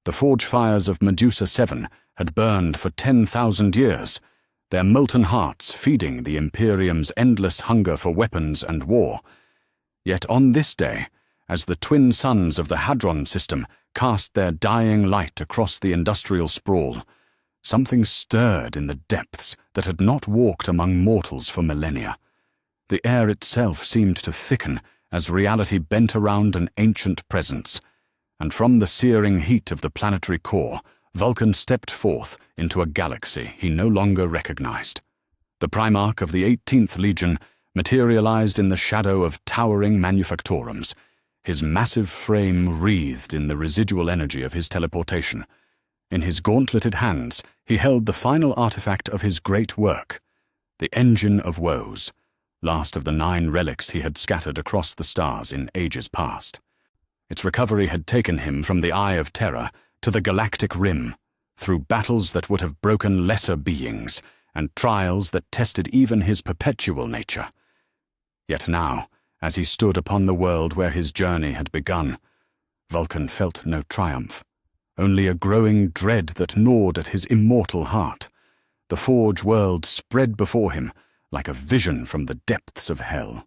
The forge fires of Medusa 7 had burned for 10,000 years, their molten hearts feeding the Imperium's endless hunger for weapons and war. Yet on this day, as the twin suns of the Hadron system cast their dying light across the industrial sprawl, something stirred in the depths that had not walked among mortals for millennia. The air itself seemed to thicken as reality bent around an ancient presence, and from the searing heat of the planetary core, Vulkan stepped forth into a galaxy he no longer recognized. The Primarch of the 18th Legion materialized in the shadow of towering manufactorums, his massive frame wreathed in the residual energy of his teleportation. In his gauntleted hands, he held the final artifact of his great work, the Engine of Woes, last of the 9 relics he had scattered across the stars in ages past. Its recovery had taken him from the Eye of Terror to the galactic rim, through battles that would have broken lesser beings, and trials that tested even his perpetual nature. Yet now, as he stood upon the world where his journey had begun, Vulkan felt no triumph, only a growing dread that gnawed at his immortal heart. The forge world spread before him like a vision from the depths of hell,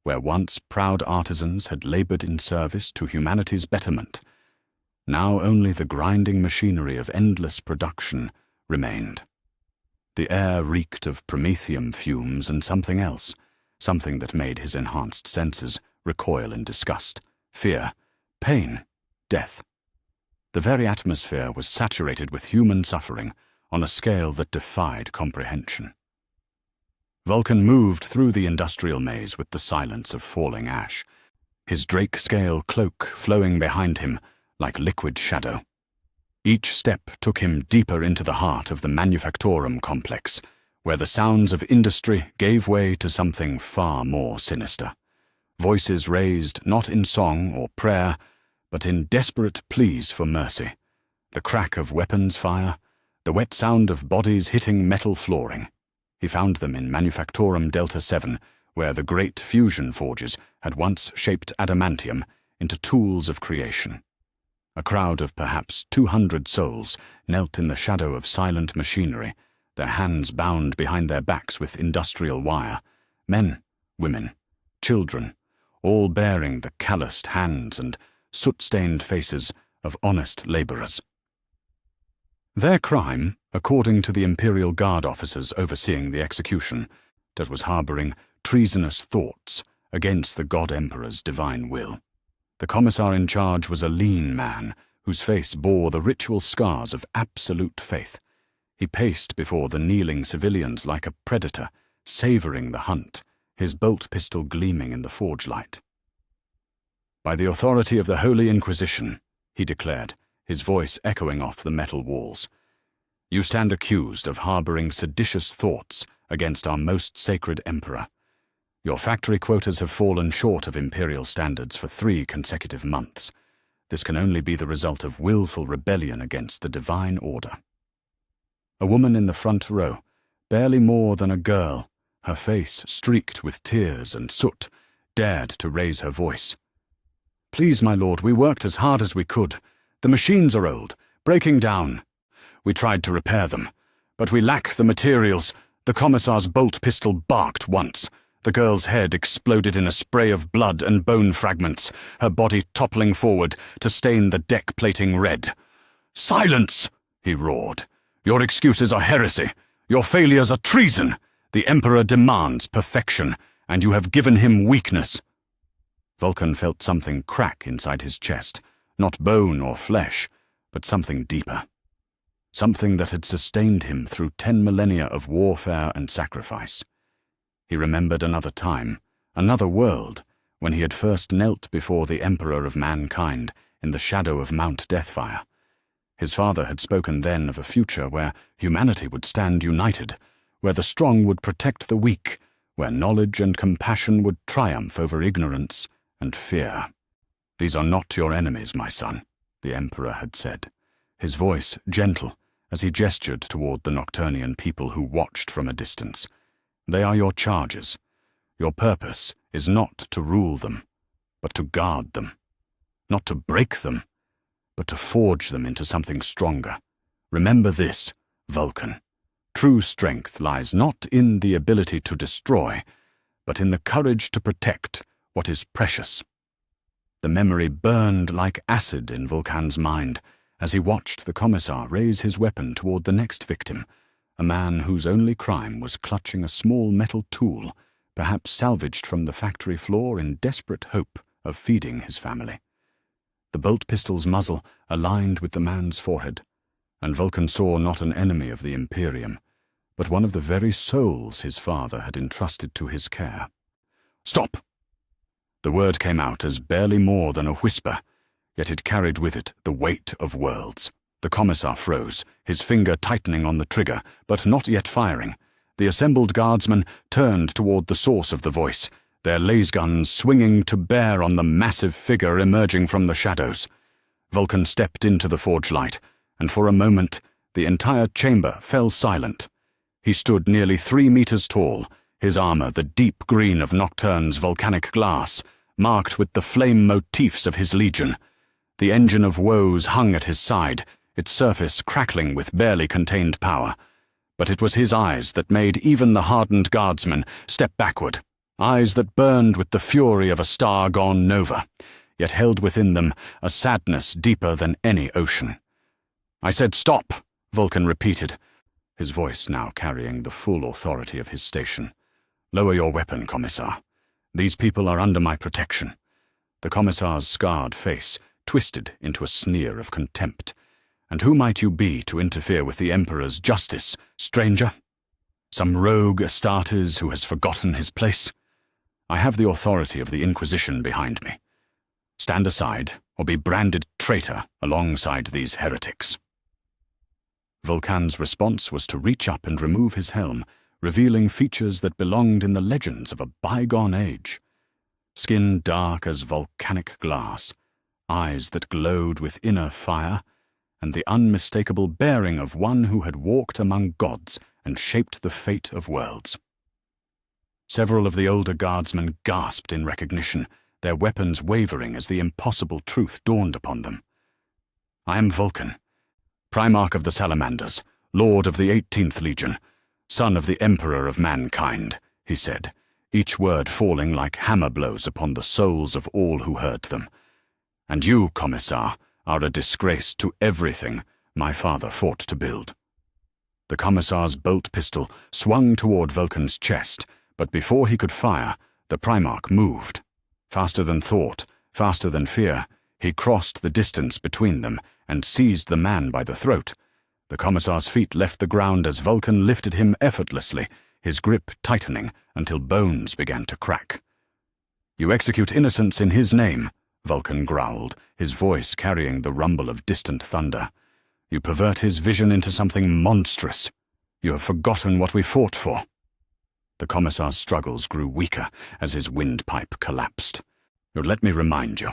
where once proud artisans had labored in service to humanity's betterment. Now only the grinding machinery of endless production remained. The air reeked of promethium fumes and something else, something that made his enhanced senses recoil in disgust, fear, pain, death. The very atmosphere was saturated with human suffering on a scale that defied comprehension. Vulkan moved through the industrial maze with the silence of falling ash, his drake-scale cloak flowing behind him like liquid shadow. Each step took him deeper into the heart of the manufactorum complex, where the sounds of industry gave way to something far more sinister. Voices raised not in song or prayer, but in desperate pleas for mercy. The crack of weapons fire, the wet sound of bodies hitting metal flooring. He found them in Manufactorum Delta 7, where the great fusion forges had once shaped adamantium into tools of creation. A crowd of perhaps 200 souls knelt in the shadow of silent machinery, their hands bound behind their backs with industrial wire. Men, women, children, all bearing the calloused hands and soot-stained faces of honest laborers. Their crime, according to the Imperial Guard officers overseeing the execution, that was harboring treasonous thoughts against the God Emperor's divine will. The commissar in charge was a lean man whose face bore the ritual scars of absolute faith. He paced before the kneeling civilians like a predator, savoring the hunt, his bolt pistol gleaming in the forge light. "By the authority of the Holy Inquisition," he declared, his voice echoing off the metal walls, "you stand accused of harboring seditious thoughts against our most sacred emperor. Your factory quotas have fallen short of imperial standards for 3 consecutive months. This can only be the result of willful rebellion against the divine order." A woman in the front row, barely more than a girl, her face streaked with tears and soot, dared to raise her voice. "Please, my lord, we worked as hard as we could. The machines are old, breaking down. We tried to repair them, but we lack the materials." The commissar's bolt pistol barked once. The girl's head exploded in a spray of blood and bone fragments, her body toppling forward to stain the deck plating red. "Silence!" he roared. "Your excuses are heresy. Your failures are treason. The Emperor demands perfection, and you have given him weakness." Vulkan felt something crack inside his chest, not bone or flesh, but something deeper. Something that had sustained him through 10 millennia of warfare and sacrifice. He remembered another time, another world, when he had first knelt before the Emperor of mankind in the shadow of Mount Deathfire. His father had spoken then of a future where humanity would stand united, where the strong would protect the weak, where knowledge and compassion would triumph over ignorance and fear. "These are not your enemies, my son," the Emperor had said, his voice gentle as he gestured toward the Nocturnian people who watched from a distance. "They are your charges. Your purpose is not to rule them, but to guard them. Not to break them, but to forge them into something stronger. Remember this, Vulkan. True strength lies not in the ability to destroy, but in the courage to protect what is precious. The memory burned like acid in Vulkan's mind as he watched the commissar raise his weapon toward the next victim, a man whose only crime was clutching a small metal tool, perhaps salvaged from the factory floor in desperate hope of feeding his family. The bolt pistol's muzzle aligned with the man's forehead, and Vulkan saw not an enemy of the Imperium, but one of the very souls his father had entrusted to his care. "Stop!" The word came out as barely more than a whisper, yet it carried with it the weight of worlds. The commissar froze, his finger tightening on the trigger, but not yet firing. The assembled guardsmen turned toward the source of the voice, their lasguns swinging to bear on the massive figure emerging from the shadows. Vulkan stepped into the forge light, and for a moment the entire chamber fell silent. He stood nearly 3 meters tall, his armor the deep green of Nocturne's volcanic glass, marked with the flame motifs of his legion. The engine of woes hung at his side, its surface crackling with barely contained power. But it was his eyes that made even the hardened guardsmen step backward, eyes that burned with the fury of a star gone nova, yet held within them a sadness deeper than any ocean. "I said stop," Vulkan repeated, his voice now carrying the full authority of his station. "Lower your weapon, Commissar. These people are under my protection." The Commissar's scarred face twisted into a sneer of contempt. "And who might you be to interfere with the Emperor's justice, stranger? Some rogue Astartes who has forgotten his place? I have the authority of the Inquisition behind me. Stand aside, or be branded traitor alongside these heretics." Vulkan's response was to reach up and remove his helm, revealing features that belonged in the legends of a bygone age. Skin dark as volcanic glass, eyes that glowed with inner fire, and the unmistakable bearing of one who had walked among gods and shaped the fate of worlds. Several of the older guardsmen gasped in recognition, their weapons wavering as the impossible truth dawned upon them. "I am Vulkan, Primarch of the Salamanders, Lord of the 18th Legion, son of the Emperor of mankind," he said, each word falling like hammer blows upon the souls of all who heard them. "And you, Commissar, are a disgrace to everything my father fought to build." The Commissar's bolt pistol swung toward Vulkan's chest, but before he could fire, the Primarch moved. Faster than thought, faster than fear, he crossed the distance between them and seized the man by the throat. The Commissar's feet left the ground as Vulkan lifted him effortlessly, his grip tightening until bones began to crack. "You execute innocents in his name," Vulkan growled, his voice carrying the rumble of distant thunder. "You pervert his vision into something monstrous. You have forgotten what we fought for." The Commissar's struggles grew weaker as his windpipe collapsed. "Let me remind you."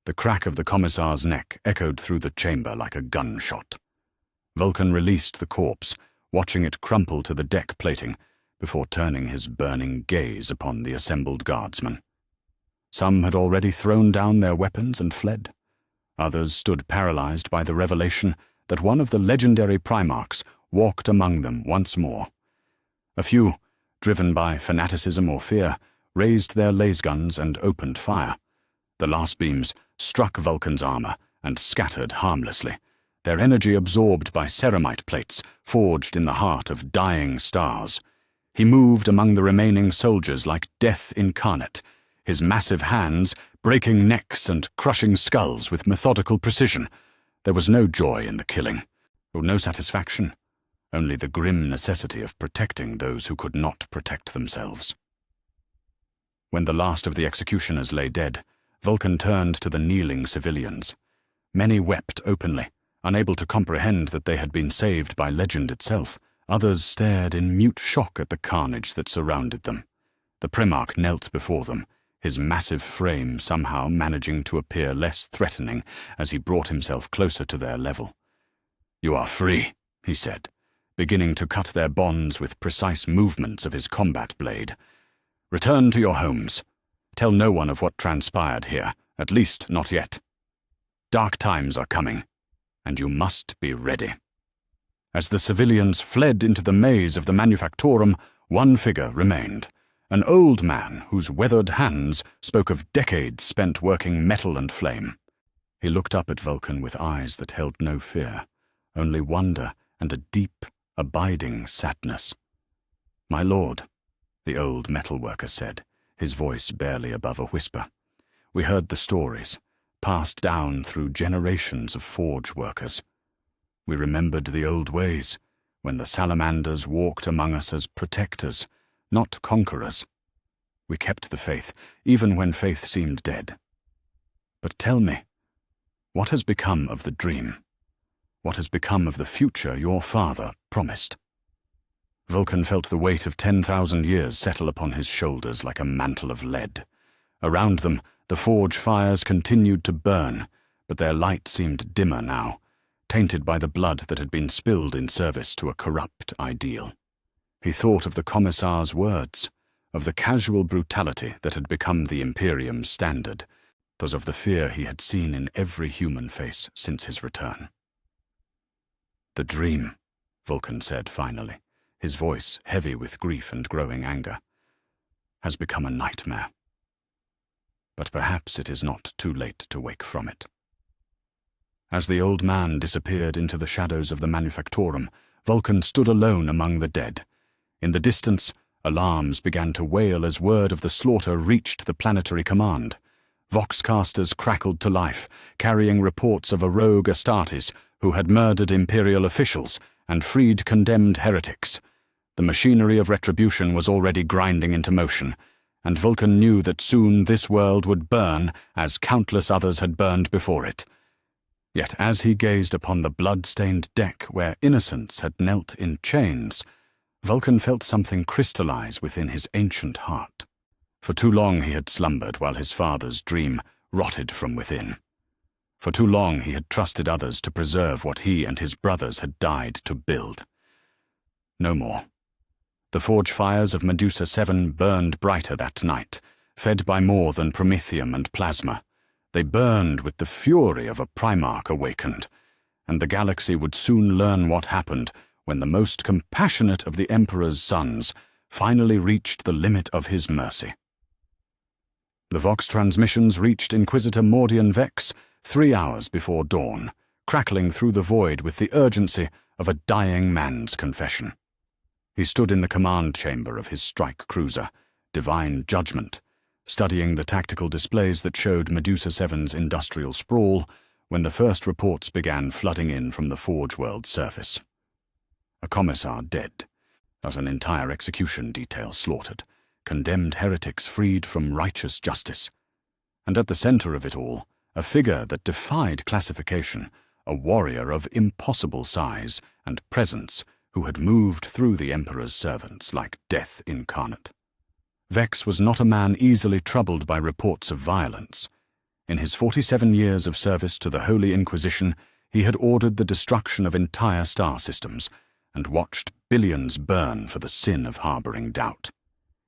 The crack of the Commissar's neck echoed through the chamber like a gunshot. Vulkan released the corpse, watching it crumple to the deck plating, before turning his burning gaze upon the assembled guardsmen. Some had already thrown down their weapons and fled. Others stood paralyzed by the revelation that one of the legendary Primarchs walked among them once more. A few, driven by fanaticism or fear, raised their lasguns and opened fire. The last beams struck Vulkan's armor and scattered harmlessly, their energy absorbed by ceramite plates forged in the heart of dying stars. He moved among the remaining soldiers like death incarnate, his massive hands breaking necks and crushing skulls with methodical precision. There was no joy in the killing, no satisfaction, only the grim necessity of protecting those who could not protect themselves. When the last of the executioners lay dead, Vulkan turned to the kneeling civilians. Many wept openly, unable to comprehend that they had been saved by legend itself. Others stared in mute shock at the carnage that surrounded them. The Primarch knelt before them, his massive frame somehow managing to appear less threatening as he brought himself closer to their level. "You are free," he said, beginning to cut their bonds with precise movements of his combat blade. "Return to your homes. Tell no one of what transpired here, at least not yet." Dark times are coming, and you must be ready." As the civilians fled into the maze of the Manufactorum, one figure remained, an old man whose weathered hands spoke of decades spent working metal and flame. He looked up at Vulkan with eyes that held no fear, only wonder and a deep, abiding sadness. "My lord," the old metalworker said, his voice barely above a whisper. "We heard the stories, passed down through generations of forge workers. We remembered the old ways, when the salamanders walked among us as protectors, not conquerors. We kept the faith, even when faith seemed dead. But tell me, what has become of the dream? What has become of the future your father promised?" Vulkan felt the weight of 10,000 years settle upon his shoulders like a mantle of lead. Around them, the forge fires continued to burn, but their light seemed dimmer now, tainted by the blood that had been spilled in service to a corrupt ideal. He thought of the commissar's words, of the casual brutality that had become the Imperium's standard, as of the fear he had seen in every human face since his return. "The dream," Vulkan said finally, his voice heavy with grief and growing anger, "has become a nightmare. But perhaps it is not too late to wake from it." As the old man disappeared into the shadows of the Manufactorum, Vulkan stood alone among the dead. In the distance, alarms began to wail as word of the slaughter reached the planetary command. Voxcasters crackled to life, carrying reports of a rogue Astartes who had murdered Imperial officials and freed condemned heretics. The machinery of retribution was already grinding into motion, and Vulkan knew that soon this world would burn as countless others had burned before it. Yet as he gazed upon the blood-stained deck where innocents had knelt in chains, Vulkan felt something crystallize within his ancient heart. For too long he had slumbered while his father's dream rotted from within. For too long he had trusted others to preserve what he and his brothers had died to build. No more. The forge fires of Medusa 7 burned brighter that night, fed by more than promethium and plasma. They burned with the fury of a Primarch awakened, and the galaxy would soon learn what happened when the most compassionate of the Emperor's sons finally reached the limit of his mercy. The Vox transmissions reached Inquisitor Mordian Vex 3 hours before dawn, crackling through the void with the urgency of a dying man's confession. He stood in the command chamber of his strike cruiser, Divine Judgment, studying the tactical displays that showed Medusa 7's industrial sprawl when the first reports began flooding in from the Forge World's surface. A commissar dead, not an entire execution detail slaughtered, condemned heretics freed from righteous justice. And at the center of it all, a figure that defied classification, a warrior of impossible size and presence who had moved through the Emperor's servants like death incarnate. Vex was not a man easily troubled by reports of violence. In his 47 years of service to the Holy Inquisition, he had ordered the destruction of entire star systems and watched billions burn for the sin of harboring doubt.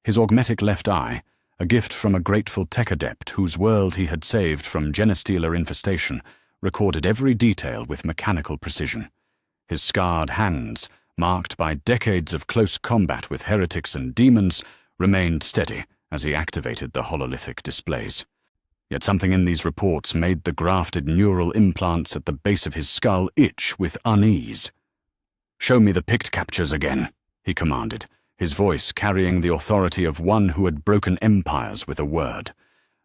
His augmetic left eye, a gift from a grateful tech adept whose world he had saved from genestealer infestation, recorded every detail with mechanical precision. His scarred hands, marked by decades of close combat with heretics and demons, remained steady as he activated the hololithic displays. Yet something in these reports made the grafted neural implants at the base of his skull itch with unease. "Show me the pict captures again," he commanded, his voice carrying the authority of one who had broken empires with a word.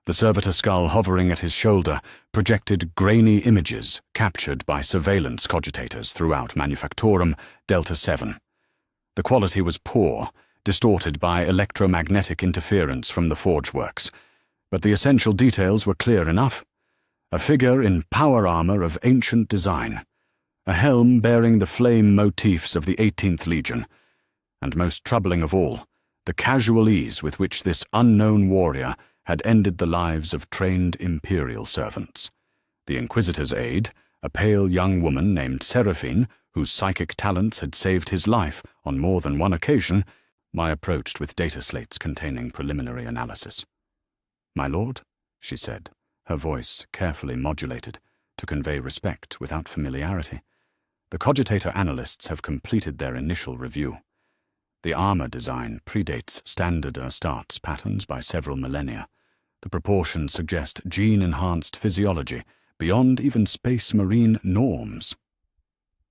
The servitor skull hovering at his shoulder projected grainy images captured by surveillance cogitators throughout Manufactorum Delta 7. The quality was poor, distorted by electromagnetic interference from the forge works, but the essential details were clear enough. A figure in power armor of ancient design, a helm bearing the flame motifs of the 18th Legion, and most troubling of all, the casual ease with which this unknown warrior had ended the lives of trained Imperial servants. The Inquisitor's aide, a pale young woman named Seraphine, whose psychic talents had saved his life on more than one occasion, I approached with data slates containing preliminary analysis. "My lord," she said, her voice carefully modulated, to convey respect without familiarity. The cogitator analysts have completed their initial review. The armor design predates standard Astartes patterns by several millennia. The proportions suggest gene-enhanced physiology beyond even space marine norms.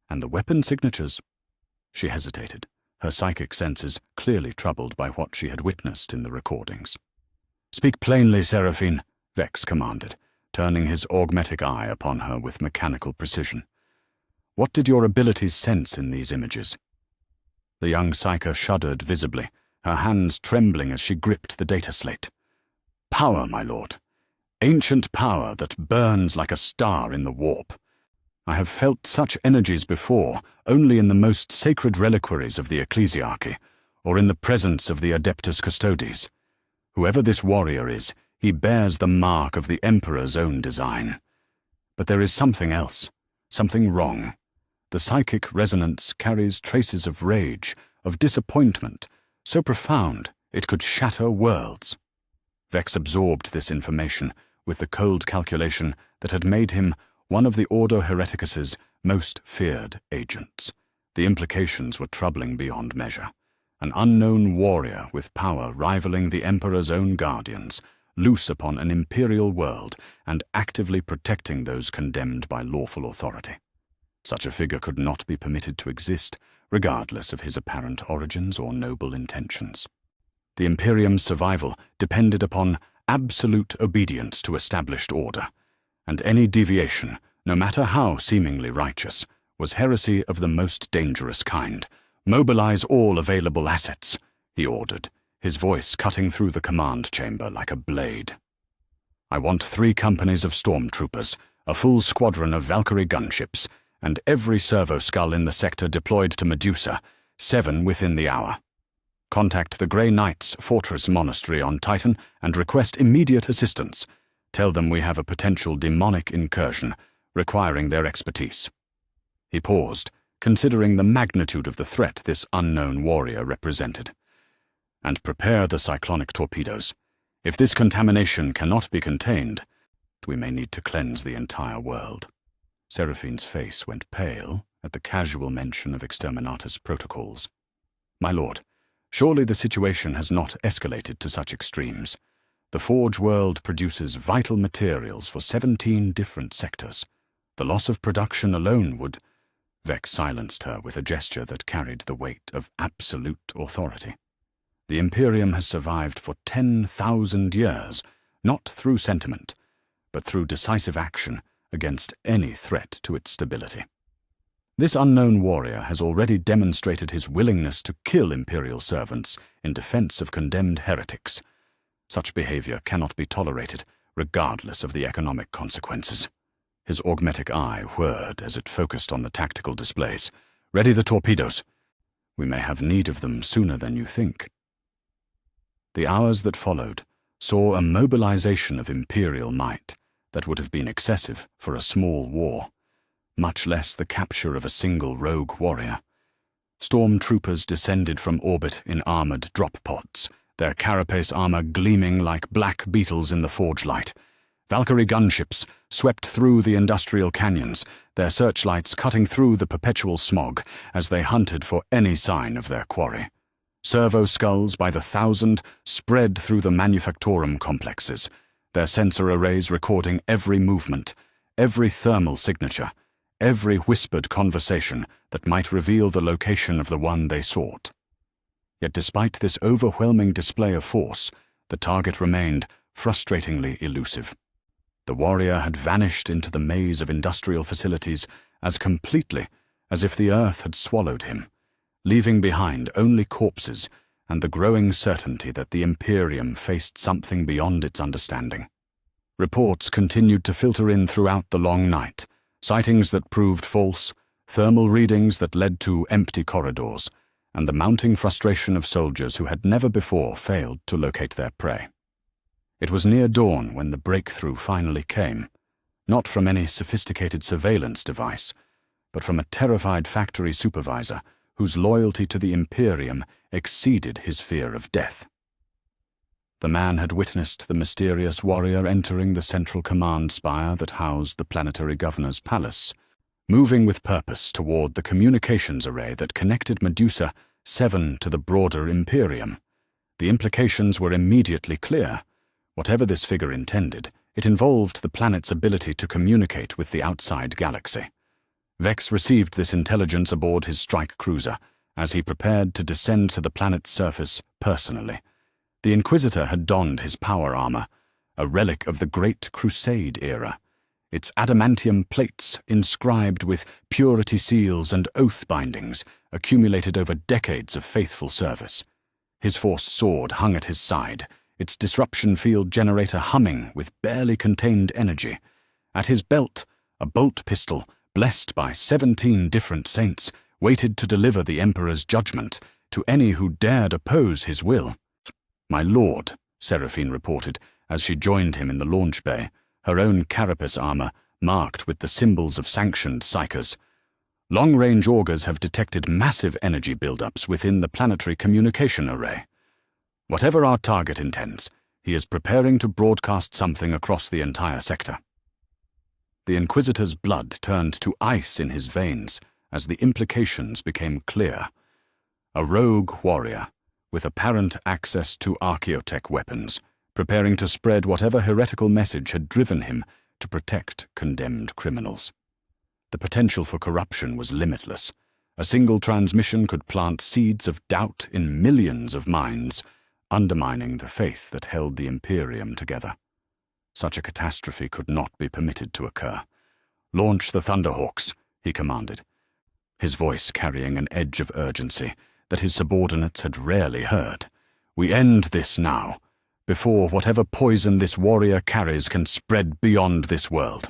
And the weapon signatures? She hesitated, her psychic senses clearly troubled by what she had witnessed in the recordings. "Speak plainly, Seraphine," Vex commanded, turning his augmetic eye upon her with mechanical precision. "What did your abilities sense in these images?" The young psyker shuddered visibly, her hands trembling as she gripped the data slate. "Power, my lord. Ancient power that burns like a star in the warp. I have felt such energies before only in the most sacred reliquaries of the ecclesiarchy, or in the presence of the Adeptus Custodes. Whoever this warrior is, he bears the mark of the Emperor's own design. But there is something else, something wrong. The psychic resonance carries traces of rage, of disappointment, so profound it could shatter worlds." Vex absorbed this information with the cold calculation that had made him one of the Ordo Hereticus's most feared agents. The implications were troubling beyond measure. An unknown warrior with power rivaling the Emperor's own guardians, loose upon an imperial world and actively protecting those condemned by lawful authority. Such a figure could not be permitted to exist, regardless of his apparent origins or noble intentions. The Imperium's survival depended upon absolute obedience to established order, and any deviation, no matter how seemingly righteous, was heresy of the most dangerous kind. "Mobilize all available assets," he ordered, his voice cutting through the command chamber like a blade. "I want 3 companies of stormtroopers, a full squadron of Valkyrie gunships, and every servo skull in the sector deployed to Medusa, 7 within the hour. Contact the Grey Knights Fortress Monastery on Titan and request immediate assistance. Tell them we have a potential demonic incursion, requiring their expertise." He paused, considering the magnitude of the threat this unknown warrior represented. "And prepare the cyclonic torpedoes. If this contamination cannot be contained, we may need to cleanse the entire world." Seraphine's face went pale at the casual mention of exterminatus protocols. "My lord, surely the situation has not escalated to such extremes. The Forge world produces vital materials for 17 different sectors. The loss of production alone would—" Vex silenced her with a gesture that carried the weight of absolute authority. "The Imperium has survived for 10,000 years, not through sentiment, but through decisive action against any threat to its stability. This unknown warrior has already demonstrated his willingness to kill Imperial servants in defense of condemned heretics. Such behavior cannot be tolerated, regardless of the economic consequences." His augmetic eye whirred as it focused on the tactical displays. "Ready the torpedoes. We may have need of them sooner than you think." The hours that followed saw a mobilization of Imperial might that would have been excessive for a small war, much less the capture of a single rogue warrior. Stormtroopers descended from orbit in armored drop pods, their carapace armor gleaming like black beetles in the forge light. Valkyrie gunships swept through the industrial canyons, their searchlights cutting through the perpetual smog as they hunted for any sign of their quarry. Servo skulls by the thousand spread through the manufactorum complexes, their sensor arrays recording every movement, every thermal signature, every whispered conversation that might reveal the location of the one they sought. Yet despite this overwhelming display of force, the target remained frustratingly elusive. The warrior had vanished into the maze of industrial facilities as completely as if the earth had swallowed him, leaving behind only corpses and the growing certainty that the Imperium faced something beyond its understanding. Reports continued to filter in throughout the long night, sightings that proved false, thermal readings that led to empty corridors, and the mounting frustration of soldiers who had never before failed to locate their prey. It was near dawn when the breakthrough finally came, not from any sophisticated surveillance device, but from a terrified factory supervisor whose loyalty to the Imperium exceeded his fear of death. The man had witnessed the mysterious warrior entering the central command spire that housed the planetary governor's palace, moving with purpose toward the communications array that connected Medusa 7 to the broader Imperium. The implications were immediately clear. Whatever this figure intended, it involved the planet's ability to communicate with the outside galaxy. Vex received this intelligence aboard his strike cruiser as he prepared to descend to the planet's surface personally. The Inquisitor had donned his power armor, a relic of the Great Crusade era, its adamantium plates inscribed with purity seals and oath bindings accumulated over decades of faithful service. His force sword hung at his side, its disruption field generator humming with barely contained energy. At his belt, a bolt pistol, blessed by 17 different saints, waited to deliver the Emperor's judgment to any who dared oppose his will. "My lord," Seraphine reported as she joined him in the launch bay, her own carapace armor marked with the symbols of sanctioned psychers. "Long-range augurs have detected massive energy buildups within the planetary communication array. Whatever our target intends, he is preparing to broadcast something across the entire sector." The Inquisitor's blood turned to ice in his veins as the implications became clear. A rogue warrior, with apparent access to archaeotech weapons, preparing to spread whatever heretical message had driven him to protect condemned criminals. The potential for corruption was limitless. A single transmission could plant seeds of doubt in millions of minds, undermining the faith that held the Imperium together. Such a catastrophe could not be permitted to occur. "Launch the Thunderhawks," he commanded, his voice carrying an edge of urgency that his subordinates had rarely heard. "We end this now, before whatever poison this warrior carries can spread beyond this world.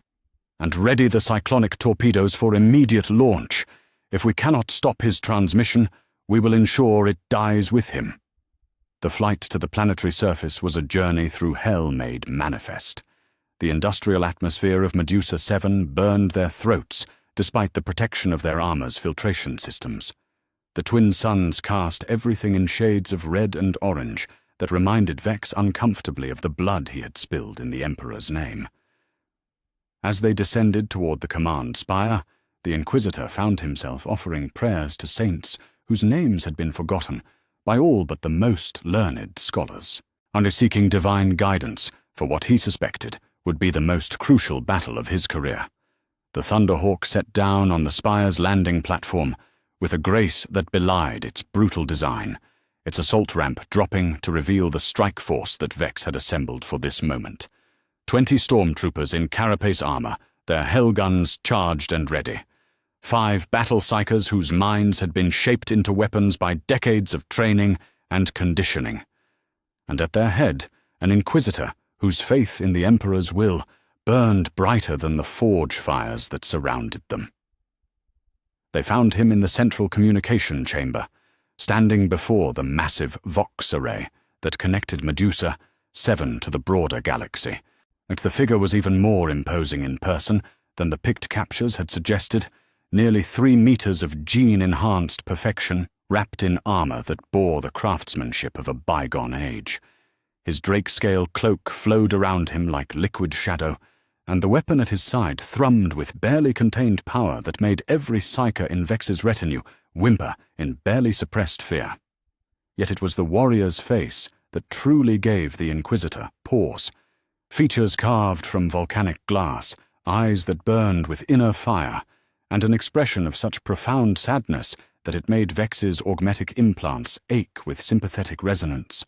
And ready the cyclonic torpedoes for immediate launch. If we cannot stop his transmission, we will ensure it dies with him." The flight to the planetary surface was a journey through hell made manifest. The industrial atmosphere of Medusa 7 burned their throats, despite the protection of their armor's filtration systems. The twin suns cast everything in shades of red and orange that reminded Vex uncomfortably of the blood he had spilled in the Emperor's name. As they descended toward the command spire, the Inquisitor found himself offering prayers to saints whose names had been forgotten by all but the most learned scholars, under seeking divine guidance for what he suspected would be the most crucial battle of his career. The Thunderhawk set down on the spire's landing platform with a grace that belied its brutal design, its assault ramp dropping to reveal the strike force that Vex had assembled for this moment. 20 stormtroopers in carapace armor, their hellguns charged and ready. 5 battle psychers whose minds had been shaped into weapons by decades of training and conditioning. And at their head, an Inquisitor whose faith in the Emperor's will burned brighter than the forge fires that surrounded them. They found him in the central communication chamber, standing before the massive Vox array that connected Medusa 7 to the broader galaxy. And the figure was even more imposing in person than the picked captures had suggested, nearly 3 meters of gene-enhanced perfection wrapped in armor that bore the craftsmanship of a bygone age. His drake-scale cloak flowed around him like liquid shadow, and the weapon at his side thrummed with barely contained power that made every psyker in Vex's retinue whimper in barely suppressed fear. Yet it was the warrior's face that truly gave the Inquisitor pause. Features carved from volcanic glass, eyes that burned with inner fire, and an expression of such profound sadness that it made Vex's augmetic implants ache with sympathetic resonance.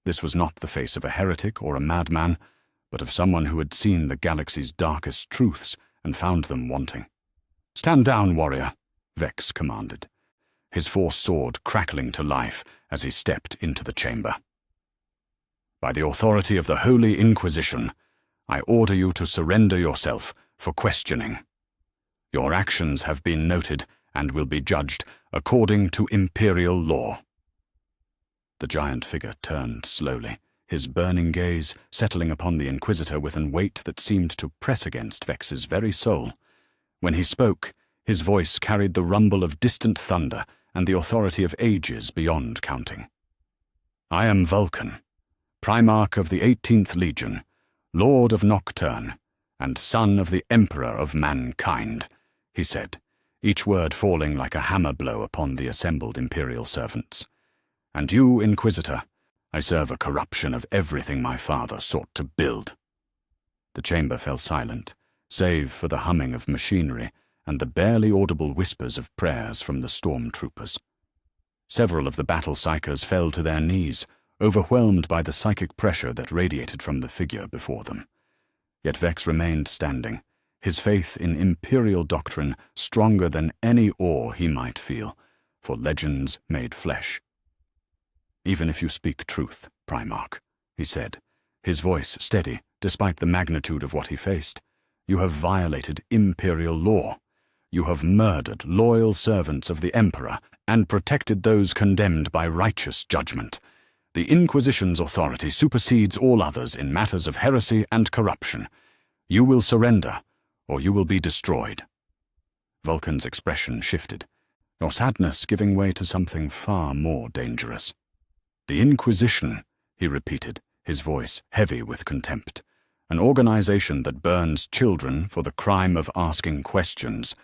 This was not the face of a heretic or a madman, but of someone who had seen the galaxy's darkest truths and found them wanting. "Stand down, warrior," Vex commanded, his force sword crackling to life as he stepped into the chamber. "By the authority of the Holy Inquisition, I order you to surrender yourself for questioning. Your actions have been noted and will be judged according to Imperial law." The giant figure turned slowly, his burning gaze settling upon the Inquisitor with an weight that seemed to press against Vex's very soul. When he spoke, his voice carried the rumble of distant thunder and the authority of ages beyond counting. "I am Vulkan, Primarch of the 18th Legion, Lord of Nocturne, and son of the Emperor of Mankind," he said, each word falling like a hammer blow upon the assembled Imperial servants. "And you, Inquisitor, I serve a corruption of everything my father sought to build." The chamber fell silent, save for the humming of machinery and the barely audible whispers of prayers from the stormtroopers. Several of the battle psychers fell to their knees, overwhelmed by the psychic pressure that radiated from the figure before them. Yet Vex remained standing, his faith in Imperial doctrine stronger than any awe he might feel, for legends made flesh. "Even if you speak truth, Primarch," he said, his voice steady despite the magnitude of what he faced, "you have violated Imperial law. You have murdered loyal servants of the Emperor and protected those condemned by righteous judgment. The Inquisition's authority supersedes all others in matters of heresy and corruption. You will surrender, or you will be destroyed." Vulkan's expression shifted, your sadness giving way to something far more dangerous. "The Inquisition," he repeated, his voice heavy with contempt. "An organization that burns children for the crime of asking questions,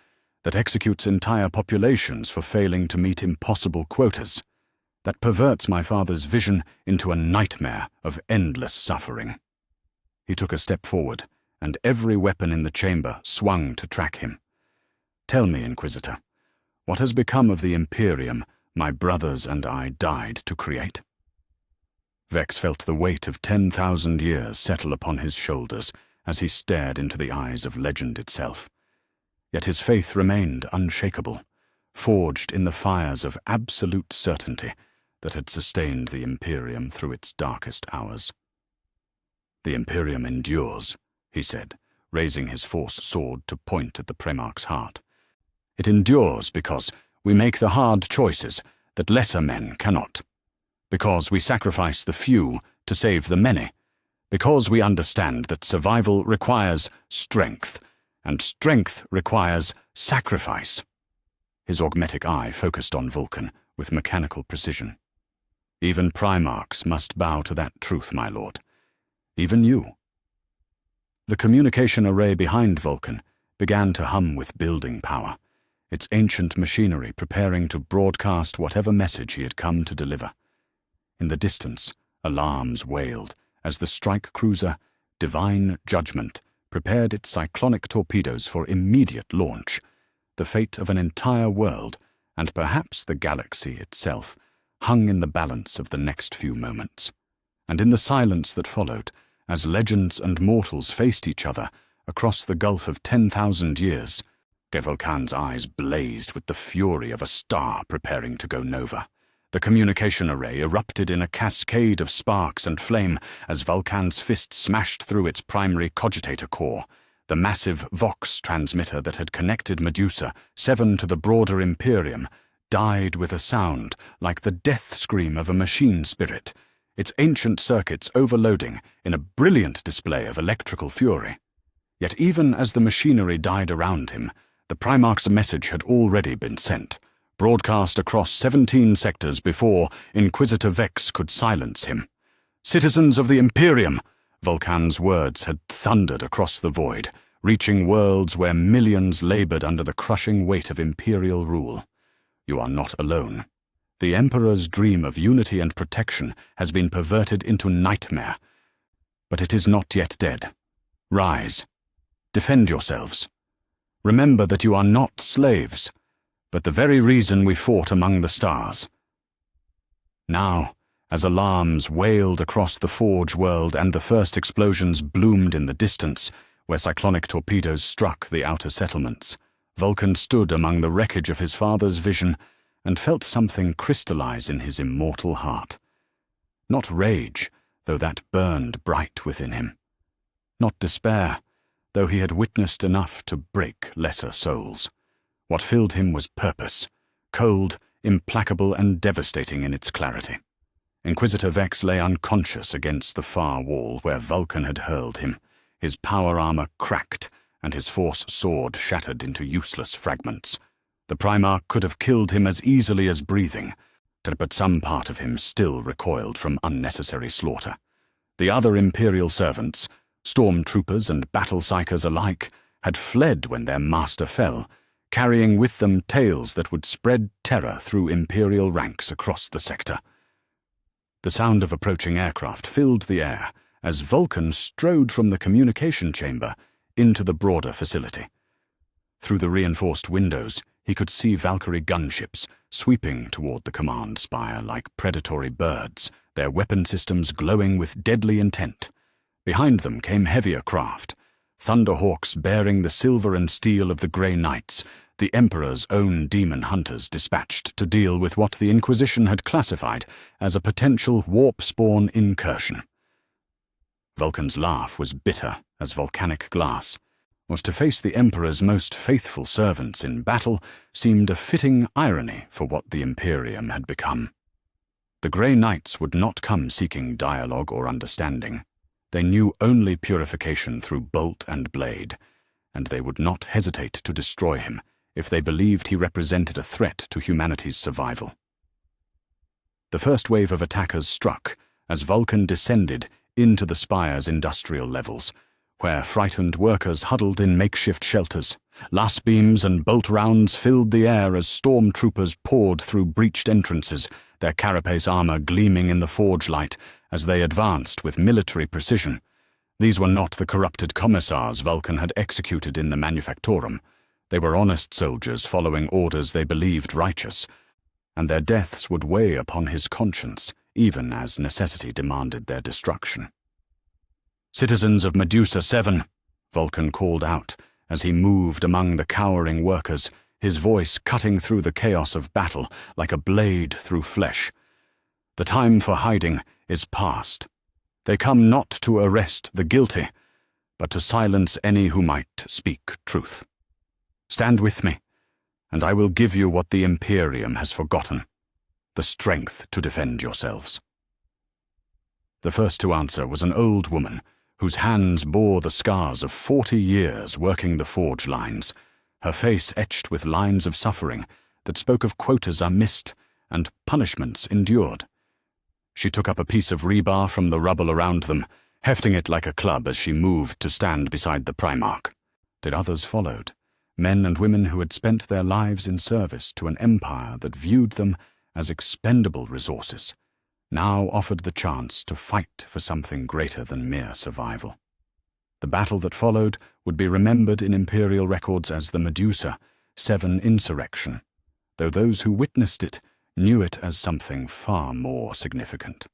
that executes entire populations for failing to meet impossible quotas, that perverts my father's vision into a nightmare of endless suffering." He took a step forward, and every weapon in the chamber swung to track him. "Tell me, Inquisitor, what has become of the Imperium my brothers and I died to create?" Vex felt the weight of 10,000 years settle upon his shoulders as he stared into the eyes of legend itself. Yet his faith remained unshakable, forged in the fires of absolute certainty that had sustained the Imperium through its darkest hours. "The Imperium endures," he said, raising his force sword to point at the Primarch's heart. "It endures because we make the hard choices that lesser men cannot. Because we sacrifice the few to save the many. Because we understand that survival requires strength, and strength requires sacrifice." His augmetic eye focused on Vulkan with mechanical precision. "Even Primarchs must bow to that truth, my lord. Even you." The communication array behind Vulkan began to hum with building power, its ancient machinery preparing to broadcast whatever message he had come to deliver. In the distance, alarms wailed as the strike cruiser, Divine Judgment, prepared its cyclonic torpedoes for immediate launch. The fate of an entire world, and perhaps the galaxy itself, hung in the balance of the next few moments. And in the silence that followed, as legends and mortals faced each other across the gulf of 10,000 years, Vulkan's eyes blazed with the fury of a star preparing to go nova. The communication array erupted in a cascade of sparks and flame as Vulkan's fist smashed through its primary cogitator core. The massive Vox transmitter that had connected Medusa, seven to the broader Imperium, died with a sound like the death scream of a machine spirit, its ancient circuits overloading in a brilliant display of electrical fury. Yet even as the machinery died around him, the Primarch's message had already been sent, broadcast across 17 sectors before Inquisitor Vex could silence him. "Citizens of the Imperium," Vulkan's words had thundered across the void, reaching worlds where millions labored under the crushing weight of Imperial rule. "You are not alone. The Emperor's dream of unity and protection has been perverted into nightmare. But it is not yet dead. Rise. Defend yourselves. Remember that you are not slaves, but the very reason we fought among the stars." Now, as alarms wailed across the Forge world and the first explosions bloomed in the distance, where cyclonic torpedoes struck the outer settlements, Vulkan stood among the wreckage of his father's vision and felt something crystallize in his immortal heart. Not rage, though that burned bright within him. Not despair, though he had witnessed enough to break lesser souls. What filled him was purpose, cold, implacable, and devastating in its clarity. Inquisitor Vex lay unconscious against the far wall where Vulkan had hurled him, his power armor cracked and his force sword shattered into useless fragments. The Primarch could have killed him as easily as breathing, but some part of him still recoiled from unnecessary slaughter. The other Imperial servants, stormtroopers and battle-psychers alike, had fled when their master fell, carrying with them tales that would spread terror through Imperial ranks across the sector. The sound of approaching aircraft filled the air as Vulkan strode from the communication chamber into the broader facility. Through the reinforced windows, he could see Valkyrie gunships sweeping toward the command spire like predatory birds, their weapon systems glowing with deadly intent. Behind them came heavier craft, Thunderhawks bearing the silver and steel of the Grey Knights, the Emperor's own demon hunters dispatched to deal with what the Inquisition had classified as a potential warp-spawn incursion. Vulkan's laugh was bitter as volcanic glass. Was to face the Emperor's most faithful servants in battle seemed a fitting irony for what the Imperium had become. The Grey Knights would not come seeking dialogue or understanding. They knew only purification through bolt and blade, and they would not hesitate to destroy him if they believed he represented a threat to humanity's survival. The first wave of attackers struck as Vulkan descended into the spire's industrial levels, where frightened workers huddled in makeshift shelters. Lass beams and bolt rounds filled the air as stormtroopers poured through breached entrances, their carapace armor gleaming in the forge light as they advanced with military precision. These were not the corrupted commissars Vulkan had executed in the Manufactorum. They were honest soldiers following orders they believed righteous, and their deaths would weigh upon his conscience, even as necessity demanded their destruction. "Citizens of Medusa 7, Vulkan called out as he moved among the cowering workers, his voice cutting through the chaos of battle like a blade through flesh. "The time for hiding is past. They come not to arrest the guilty, but to silence any who might speak truth. Stand with me, and I will give you what the Imperium has forgotten, the strength to defend yourselves." The first to answer was an old woman, whose hands bore the scars of 40 years working the forge lines, her face etched with lines of suffering that spoke of quotas unmissed and punishments endured. She took up a piece of rebar from the rubble around them, hefting it like a club as she moved to stand beside the Primarch. The others followed, men and women who had spent their lives in service to an empire that viewed them as expendable resources, now offered the chance to fight for something greater than mere survival. The battle that followed would be remembered in Imperial records as the Medusa 7 insurrection, though those who witnessed it knew it as something far more significant.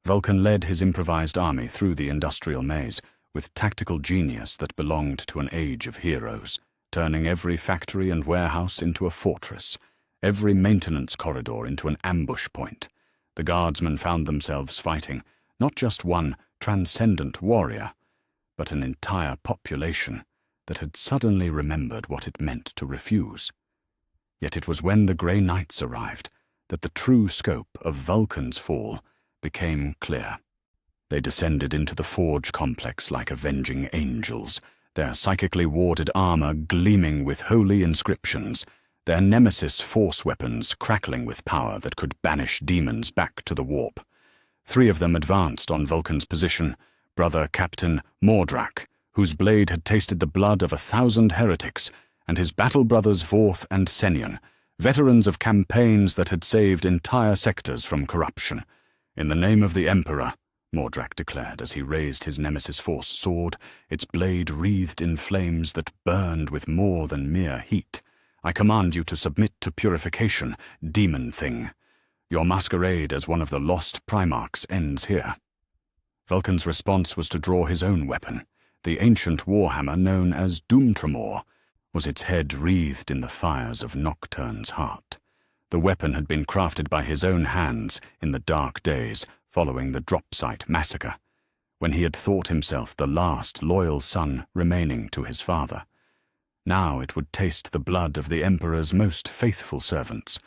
Vulkan led his improvised army through the industrial maze with tactical genius that belonged to an age of heroes, turning every factory and warehouse into a fortress, every maintenance corridor into an ambush point. The guardsmen found themselves fighting not just one transcendent warrior, but an entire population that had suddenly remembered what it meant to refuse. Yet it was when the Grey Knights arrived that the true scope of Vulkan's fall became clear. They descended into the forge complex like avenging angels, their psychically warded armor gleaming with holy inscriptions, their nemesis force weapons crackling with power that could banish demons back to the warp. 3 of them advanced on Vulkan's position, Brother Captain Mordrak, whose blade had tasted the blood of 1,000 heretics, and his battle brothers Vorth and Sennion, veterans of campaigns that had saved entire sectors from corruption. "In the name of the Emperor," Mordrak declared as he raised his nemesis force sword, its blade wreathed in flames that burned with more than mere heat, "I command you to submit to purification, demon thing. Your masquerade as one of the lost Primarchs ends here." Vulkan's response was to draw his own weapon. The ancient warhammer known as Doomtremor was its head wreathed in the fires of Nocturne's heart. The weapon had been crafted by his own hands in the dark days following the Dropsite massacre, when he had thought himself the last loyal son remaining to his father. Now it would taste the blood of the Emperor's most faithful servants,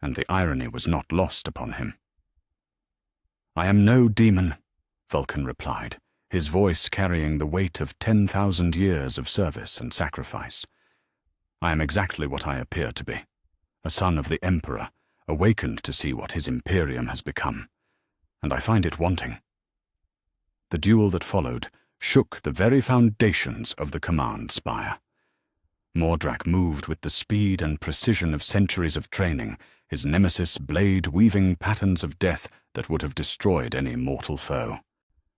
and the irony was not lost upon him. "I am no demon," Vulkan replied, his voice carrying the weight of 10,000 years of service and sacrifice. "I am exactly what I appear to be, a son of the Emperor, awakened to see what his Imperium has become, and I find it wanting. The duel that followed shook the very foundations of the command spire. Mordrak moved with the speed and precision of centuries of training, his nemesis blade weaving patterns of death that would have destroyed any mortal foe.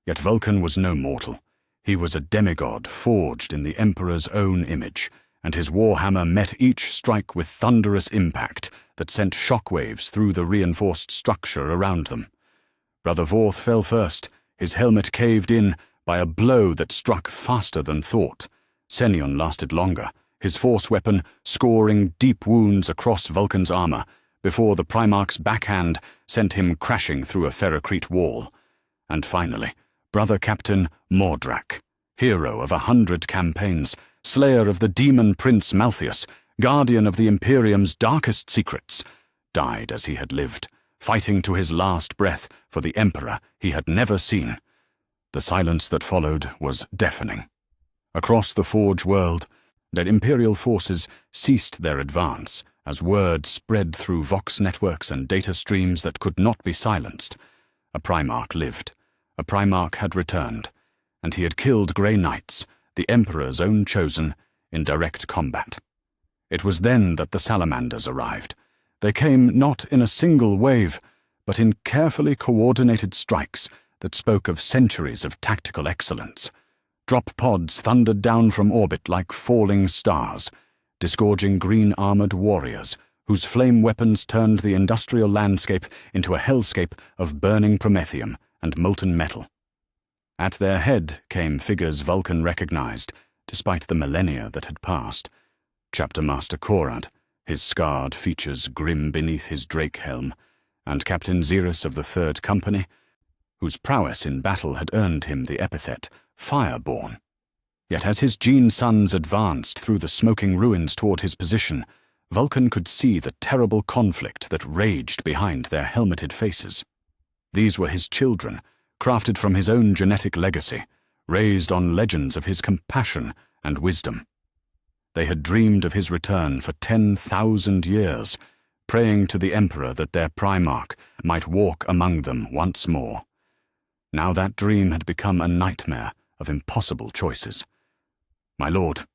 Yet Vulkan was no mortal. He was a demigod forged in the Emperor's own image, and his warhammer met each strike with thunderous impact that sent shockwaves through the reinforced structure around them. Brother Vorth fell first, his helmet caved in by a blow that struck faster than thought. Senion lasted longer, his force weapon scoring deep wounds across Vulkan's armor, before the Primarch's backhand sent him crashing through a ferrocrete wall. And finally, Brother Captain Mordrak, hero of 100 campaigns, slayer of the demon prince Malthius, guardian of the Imperium's darkest secrets, died as he had lived, fighting to his last breath for the Emperor he had never seen. The silence that followed was deafening. Across the Forge world, their Imperial forces ceased their advance as word spread through Vox networks and data streams that could not be silenced. A Primarch lived. A Primarch had returned, and he had killed Grey Knights, the Emperor's own chosen, in direct combat. It was then that the Salamanders arrived. They came not in a single wave, but in carefully coordinated strikes that spoke of centuries of tactical excellence. Drop pods thundered down from orbit like falling stars, disgorging green-armored warriors whose flame weapons turned the industrial landscape into a hellscape of burning promethium and molten metal. At their head came figures Vulkan recognized, despite the millennia that had passed. Chapter Master Korad, his scarred features grim beneath his drake helm, and Captain Xerus of the Third Company, whose prowess in battle had earned him the epithet Fireborn. Yet as his Gene sons advanced through the smoking ruins toward his position, Vulkan could see the terrible conflict that raged behind their helmeted faces. These were his children, crafted from his own genetic legacy, raised on legends of his compassion and wisdom. They had dreamed of his return for 10,000 years, praying to the Emperor that their Primarch might walk among them once more. Now that dream had become a nightmare of impossible choices. "My lord,"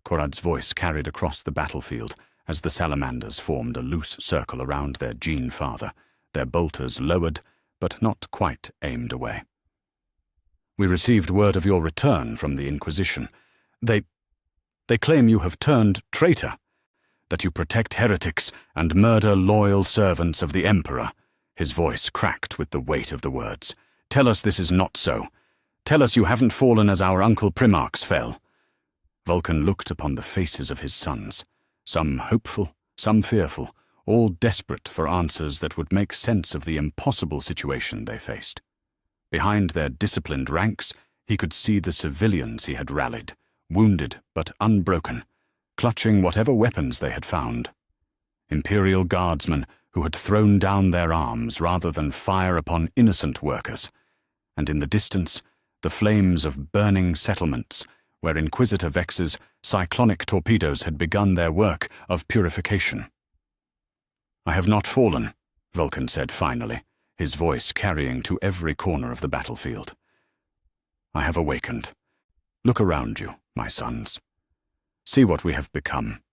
Korad's voice carried across the battlefield as the Salamanders formed a loose circle around their Gene father, their bolters lowered, but not quite aimed away. "We received word of your return from the Inquisition. They claim you have turned traitor, that you protect heretics and murder loyal servants of the Emperor." His voice cracked with the weight of the words. "Tell us this is not so. Tell us you haven't fallen as our uncle Primarchs fell." Vulkan looked upon the faces of his sons, some hopeful, some fearful, all desperate for answers that would make sense of the impossible situation they faced. Behind their disciplined ranks, he could see the civilians he had rallied, wounded but unbroken, clutching whatever weapons they had found. Imperial guardsmen who had thrown down their arms rather than fire upon innocent workers, and in the distance, the flames of burning settlements where Inquisitor Vex's cyclonic torpedoes had begun their work of purification. "I have not fallen," Vulkan said finally, his voice carrying to every corner of the battlefield. "I have awakened. Look around you, my sons. See what we have become.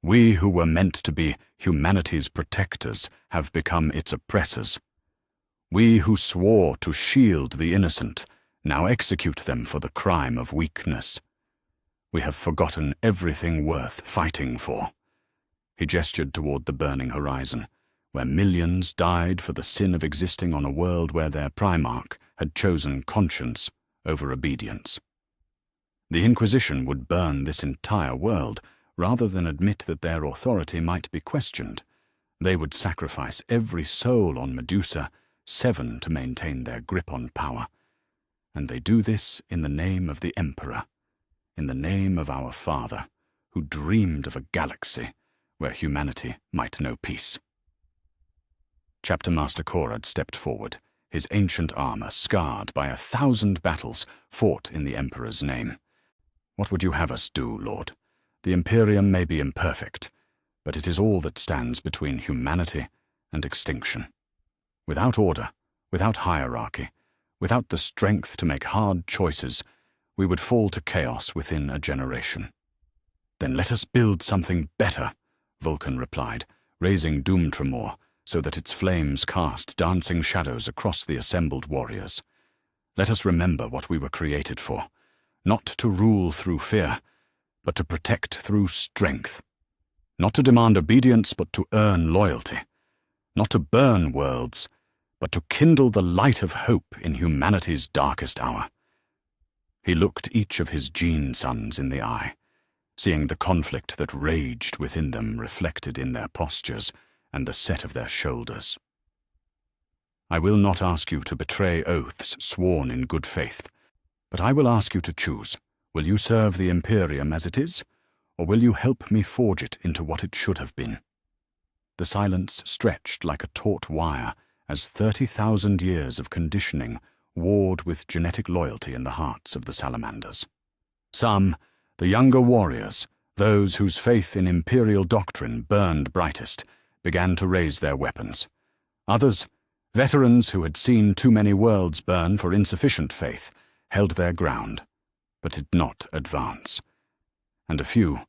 We who were meant to be humanity's protectors have become its oppressors. We who swore to shield the innocent now execute them for the crime of weakness. We have forgotten everything worth fighting for." He gestured toward the burning horizon, where millions died for the sin of existing on a world where their Primarch had chosen conscience over obedience. The Inquisition would burn this entire world rather than admit that their authority might be questioned. They would sacrifice every soul on Medusa, 7 to maintain their grip on power. And they do this in the name of the Emperor, in the name of our father, who dreamed of a galaxy where humanity might know peace. Chapter Master Korad stepped forward, his ancient armor scarred by 1,000 battles fought in the Emperor's name. "What would you have us do, Lord? The Imperium may be imperfect, but it is all that stands between humanity and extinction. Without order, without hierarchy, Without the strength to make hard choices, we would fall to chaos within a generation. Then let us build something better, Vulkan replied, raising Doomtremor so that its flames cast dancing shadows across the assembled warriors. Let us remember what we were created for, not to rule through fear, but to protect through strength. Not to demand obedience, but to earn loyalty. Not to burn worlds, but to kindle the light of hope in humanity's darkest hour. He looked each of his gene sons in the eye, seeing the conflict that raged within them reflected in their postures and the set of their shoulders. I will not ask you to betray oaths sworn in good faith, but I will ask you to choose. Will you serve the Imperium as it is, or will you help me forge it into what it should have been? The silence stretched like a taut wire as 30,000 years of conditioning warred with genetic loyalty in the hearts of the salamanders. Some, the younger warriors, those whose faith in imperial doctrine burned brightest, began to raise their weapons. Others, veterans who had seen too many worlds burn for insufficient faith, held their ground, but did not advance. And a few,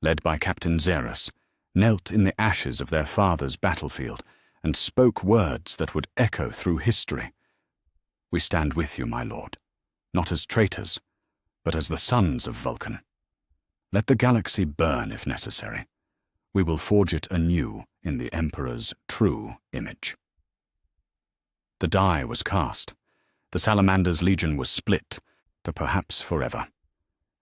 led by Captain Xerus, knelt in the ashes of their father's battlefield and spoke words that would echo through history. We stand with you, my lord, not as traitors, but as the sons of Vulkan. Let the galaxy burn if necessary. We will forge it anew in the Emperor's true image. The die was cast. The Salamander's legion was split, to perhaps forever.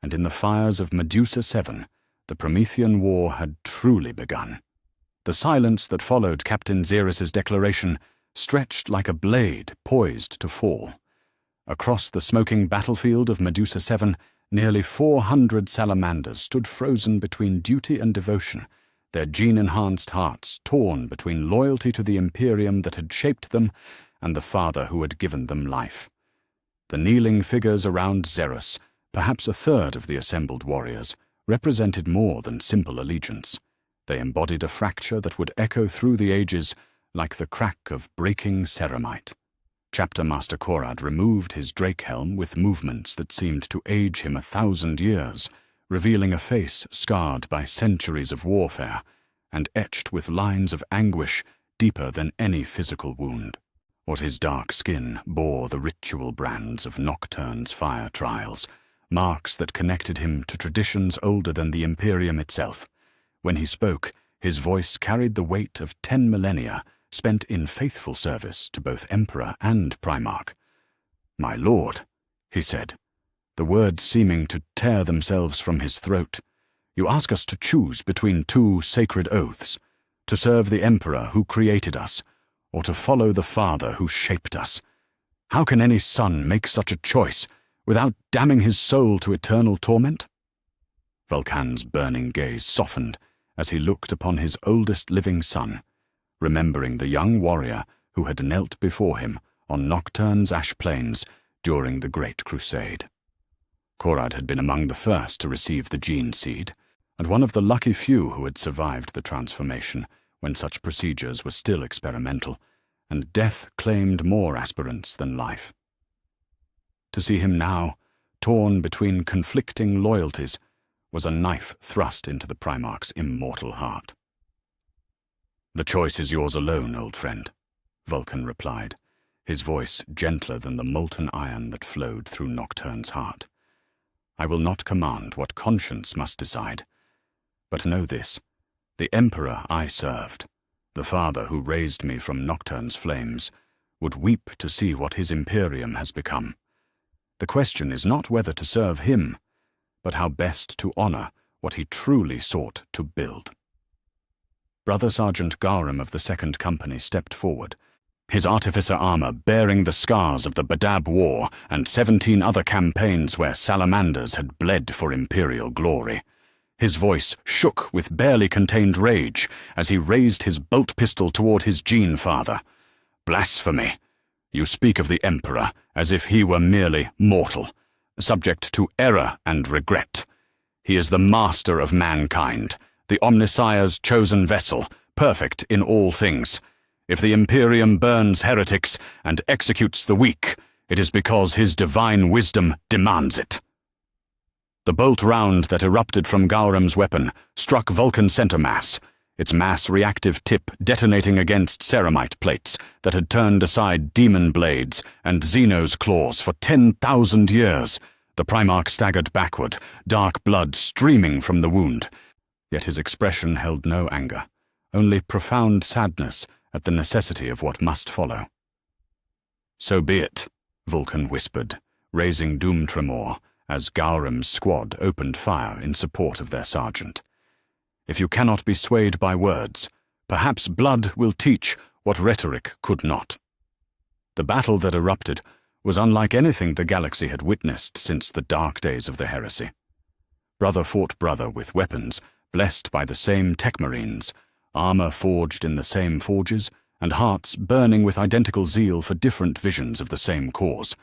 And in the fires of Medusa 7, the Promethean War had truly begun. The silence that followed Captain Xerus's declaration stretched like a blade poised to fall. Across the smoking battlefield of Medusa 7, nearly 400 salamanders stood frozen between duty and devotion, their gene-enhanced hearts torn between loyalty to the Imperium that had shaped them and the father who had given them life. The kneeling figures around Xerus, perhaps a third of the assembled warriors, represented more than simple allegiance. They embodied a fracture that would echo through the ages like the crack of breaking ceramite. Chapter Master Korad removed his drake helm with movements that seemed to age him 1,000 years, revealing a face scarred by centuries of warfare and etched with lines of anguish deeper than any physical wound. What his dark skin bore the ritual brands of Nocturne's fire trials, marks that connected him to traditions older than the Imperium itself. When he spoke, his voice carried the weight of 10 millennia spent in faithful service to both Emperor and Primarch. "My lord," he said, the words seeming to tear themselves from his throat, "you ask us to choose between two sacred oaths, to serve the Emperor who created us, or to follow the Father who shaped us. How can any son make such a choice without damning his soul to eternal torment?" Vulkan's burning gaze softened as he looked upon his oldest living son, remembering the young warrior who had knelt before him on Nocturne's ash plains during the Great Crusade. Korad had been among the first to receive the gene seed, and one of the lucky few who had survived the transformation when such procedures were still experimental, and death claimed more aspirants than life. To see him now, torn between conflicting loyalties, was a knife thrust into the Primarch's immortal heart. "The choice is yours alone, old friend," Vulkan replied, his voice gentler than the molten iron that flowed through Nocturne's heart. "I will not command what conscience must decide. But know this, the Emperor I served, the father who raised me from Nocturne's flames, would weep to see what his Imperium has become. The question is not whether to serve him, but how best to honor what he truly sought to build." Brother Sergeant Garum of the 2nd Company stepped forward, his artificer armor bearing the scars of the Badab War and 17 other campaigns where salamanders had bled for imperial glory. His voice shook with barely contained rage as he raised his bolt pistol toward his gene father. "Blasphemy! You speak of the Emperor as if he were merely mortal, subject to error and regret. He is the master of mankind, the Omnissiah's chosen vessel, perfect in all things. If the Imperium burns heretics and executes the weak, It is because his divine wisdom demands it. The bolt round that erupted from Gauram's weapon struck Vulkan's center mass, its mass-reactive tip detonating against ceramite plates that had turned aside demon blades and Xeno's claws for 10,000 years. The Primarch staggered backward, dark blood streaming from the wound, yet his expression held no anger, only profound sadness at the necessity of what must follow. "So be it," Vulkan whispered, raising Doom Tremor as Gauram's squad opened fire in support of their sergeant. "If you cannot be swayed by words, perhaps blood will teach what rhetoric could not." The battle that erupted was unlike anything the galaxy had witnessed since the dark days of the heresy. Brother fought brother with weapons blessed by the same techmarines, armor forged in the same forges, and hearts burning with identical zeal for different visions of the same cause.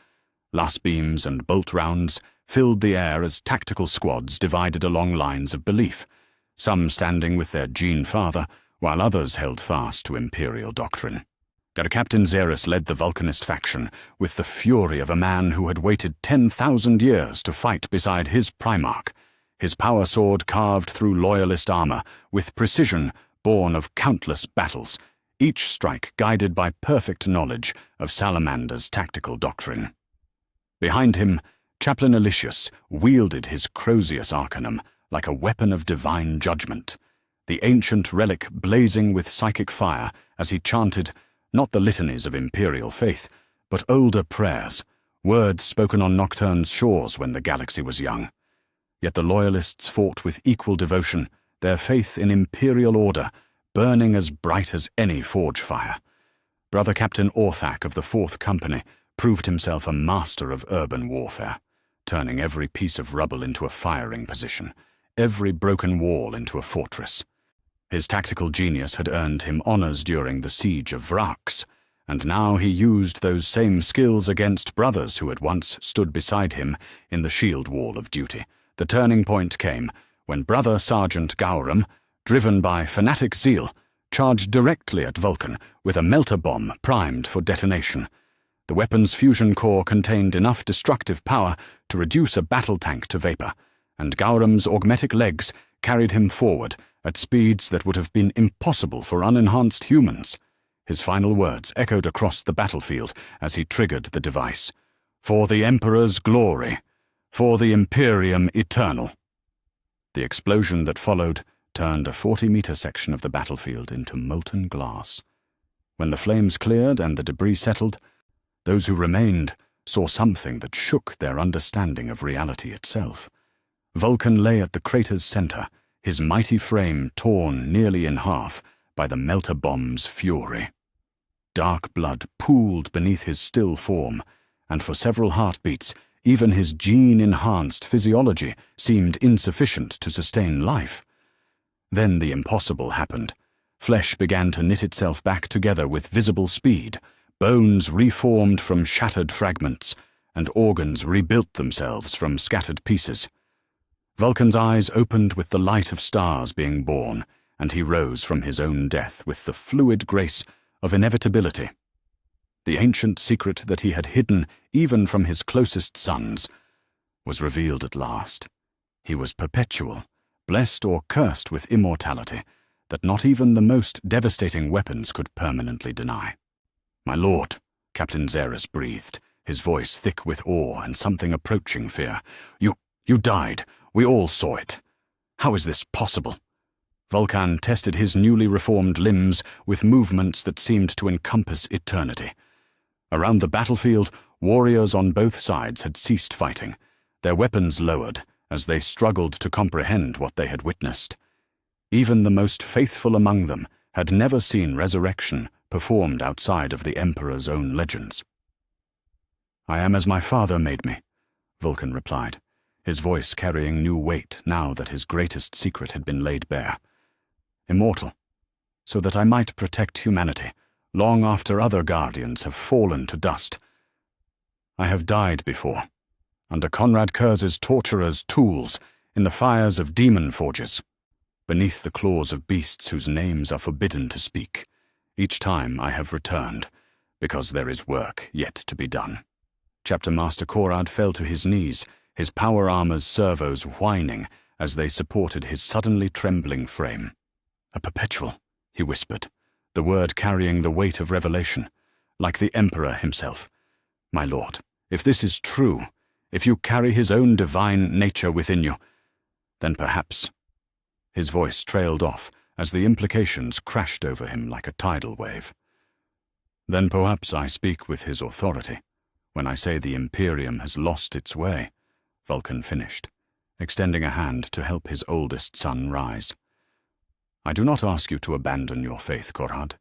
Lass beams and bolt rounds filled the air as tactical squads divided along lines of belief, some standing with their Gene Father, while others held fast to Imperial doctrine. Captain Xeris led the Vulcanist faction with the fury of a man who had waited 10,000 years to fight beside his Primarch, his power sword carved through loyalist armor with precision born of countless battles, each strike guided by perfect knowledge of Salamander's tactical doctrine. Behind him, Chaplain Aloysius wielded his Crozius Arcanum like a weapon of divine judgment, the ancient relic blazing with psychic fire as he chanted not the litanies of imperial faith, but older prayers, words spoken on Nocturne's shores when the galaxy was young. Yet the Loyalists fought with equal devotion, their faith in imperial order burning as bright as any forge fire. Brother Captain Orthak of the 4th Company proved himself a master of urban warfare, turning every piece of rubble into a firing position, every broken wall into a fortress. His tactical genius had earned him honors during the siege of Vrax, and now he used those same skills against brothers who had once stood beside him in the shield wall of duty. The turning point came when Brother Sergeant Gauram, driven by fanatic zeal, charged directly at Vulkan with a melter bomb primed for detonation. The weapon's fusion core contained enough destructive power to reduce a battle tank to vapor, and Gauram's augmetic legs carried him forward at speeds that would have been impossible for unenhanced humans. His final words echoed across the battlefield as he triggered the device. "For the Emperor's glory, for the Imperium eternal." The explosion that followed turned a 40-meter section of the battlefield into molten glass. When the flames cleared and the debris settled, those who remained saw something that shook their understanding of reality itself. Vulkan lay at the crater's center, his mighty frame torn nearly in half by the melter bomb's fury. Dark blood pooled beneath his still form, and for several heartbeats, even his gene-enhanced physiology seemed insufficient to sustain life. Then the impossible happened. Flesh began to knit itself back together with visible speed, bones reformed from shattered fragments, and organs rebuilt themselves from scattered pieces. Vulkan's eyes opened with the light of stars being born, and he rose from his own death with the fluid grace of inevitability. The ancient secret that he had hidden even from his closest sons was revealed at last. He was perpetual, blessed or cursed with immortality that not even the most devastating weapons could permanently deny. "My lord," Captain Xeris breathed, his voice thick with awe and something approaching fear. You died. We all saw it. How is this possible?" Vulkan tested his newly reformed limbs with movements that seemed to encompass eternity. Around the battlefield, warriors on both sides had ceased fighting, their weapons lowered as they struggled to comprehend what they had witnessed. Even the most faithful among them had never seen resurrection performed outside of the Emperor's own legends. "I am as my father made me," Vulkan replied, his voice carrying new weight now that his greatest secret had been laid bare. "Immortal, so that I might protect humanity, long after other guardians have fallen to dust. I have died before, under Conrad Kurz's torturers' tools, in the fires of demon forges, beneath the claws of beasts whose names are forbidden to speak. Each time I have returned, because there is work yet to be done." Chapter Master Korad fell to his knees, his power armor's servos whining as they supported his suddenly trembling frame. "A perpetual," he whispered, the word carrying the weight of revelation, like the Emperor himself. "My lord, if this is true, if you carry his own divine nature within you, then perhaps—" His voice trailed off as the implications crashed over him like a tidal wave. "Then perhaps I speak with his authority when I say the Imperium has lost its way," Vulkan finished, extending a hand to help his oldest son rise. "I do not ask you to abandon your faith, Korad.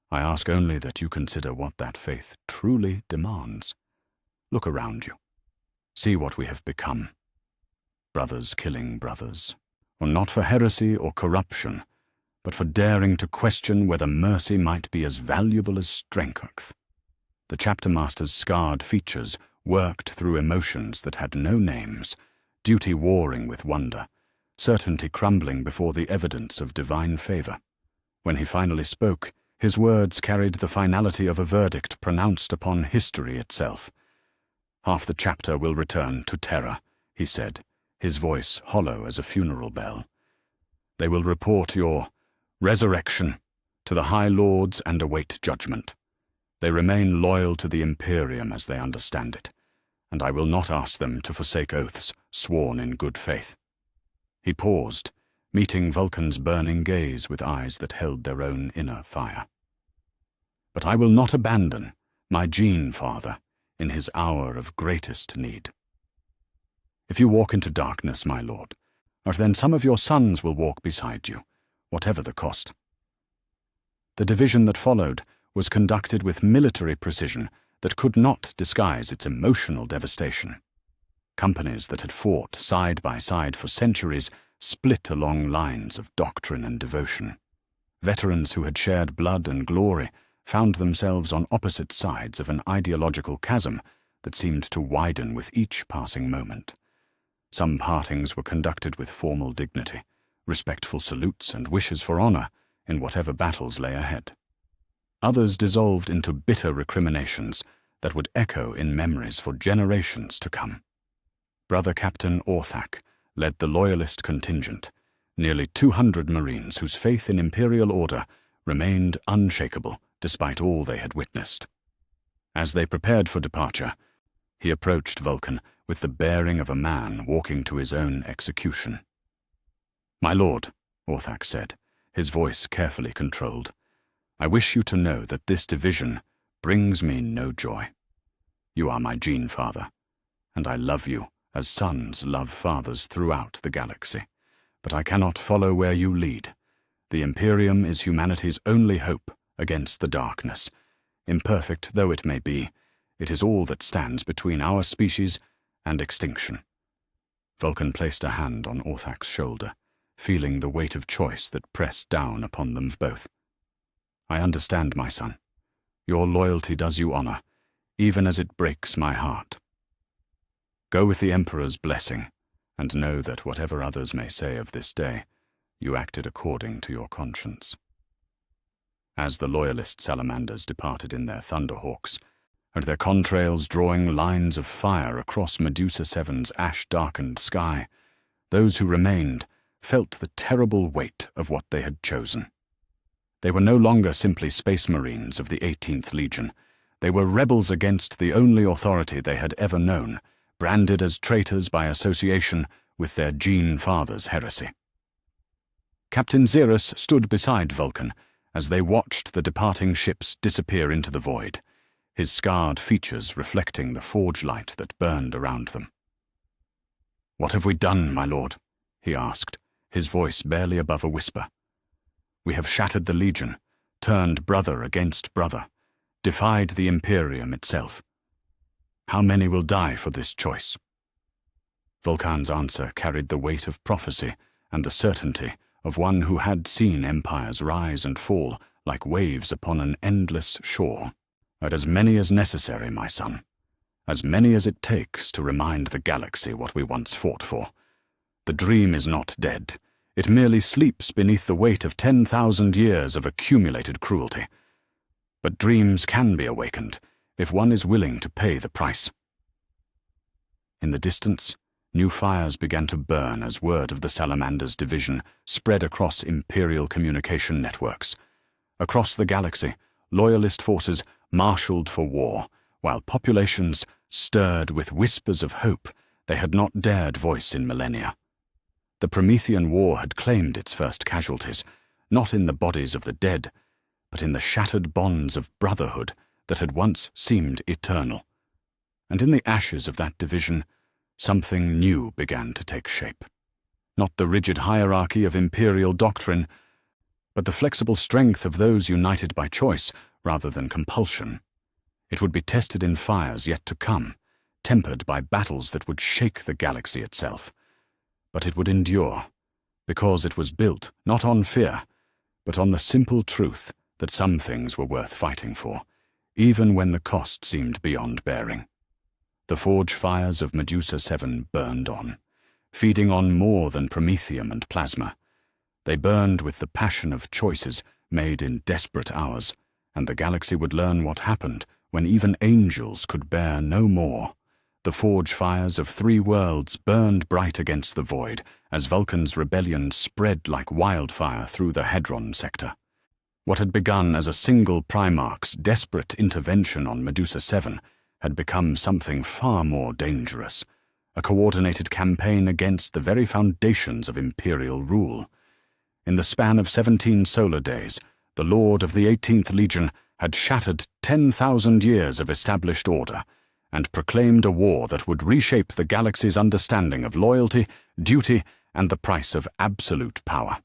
I ask only that you consider what that faith truly demands. Look around you. See what we have become. Brothers killing brothers, or not for heresy or corruption, but for daring to question whether mercy might be as valuable as strength." The chapter master's scarred features worked through emotions that had no names, duty warring with wonder, certainty crumbling before the evidence of divine favor. When he finally spoke, his words carried the finality of a verdict pronounced upon history itself. "Half the chapter will return to Terra," he said, his voice hollow as a funeral bell. "They will report your resurrection to the High Lords and await judgment. They remain loyal to the Imperium as they understand it, and I will not ask them to forsake oaths sworn in good faith." He paused, meeting Vulkan's burning gaze with eyes that held their own inner fire. "But I will not abandon my Gene Father in his hour of greatest need. If you walk into darkness, my lord, then some of your sons will walk beside you, whatever the cost." The division that followed was conducted with military precision that could not disguise its emotional devastation. Companies that had fought side by side for centuries split along lines of doctrine and devotion. Veterans who had shared blood and glory found themselves on opposite sides of an ideological chasm that seemed to widen with each passing moment. Some partings were conducted with formal dignity, respectful salutes and wishes for honor in whatever battles lay ahead. Others dissolved into bitter recriminations that would echo in memories for generations to come. Brother Captain Orthak led the loyalist contingent, nearly 200 Marines whose faith in Imperial order remained unshakable despite all they had witnessed. As they prepared for departure, he approached Vulkan with the bearing of a man walking to his own execution. "My lord," Orthak said, his voice carefully controlled, "I wish you to know that this division brings me no joy. You are my Gene Father, and I love you as sons love fathers throughout the galaxy. But I cannot follow where you lead. The Imperium is humanity's only hope against the darkness. Imperfect though it may be, it is all that stands between our species and extinction." Vulkan placed a hand on Orthak's shoulder, feeling the weight of choice that pressed down upon them both. "I understand, my son. Your loyalty does you honor, even as it breaks my heart. Go with the Emperor's blessing, and know that whatever others may say of this day, you acted according to your conscience." As the loyalist salamanders departed in their thunderhawks, and their contrails drawing lines of fire across Medusa 7's ash-darkened sky, those who remained felt the terrible weight of what they had chosen. They were no longer simply space marines of the 18th Legion. They were rebels against the only authority they had ever known, branded as traitors by association with their Gene Father's heresy. Captain Xerus stood beside Vulkan as they watched the departing ships disappear into the void, his scarred features reflecting the forge light that burned around them. "What have we done, my lord?" he asked, his voice barely above a whisper. "We have shattered the Legion, turned brother against brother, defied the Imperium itself. How many will die for this choice?" Vulkan's answer carried the weight of prophecy and the certainty of one who had seen empires rise and fall like waves upon an endless shore. "As many as necessary, my son. As many as it takes to remind the galaxy what we once fought for. The dream is not dead. It merely sleeps beneath the weight of 10,000 years of accumulated cruelty. But dreams can be awakened if one is willing to pay the price." In the distance, new fires began to burn as word of the Salamander's division spread across Imperial communication networks. Across the galaxy, loyalist forces marshaled for war, while populations stirred with whispers of hope they had not dared voice in millennia. The Promethean War had claimed its first casualties, not in the bodies of the dead, but in the shattered bonds of brotherhood that had once seemed eternal. And in the ashes of that division, something new began to take shape. Not the rigid hierarchy of imperial doctrine, but the flexible strength of those united by choice rather than compulsion. It would be tested in fires yet to come, tempered by battles that would shake the galaxy itself. But it would endure, because it was built not on fear, but on the simple truth that some things were worth fighting for, even when the cost seemed beyond bearing. The forge fires of Medusa 7 burned on, feeding on more than promethium and plasma. They burned with the passion of choices made in desperate hours, and the galaxy would learn what happened when even angels could bear no more. The forge fires of 3 worlds burned bright against the void as Vulkan's rebellion spread like wildfire through the Hedron sector. What had begun as a single Primarch's desperate intervention on Medusa 7 had become something far more dangerous, a coordinated campaign against the very foundations of imperial rule. In the span of 17 solar days, the Lord of the 18th Legion had shattered 10,000 years of established order and proclaimed a war that would reshape the galaxy's understanding of loyalty, duty, and the price of absolute power.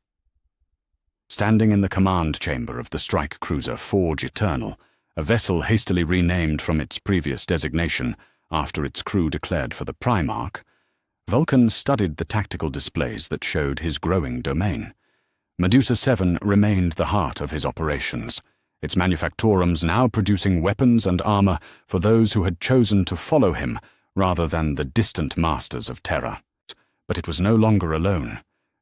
Standing in the command chamber of the strike cruiser Forge Eternal, a vessel hastily renamed from its previous designation after its crew declared for the Primarch, Vulkan studied the tactical displays that showed his growing domain. Medusa 7 remained the heart of his operations, its manufactorums now producing weapons and armor for those who had chosen to follow him rather than the distant masters of terror. But it was no longer alone.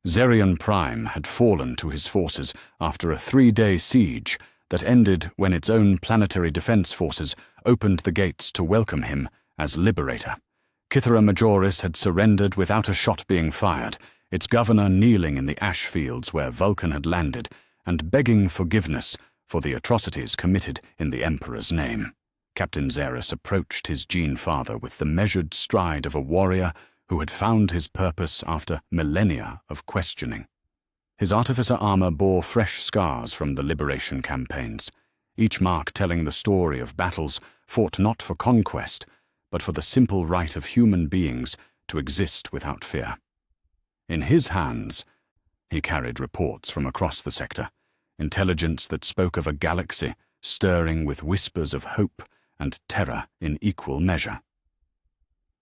Zerion Prime had fallen to his forces after a 3-day siege that ended when its own planetary defense forces opened the gates to welcome him as liberator. Kythera Majoris had surrendered without a shot being fired, its governor kneeling in the ash fields where Vulkan had landed and begging forgiveness for the atrocities committed in the Emperor's name. Captain Xeris approached his Gene Father with the measured stride of a warrior who had found his purpose after millennia of questioning. His artificer armor bore fresh scars from the liberation campaigns, each mark telling the story of battles fought not for conquest, but for the simple right of human beings to exist without fear. In his hands, he carried reports from across the sector, intelligence that spoke of a galaxy stirring with whispers of hope and terror in equal measure.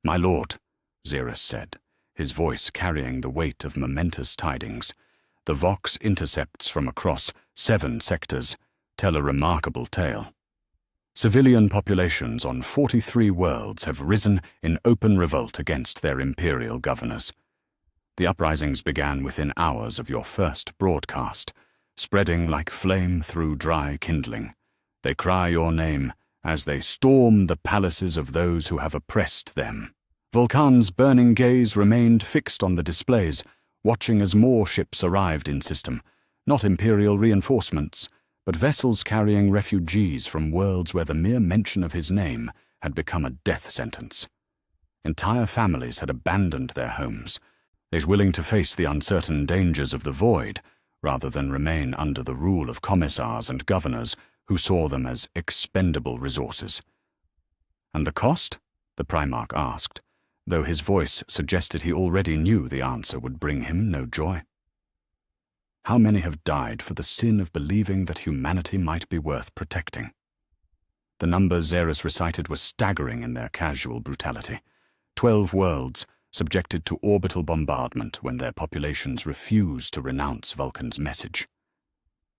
"My lord," Xeris said, his voice carrying the weight of momentous tidings, the Vox intercepts from across 7 sectors tell a remarkable tale. Civilian populations on 43 worlds have risen in open revolt against their imperial governors. The uprisings began within hours of your first broadcast, spreading like flame through dry kindling. They cry your name as they storm the palaces of those who have oppressed them. Vulkan's burning gaze remained fixed on the displays, watching as more ships arrived in system, not imperial reinforcements, but vessels carrying refugees from worlds where the mere mention of his name had become a death sentence. Entire families had abandoned their homes, yet willing to face the uncertain dangers of the void, rather than remain under the rule of commissars and governors who saw them as expendable resources. "And the cost?" the Primarch asked, though his voice suggested he already knew the answer would bring him no joy. "How many have died for the sin of believing that humanity might be worth protecting?" The numbers Xeris recited were staggering in their casual brutality. 12 worlds subjected to orbital bombardment when their populations refused to renounce Vulkan's message.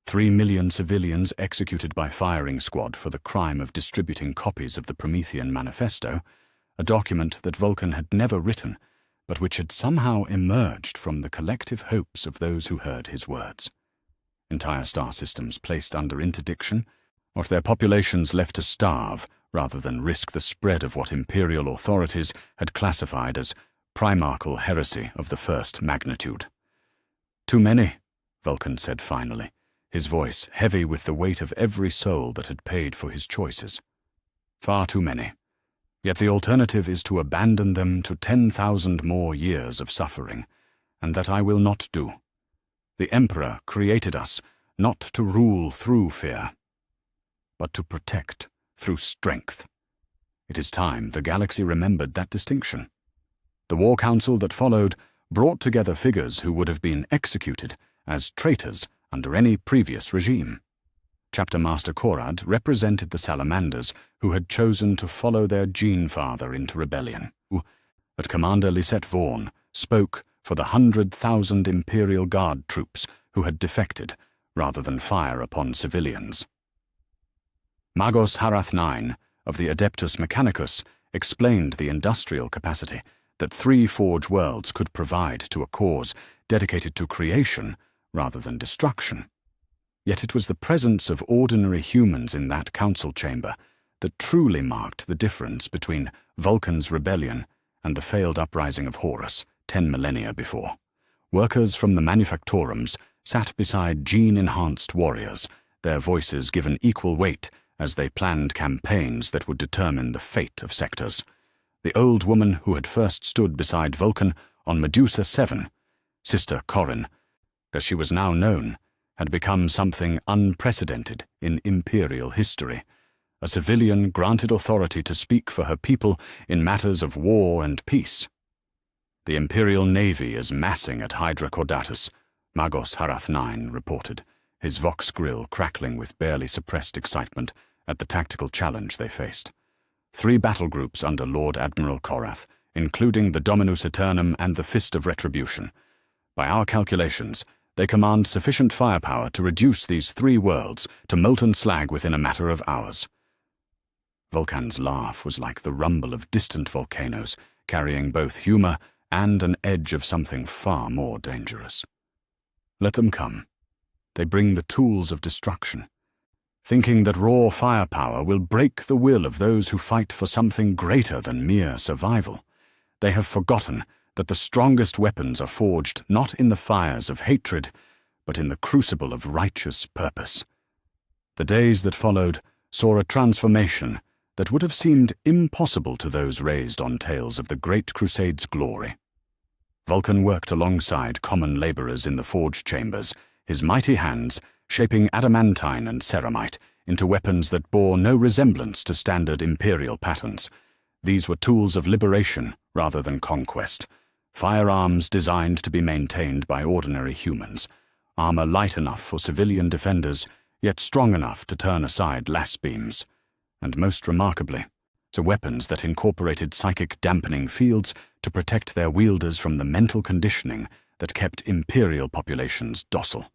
3 million civilians executed by firing squad for the crime of distributing copies of the Promethean Manifesto, a document that Vulkan had never written, but which had somehow emerged from the collective hopes of those who heard his words. Entire star systems placed under interdiction, or their populations left to starve rather than risk the spread of what imperial authorities had classified as primarchal heresy of the first magnitude. "Too many," Vulkan said finally, his voice heavy with the weight of every soul that had paid for his choices. "Far too many. Yet the alternative is to abandon them to 10,000 more years of suffering, and that I will not do. The Emperor created us not to rule through fear, but to protect through strength." It is time the galaxy remembered that distinction. The war council that followed brought together figures who would have been executed as traitors under any previous regime. Chapter Master Korad represented the salamanders who had chosen to follow their gene-father into rebellion, but Commander Lisette Vaughn spoke for the 100,000 Imperial Guard troops who had defected rather than fire upon civilians. Magos Harath IX of the Adeptus Mechanicus explained the industrial capacity that 3 Forge worlds could provide to a cause dedicated to creation rather than destruction. Yet it was the presence of ordinary humans in that council chamber that truly marked the difference between Vulkan's rebellion and the failed uprising of Horus 10 millennia before. Workers from the manufactorums sat beside gene-enhanced warriors, their voices given equal weight as they planned campaigns that would determine the fate of sectors. The old woman who had first stood beside Vulkan on Medusa 7, Sister Corrin, as she was now known, had become something unprecedented in imperial history, a civilian granted authority to speak for her people in matters of war and peace. "The Imperial Navy is massing at Hydra Caudatus," Magos Harath IX reported, his vox grill crackling with barely suppressed excitement at the tactical challenge they faced. 3 battle groups under Lord Admiral Korath, including the Dominus Aeternum and the Fist of Retribution. By our calculations, they command sufficient firepower to reduce these 3 worlds to molten slag within a matter of hours. Vulkan's laugh was like the rumble of distant volcanoes, carrying both humor and an edge of something far more dangerous. "Let them come. They bring the tools of destruction, thinking that raw firepower will break the will of those who fight for something greater than mere survival. They have forgotten that the strongest weapons are forged not in the fires of hatred, but in the crucible of righteous purpose." The days that followed saw a transformation that would have seemed impossible to those raised on tales of the Great Crusade's glory. Vulkan worked alongside common laborers in the forge chambers, his mighty hands shaping adamantine and ceramite into weapons that bore no resemblance to standard imperial patterns. These were tools of liberation rather than conquest, firearms designed to be maintained by ordinary humans, armor light enough for civilian defenders, yet strong enough to turn aside lass beams, and most remarkably, to weapons that incorporated psychic dampening fields to protect their wielders from the mental conditioning that kept imperial populations docile.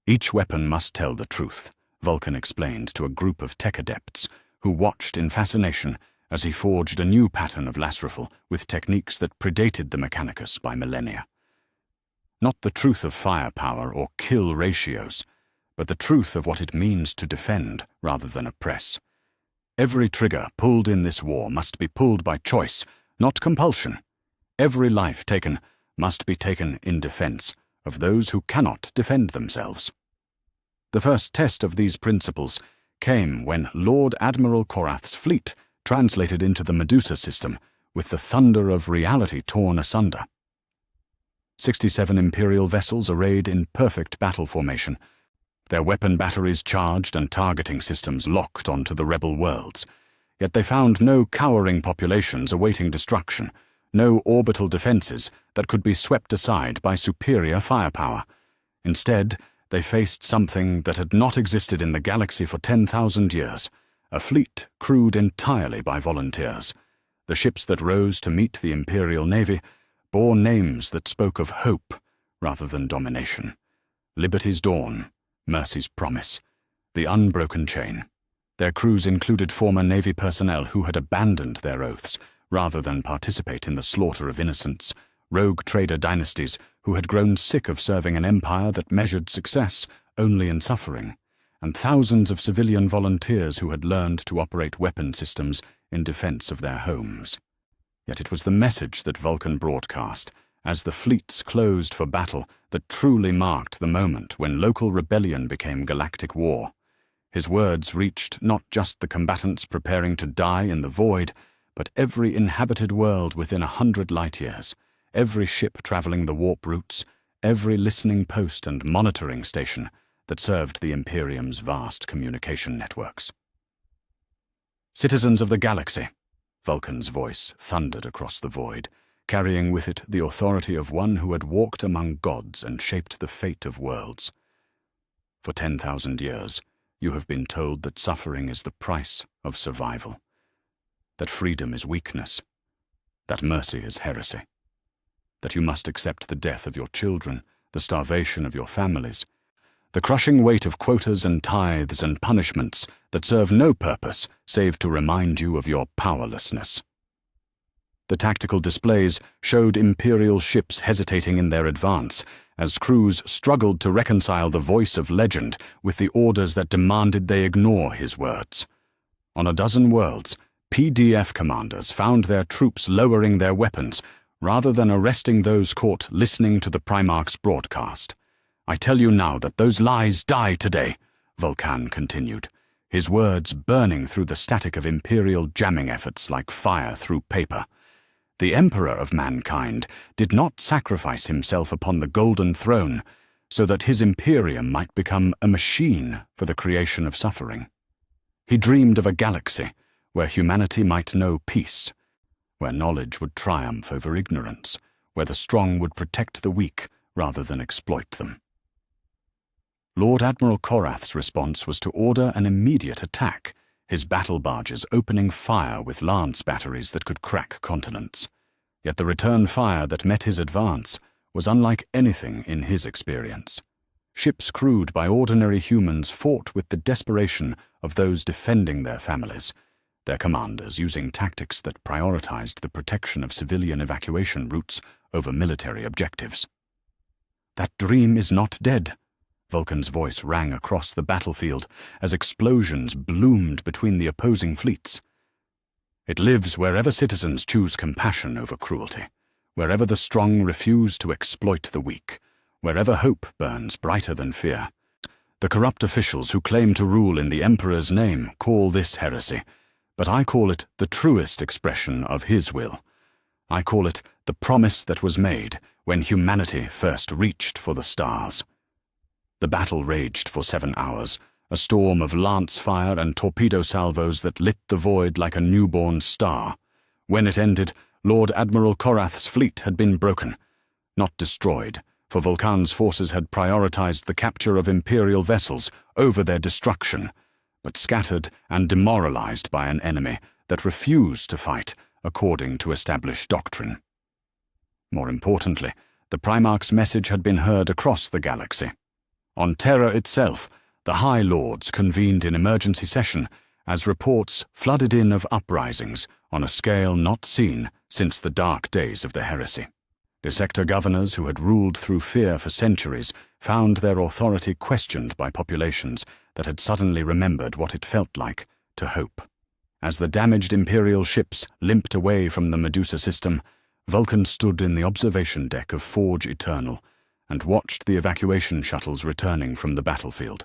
Each weapon must tell the truth, Vulkan explained to a group of tech adepts who watched in fascination as he forged a new pattern of lass rifle with techniques that predated the Mechanicus by millennia. Not the truth of firepower or kill ratios, but the truth of what it means to defend rather than oppress. Every trigger pulled in this war must be pulled by choice, not compulsion. Every life taken must be taken in defense of those who cannot defend themselves. The first test of these principles came when Lord Admiral Korath's fleet translated into the Medusa system with the thunder of reality torn asunder. 67 Imperial vessels arrayed in perfect battle formation, their weapon batteries charged and targeting systems locked onto the rebel worlds. Yet they found no cowering populations awaiting destruction, no orbital defenses that could be swept aside by superior firepower. Instead, they faced something that had not existed in the galaxy for 10,000 years, a fleet crewed entirely by volunteers. The ships that rose to meet the Imperial Navy bore names that spoke of hope rather than domination. Liberty's Dawn, Mercy's Promise, the Unbroken Chain. Their crews included former Navy personnel who had abandoned their oaths rather than participate in the slaughter of innocents, rogue trader dynasties who had grown sick of serving an empire that measured success only in suffering, and thousands of civilian volunteers who had learned to operate weapon systems in defense of their homes. Yet it was the message that Vulkan broadcast, as the fleets closed for battle, that truly marked the moment when local rebellion became galactic war. His words reached not just the combatants preparing to die in the void, but every inhabited world within 100 light-years, every ship traveling the warp routes, every listening post and monitoring station that served the Imperium's vast communication networks. "Citizens of the galaxy," Vulkan's voice thundered across the void, carrying with it the authority of one who had walked among gods and shaped the fate of worlds. "For 10,000 years, you have been told that suffering is the price of survival, that freedom is weakness, that mercy is heresy, that you must accept the death of your children, the starvation of your families, the crushing weight of quotas and tithes and punishments that serve no purpose save to remind you of your powerlessness." The tactical displays showed Imperial ships hesitating in their advance, as crews struggled to reconcile the voice of legend with the orders that demanded they ignore his words. On a dozen worlds, PDF commanders found their troops lowering their weapons rather than arresting those caught listening to the Primarch's broadcast. "I tell you now that those lies die today," Vulkan continued, his words burning through the static of Imperial jamming efforts like fire through paper. The Emperor of mankind did not sacrifice himself upon the golden throne so that his Imperium might become a machine for the creation of suffering. He dreamed of a galaxy where humanity might know peace, where knowledge would triumph over ignorance, where the strong would protect the weak rather than exploit them. Lord Admiral Korath's response was to order an immediate attack, his battle barges opening fire with lance batteries that could crack continents. Yet the return fire that met his advance was unlike anything in his experience. Ships crewed by ordinary humans fought with the desperation of those defending their families, their commanders using tactics that prioritized the protection of civilian evacuation routes over military objectives. "That dream is not dead," Vulkan's voice rang across the battlefield as explosions bloomed between the opposing fleets. "It lives wherever citizens choose compassion over cruelty, wherever the strong refuse to exploit the weak, wherever hope burns brighter than fear. The corrupt officials who claim to rule in the Emperor's name call this heresy, but I call it the truest expression of his will. I call it the promise that was made when humanity first reached for the stars." The battle raged for 7 hours, a storm of lance fire and torpedo salvos that lit the void like a newborn star. When it ended, Lord Admiral Korath's fleet had been broken, not destroyed, for Vulkan's forces had prioritized the capture of Imperial vessels over their destruction, but scattered and demoralized by an enemy that refused to fight according to established doctrine. More importantly, the Primarch's message had been heard across the galaxy. On Terra itself, the High Lords convened in emergency session as reports flooded in of uprisings on a scale not seen since the dark days of the heresy. Dissector governors who had ruled through fear for centuries found their authority questioned by populations that had suddenly remembered what it felt like to hope. As the damaged Imperial ships limped away from the Medusa system, Vulkan stood in the observation deck of Forge Eternal and watched the evacuation shuttles returning from the battlefield.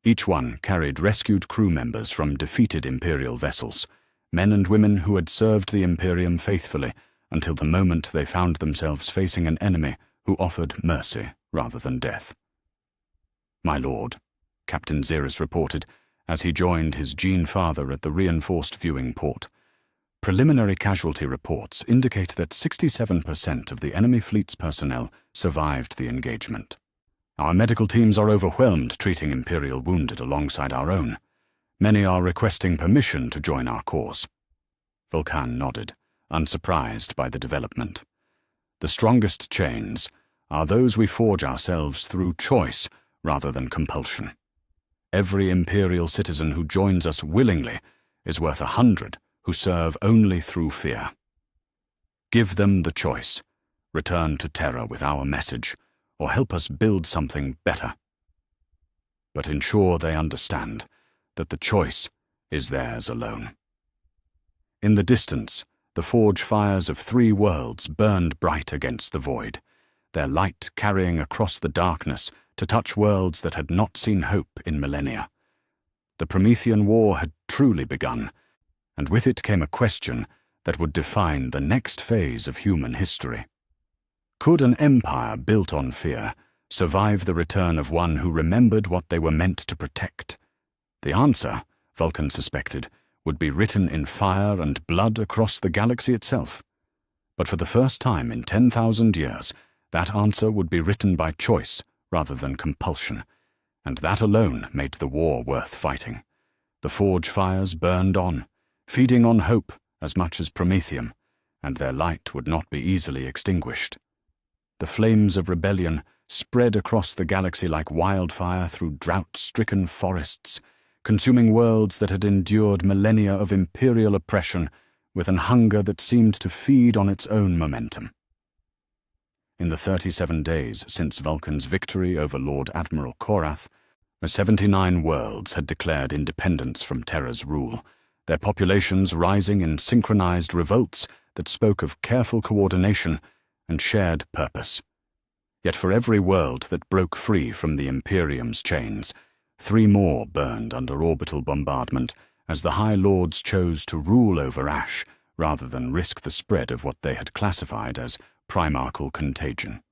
Each one carried rescued crew members from defeated Imperial vessels, men and women who had served the Imperium faithfully until the moment they found themselves facing an enemy who offered mercy rather than death. "My lord," Captain Xeris reported as he joined his Gene father at the reinforced viewing port, "preliminary casualty reports indicate that 67% of the enemy fleet's personnel survived the engagement. Our medical teams are overwhelmed treating Imperial wounded alongside our own. Many are requesting permission to join our cause." Vulkan nodded, unsurprised by the development. "The strongest chains are those we forge ourselves through choice rather than compulsion. Every Imperial citizen who joins us willingly is worth 100 who serve only through fear. Give them the choice. Return to Terra with our message, or help us build something better." but ensure they understand that the choice is theirs alone. In the distance, the forge fires of 3 worlds burned bright against the void, their light carrying across the darkness to touch worlds that had not seen hope in millennia. The Promethean War had truly begun, and with it came a question that would define the next phase of human history. Could an empire built on fear survive the return of one who remembered what they were meant to protect? The answer, Vulkan suspected, would be written in fire and blood across the galaxy itself. But for the first time in 10,000 years, that answer would be written by choice rather than compulsion, and that alone made the war worth fighting. The forge fires burned on, feeding on hope as much as Prometheum, and their light would not be easily extinguished. The flames of rebellion spread across the galaxy like wildfire through drought-stricken forests, consuming worlds that had endured millennia of imperial oppression with an hunger that seemed to feed on its own momentum. In the 37 days since Vulkan's victory over Lord Admiral Korath, 79 worlds had declared independence from Terra's rule, their populations rising in synchronized revolts that spoke of careful coordination and shared purpose. Yet for every world that broke free from the Imperium's chains, 3 more burned under orbital bombardment as the High Lords chose to rule over ash rather than risk the spread of what they had classified as primarchal contagion.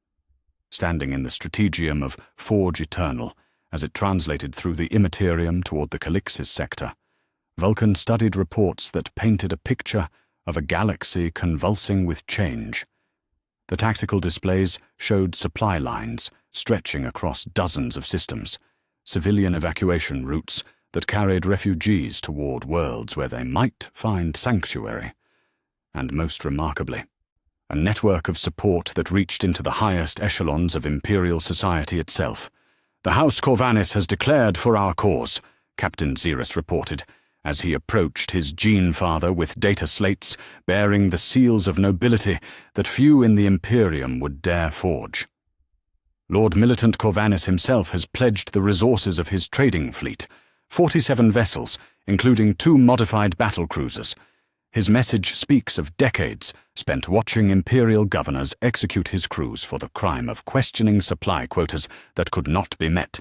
Standing in the strategium of Forge Eternal, as it translated through the Imperium toward the Calixis sector, Vulkan studied reports that painted a picture of a galaxy convulsing with change. The tactical displays showed supply lines stretching across dozens of systems, civilian evacuation routes that carried refugees toward worlds where they might find sanctuary, and most remarkably, a network of support that reached into the highest echelons of imperial society itself. "The House Corvanis has declared for our cause," Captain Xerus reported, as he approached his gene father with data slates bearing the seals of nobility that few in the Imperium would dare forge. Lord Militant Corvanis himself has pledged the resources of his trading fleet, 47 vessels, including 2 modified battlecruisers. His message speaks of decades spent watching Imperial governors execute his crews for the crime of questioning supply quotas that could not be met.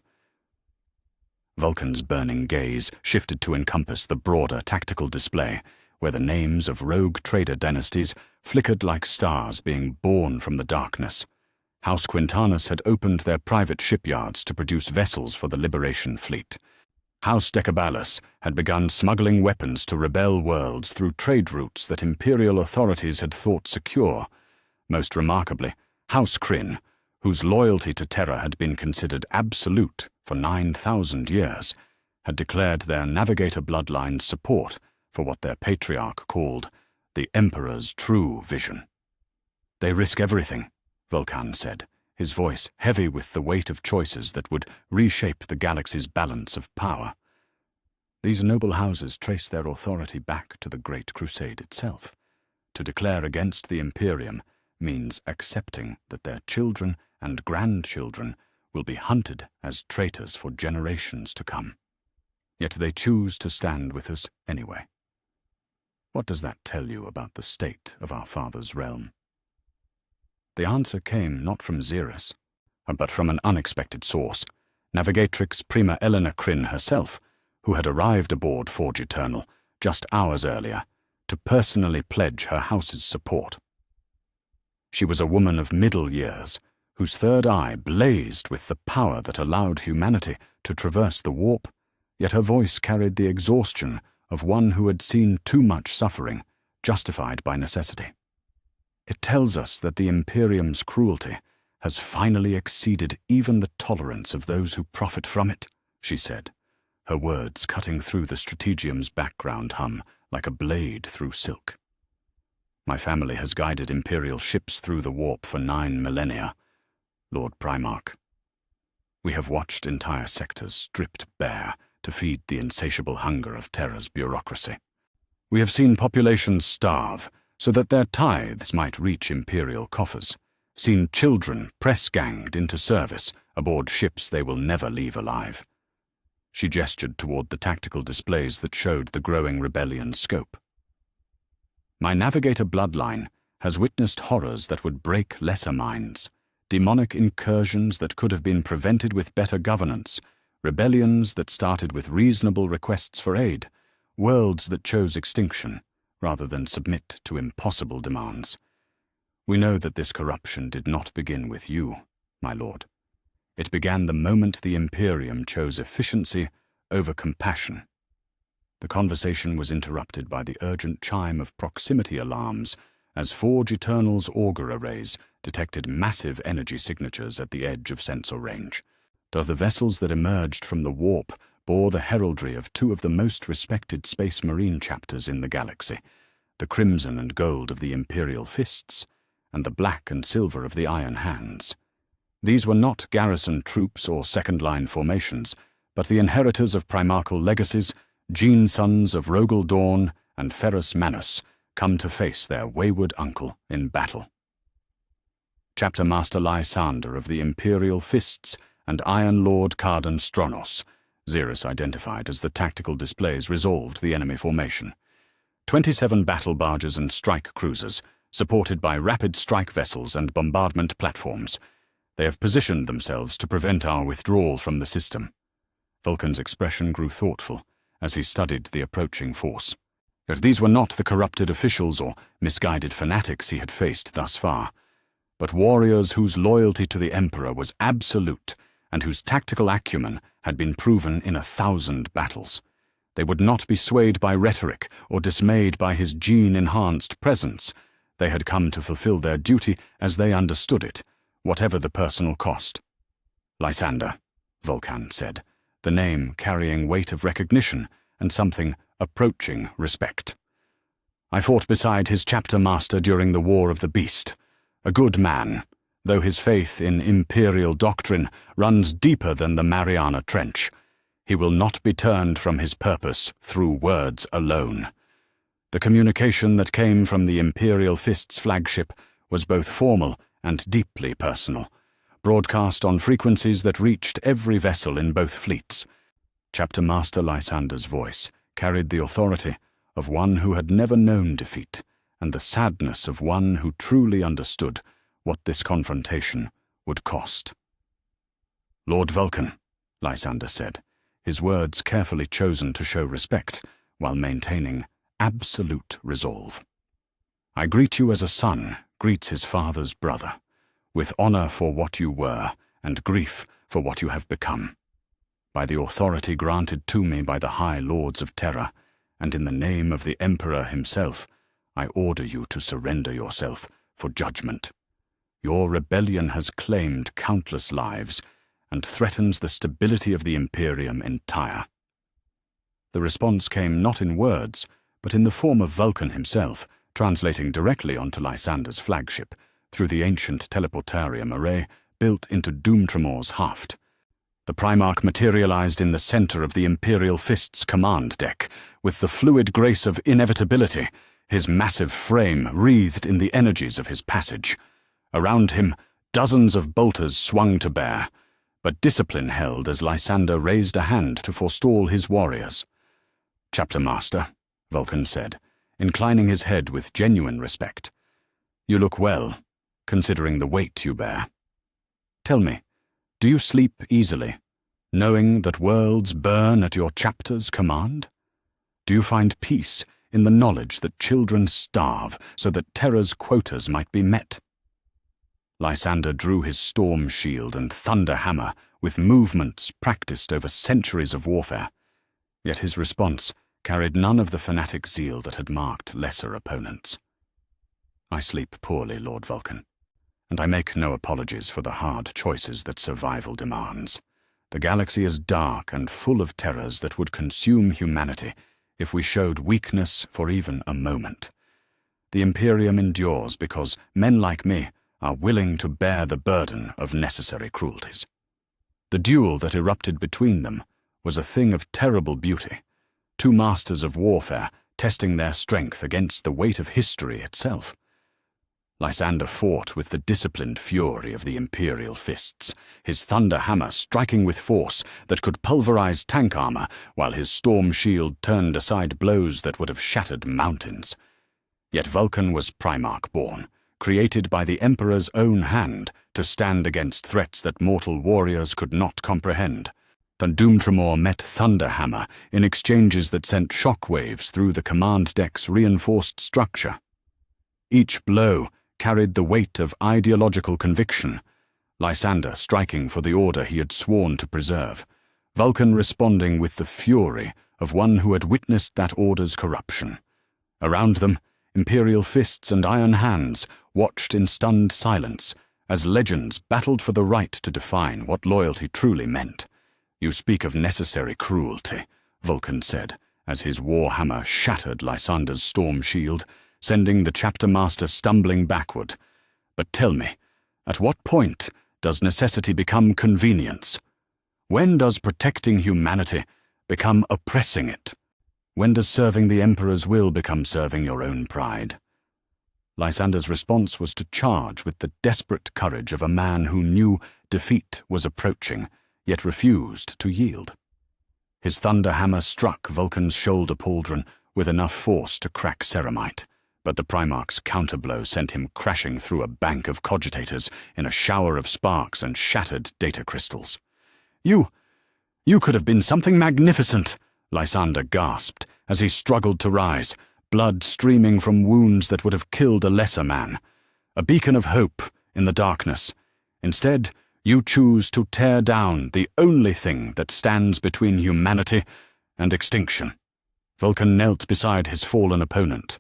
Vulkan's burning gaze shifted to encompass the broader tactical display, where the names of rogue trader dynasties flickered like stars being born from the darkness. House Quintanus had opened their private shipyards to produce vessels for the Liberation Fleet. House Decabalus had begun smuggling weapons to rebel worlds through trade routes that imperial authorities had thought secure. Most remarkably, House Kryn, whose loyalty to Terra had been considered absolute for 9,000 years, had declared their navigator bloodline's support for what their patriarch called the Emperor's true vision. "They risk everything," Vulkan said, his voice heavy with the weight of choices that would reshape the galaxy's balance of power. "These noble houses trace their authority back to the Great Crusade itself. To declare against the Imperium means accepting that their children and grandchildren will be hunted as traitors for generations to come. Yet they choose to stand with us anyway. What does that tell you about the state of our father's realm?" The answer came not from Xerus, but from an unexpected source, Navigatrix Prima Eleanor Kryn herself, who had arrived aboard Forge Eternal just hours earlier to personally pledge her house's support. She was a woman of middle years, whose third eye blazed with the power that allowed humanity to traverse the warp, yet her voice carried the exhaustion of one who had seen too much suffering, justified by necessity. "It tells us that the Imperium's cruelty has finally exceeded even the tolerance of those who profit from it," she said, her words cutting through the strategium's background hum like a blade through silk. "My family has guided Imperial ships through the warp for 9 millennia, Lord Primarch. We have watched entire sectors stripped bare to feed the insatiable hunger of Terra's bureaucracy. We have seen populations starve so that their tithes might reach Imperial coffers, seen children press-ganged into service aboard ships they will never leave alive. She gestured toward the tactical displays that showed the growing rebellion's scope. My navigator bloodline has witnessed horrors that would break lesser minds, demonic incursions that could have been prevented with better governance, rebellions that started with reasonable requests for aid, worlds that chose extinction rather than submit to impossible demands. We know that this corruption did not begin with you, my lord. It began the moment the Imperium chose efficiency over compassion. The conversation was interrupted by the urgent chime of proximity alarms as Forge Eternal's auger arrays detected massive energy signatures at the edge of sensor range. The vessels that emerged from the warp bore the heraldry of two of the most respected space marine chapters in the galaxy, the crimson and gold of the Imperial Fists, and the black and silver of the Iron Hands. These were not garrison troops or second-line formations, but the inheritors of primarchal legacies, gene sons of Rogel Dawn and Ferrus Manus, come to face their wayward uncle in battle. Chapter Master Lysander of the Imperial Fists and Iron Lord Cardan Stronos, Xerus identified as the tactical displays resolved the enemy formation. 27 battle barges and strike cruisers, supported by rapid strike vessels and bombardment platforms. They have positioned themselves to prevent our withdrawal from the system. Vulkan's expression grew thoughtful as he studied the approaching force. Yet these were not the corrupted officials or misguided fanatics he had faced thus far, but warriors whose loyalty to the Emperor was absolute and whose tactical acumen had been proven in 1,000 battles. They would not be swayed by rhetoric or dismayed by his gene-enhanced presence. They had come to fulfill their duty as they understood it, whatever the personal cost. Lysander, Vulkan said, the name carrying weight of recognition and something approaching respect. I fought beside his chapter master during the War of the Beast, a good man, though his faith in imperial doctrine runs deeper than the Mariana Trench. He will not be turned from his purpose through words alone. The communication that came from the Imperial Fist's flagship was both formal and deeply personal, broadcast on frequencies that reached every vessel in both fleets. Chapter Master Lysander's voice carried the authority of one who had never known defeat, and the sadness of one who truly understood what this confrontation would cost. Lord Vulkan, Lysander said, his words carefully chosen to show respect while maintaining absolute resolve. I greet you as a son greets his father's brother, with honor for what you were and grief for what you have become. By the authority granted to me by the High Lords of Terra, and in the name of the Emperor himself, I order you to surrender yourself for judgment. Your rebellion has claimed countless lives and threatens the stability of the Imperium entire. The response came not in words, but in the form of Vulkan himself, translating directly onto Lysander's flagship through the ancient teleportarium array built into Doomtremor's haft. The Primarch materialized in the center of the Imperial Fist's command deck, with the fluid grace of inevitability, his massive frame wreathed in the energies of his passage. Around him, dozens of bolters swung to bear, but discipline held as Lysander raised a hand to forestall his warriors. Chapter Master, Vulkan said, inclining his head with genuine respect. You look well, considering the weight you bear. Tell me, do you sleep easily, knowing that worlds burn at your chapter's command? Do you find peace in the knowledge that children starve so that Terra's quotas might be met? Lysander drew his storm shield and thunder hammer with movements practiced over centuries of warfare, yet his response carried none of the fanatic zeal that had marked lesser opponents. I sleep poorly, Lord Vulkan, and I make no apologies for the hard choices that survival demands. The galaxy is dark and full of terrors that would consume humanity if we showed weakness for even a moment. The Imperium endures because men like me are willing to bear the burden of necessary cruelties. The duel that erupted between them was a thing of terrible beauty, two masters of warfare testing their strength against the weight of history itself. Lysander fought with the disciplined fury of the Imperial fists, his thunder hammer striking with force that could pulverize tank armor, while his storm shield turned aside blows that would have shattered mountains. Yet Vulkan was Primarch-born, created by the Emperor's own hand to stand against threats that mortal warriors could not comprehend. Doomtremor met Thunderhammer in exchanges that sent shockwaves through the command deck's reinforced structure. Each blow carried the weight of ideological conviction, Lysander striking for the order he had sworn to preserve, Vulkan responding with the fury of one who had witnessed that order's corruption. Around them, Imperial fists and iron hands watched in stunned silence as legends battled for the right to define what loyalty truly meant. "You speak of necessary cruelty," Vulkan said, as his warhammer shattered Lysander's storm shield, sending the chapter master stumbling backward. "But tell me, at what point does necessity become convenience? When does protecting humanity become oppressing it? When does serving the Emperor's will become serving your own pride?" Lysander's response was to charge with the desperate courage of a man who knew defeat was approaching, yet refused to yield. His thunder hammer struck Vulkan's shoulder pauldron with enough force to crack ceramite, but the Primarch's counterblow sent him crashing through a bank of cogitators in a shower of sparks and shattered data crystals. You could have been something magnificent," Lysander gasped as he struggled to rise, blood streaming from wounds that would have killed a lesser man. "A beacon of hope in the darkness. Instead, you choose to tear down the only thing that stands between humanity and extinction." Vulkan knelt beside his fallen opponent,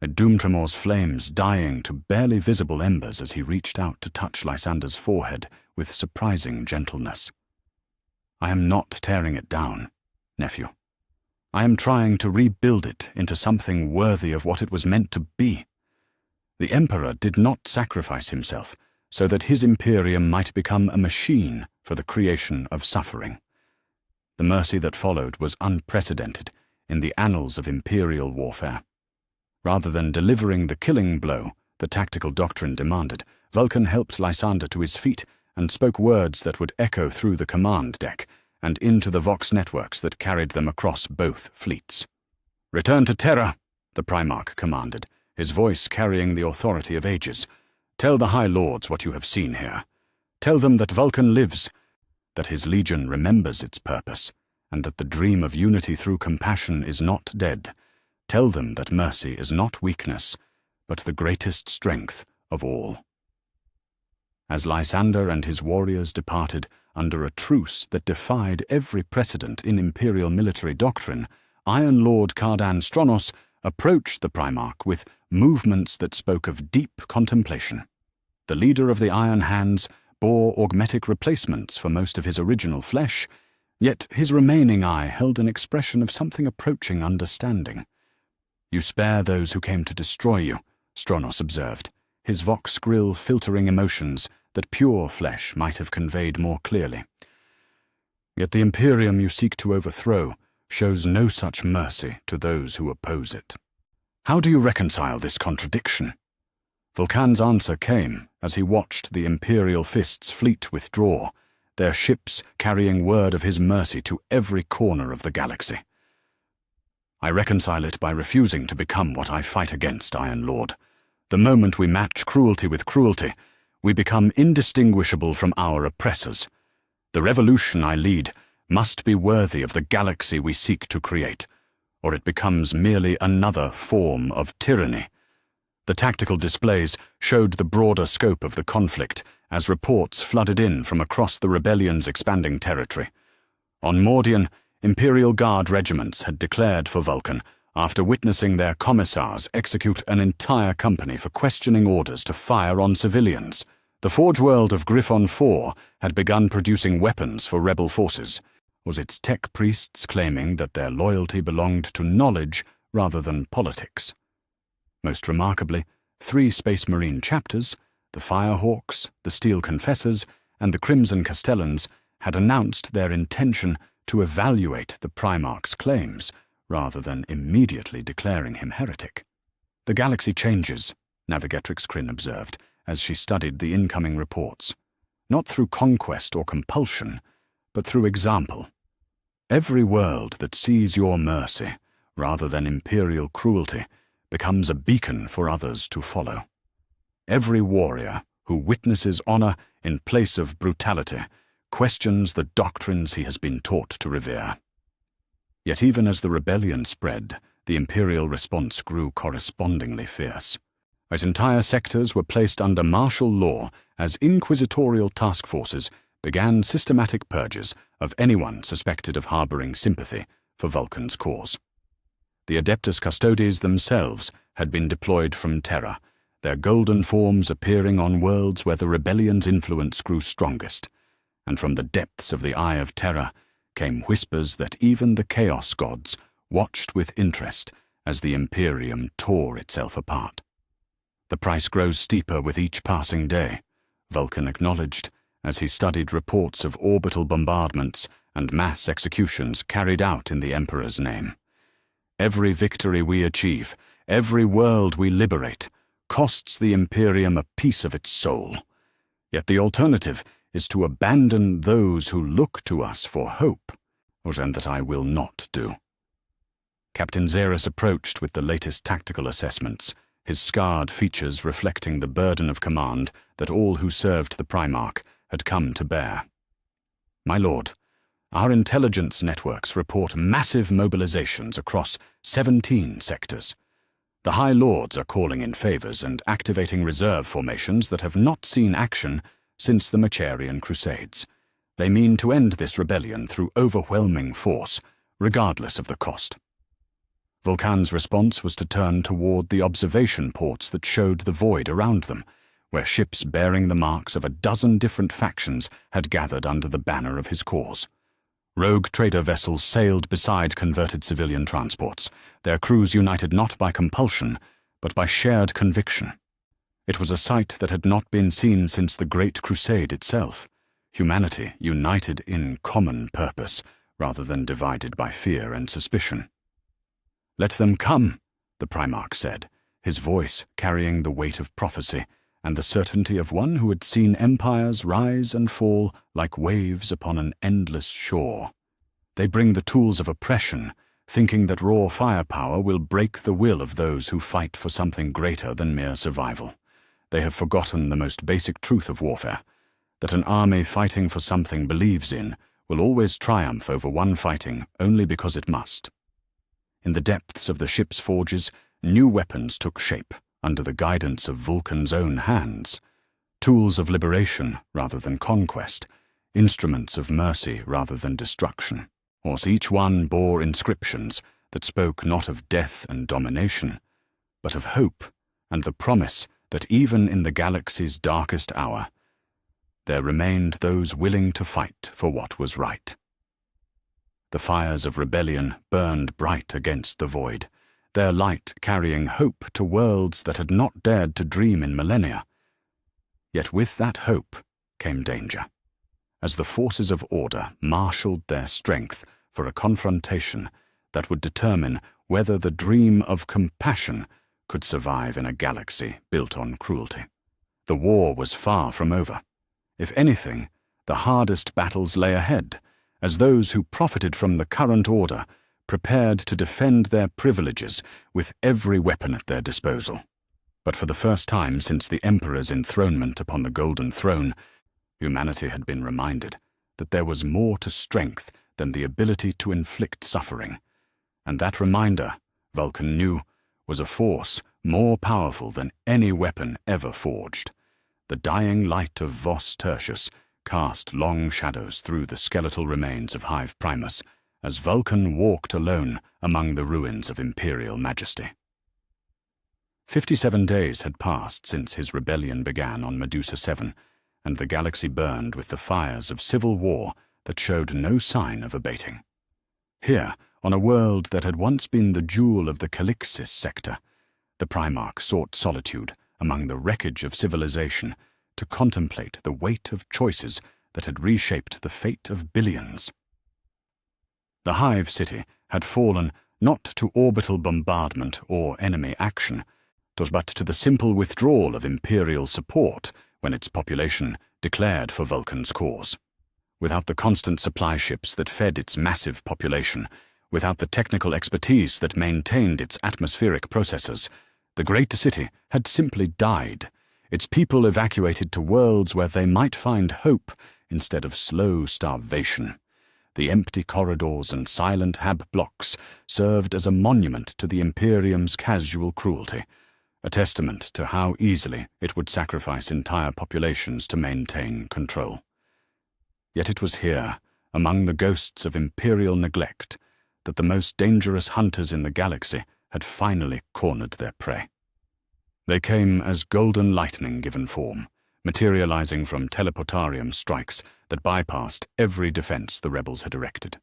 Doomtremor's flames dying to barely visible embers as he reached out to touch Lysander's forehead with surprising gentleness. "I am not tearing it down, nephew. I am trying to rebuild it into something worthy of what it was meant to be. The Emperor did not sacrifice himself so that his Imperium might become a machine for the creation of suffering. The mercy that followed was unprecedented in the annals of Imperial warfare. Rather than delivering the killing blow the tactical doctrine demanded, Vulkan helped Lysander to his feet and spoke words that would echo through the command deck and into the Vox networks that carried them across both fleets. "Return to Terra," the Primarch commanded, his voice carrying the authority of ages. "Tell the High Lords what you have seen here. Tell them that Vulkan lives, that his legion remembers its purpose, and that the dream of unity through compassion is not dead. Tell them that mercy is not weakness, but the greatest strength of all." As Lysander and his warriors departed under a truce that defied every precedent in Imperial military doctrine, Iron Lord Cardan Stronos approached the Primarch with movements that spoke of deep contemplation. The leader of the Iron Hands bore augmetic replacements for most of his original flesh, yet his remaining eye held an expression of something approaching understanding. "You spare those who came to destroy you," Stronos observed, his vox grill filtering emotions that pure flesh might have conveyed more clearly. "Yet the Imperium you seek to overthrow shows no such mercy to those who oppose it. How do you reconcile this contradiction?" Vulkan's answer came as he watched the Imperial Fist's fleet withdraw, their ships carrying word of his mercy to every corner of the galaxy. "I reconcile it by refusing to become what I fight against, Iron Lord. The moment we match cruelty with cruelty, we become indistinguishable from our oppressors. The revolution I lead must be worthy of the galaxy we seek to create, or it becomes merely another form of tyranny." The tactical displays showed the broader scope of the conflict as reports flooded in from across the rebellion's expanding territory. On Mordian, Imperial Guard regiments had declared for Vulkan after witnessing their commissars execute an entire company for questioning orders to fire on civilians. The Forge World of Griffon IV had begun producing weapons for rebel forces. Was its tech priests claiming that their loyalty belonged to knowledge rather than politics? Most remarkably, 3 Space Marine chapters, the Firehawks, the Steel Confessors, and the Crimson Castellans, had announced their intention to evaluate the Primarch's claims, rather than immediately declaring him heretic. The galaxy changes, Navigatrix Kryn observed as she studied the incoming reports. Not through conquest or compulsion, but through example. Every world that sees your mercy, rather than imperial cruelty, becomes a beacon for others to follow. Every warrior who witnesses honor in place of brutality questions the doctrines he has been taught to revere. Yet even as the rebellion spread, the imperial response grew correspondingly fierce. As entire sectors were placed under martial law as inquisitorial task forces began systematic purges of anyone suspected of harboring sympathy for Vulkan's cause. The Adeptus Custodes themselves had been deployed from Terra, their golden forms appearing on worlds where the rebellion's influence grew strongest, and from the depths of the Eye of Terror came whispers that even the Chaos Gods watched with interest as the Imperium tore itself apart. The price grows steeper with each passing day, Vulkan acknowledged as he studied reports of orbital bombardments and mass executions carried out in the Emperor's name. Every victory we achieve, every world we liberate, costs the Imperium a piece of its soul. Yet the alternative is to abandon those who look to us for hope, and that I will not do. Captain Xeris approached with the latest tactical assessments, his scarred features reflecting the burden of command that all who served the Primarch had come to bear. My lord, our intelligence networks report massive mobilizations across 17 sectors. The High Lords are calling in favors and activating reserve formations that have not seen action since the Macharian Crusades. They mean to end this rebellion through overwhelming force, regardless of the cost. Vulkan's response was to turn toward the observation ports that showed the void around them, where ships bearing the marks of a dozen different factions had gathered under the banner of his cause. Rogue trader vessels sailed beside converted civilian transports, their crews united not by compulsion, but by shared conviction. It was a sight that had not been seen since the Great Crusade itself, humanity united in common purpose, rather than divided by fear and suspicion. "Let them come," the Primarch said, his voice carrying the weight of prophecy and the certainty of one who had seen empires rise and fall like waves upon an endless shore. They bring the tools of oppression, thinking that raw firepower will break the will of those who fight for something greater than mere survival. They have forgotten the most basic truth of warfare, that an army fighting for something believes in will always triumph over one fighting only because it must. In the depths of the ship's forges, new weapons took shape under the guidance of Vulkan's own hands, tools of liberation rather than conquest, instruments of mercy rather than destruction. Or each one bore inscriptions that spoke not of death and domination, but of hope and the promise that even in the galaxy's darkest hour, there remained those willing to fight for what was right. The fires of rebellion burned bright against the void, their light carrying hope to worlds that had not dared to dream in millennia. Yet with that hope came danger, as the forces of order marshaled their strength for a confrontation that would determine whether the dream of compassion could survive in a galaxy built on cruelty. The war was far from over. If anything, the hardest battles lay ahead, as those who profited from the current order prepared to defend their privileges with every weapon at their disposal. But for the first time since the Emperor's enthronement upon the Golden Throne, humanity had been reminded that there was more to strength than the ability to inflict suffering, and that reminder, Vulkan knew, was a force more powerful than any weapon ever forged. The dying light of Vos Tertius cast long shadows through the skeletal remains of Hive Primus as Vulkan walked alone among the ruins of imperial majesty. 57 days had passed since his rebellion began on Medusa 7, and the galaxy burned with the fires of civil war that showed no sign of abating. Here, on a world that had once been the jewel of the Calixis sector, the Primarch sought solitude among the wreckage of civilization to contemplate the weight of choices that had reshaped the fate of billions. The Hive City had fallen not to orbital bombardment or enemy action, 'Twas but to the simple withdrawal of Imperial support when its population declared for Vulkan's cause. Without the constant supply ships that fed its massive population, without the technical expertise that maintained its atmospheric processors, the great city had simply died, its people evacuated to worlds where they might find hope instead of slow starvation. The empty corridors and silent hab blocks served as a monument to the Imperium's casual cruelty, a testament to how easily it would sacrifice entire populations to maintain control. Yet it was here, among the ghosts of Imperial neglect, that the most dangerous hunters in the galaxy had finally cornered their prey. They came as golden lightning given form, materializing from teleportarium strikes that bypassed every defense the rebels had erected.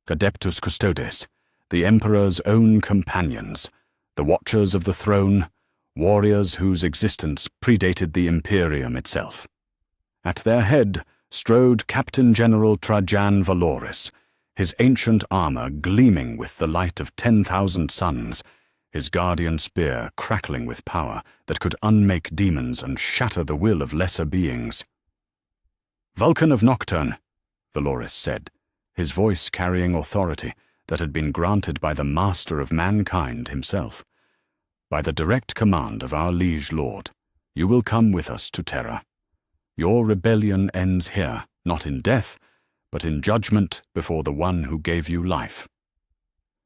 Adeptus Custodes, the Emperor's own companions, the Watchers of the Throne, warriors whose existence predated the Imperium itself. At their head strode Captain General Trajan Valoris, his ancient armor gleaming with the light of 10,000 suns, his guardian spear crackling with power that could unmake demons and shatter the will of lesser beings. "Vulkan of Nocturne," Valoris said, his voice carrying authority that had been granted by the master of mankind himself. "By the direct command of our liege lord, you will come with us to Terra. Your rebellion ends here, not in death, but in judgment before the one who gave you life."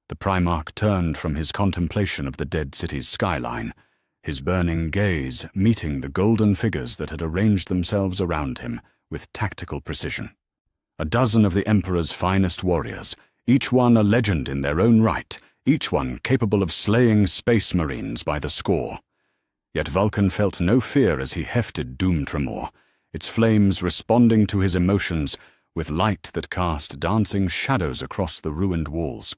The Primarch turned from his contemplation of the dead city's skyline, his burning gaze meeting the golden figures that had arranged themselves around him with tactical precision. A dozen of the Emperor's finest warriors, each one a legend in their own right, each one capable of slaying space marines by the score. Yet Vulkan felt no fear as he hefted Doom Tremor, its flames responding to his emotions with light that cast dancing shadows across the ruined walls.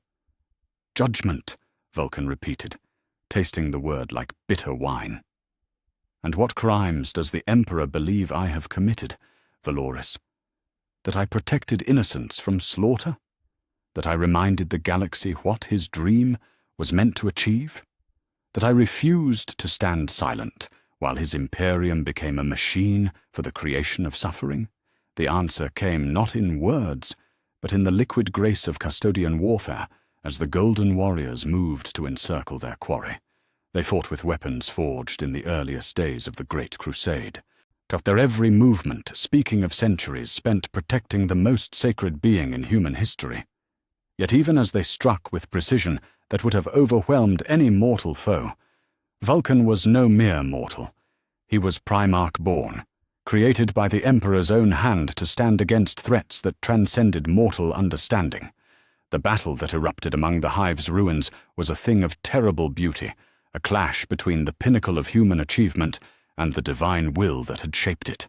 "Judgment," Vulkan repeated, tasting the word like bitter wine. "And what crimes does the Emperor believe I have committed, Valoris? That I protected innocents from slaughter? That I reminded the galaxy what his dream was meant to achieve? That I refused to stand silent while his Imperium became a machine for the creation of suffering?" The answer came not in words, but in the liquid grace of custodian warfare as the Golden Warriors moved to encircle their quarry. They fought with weapons forged in the earliest days of the Great Crusade, of their every movement speaking of centuries spent protecting the most sacred being in human history. Yet even as they struck with precision that would have overwhelmed any mortal foe, Vulkan was no mere mortal. He was Primarch-born, created by the Emperor's own hand to stand against threats that transcended mortal understanding. The battle that erupted among the Hive's ruins was a thing of terrible beauty, a clash between the pinnacle of human achievement and the divine will that had shaped it.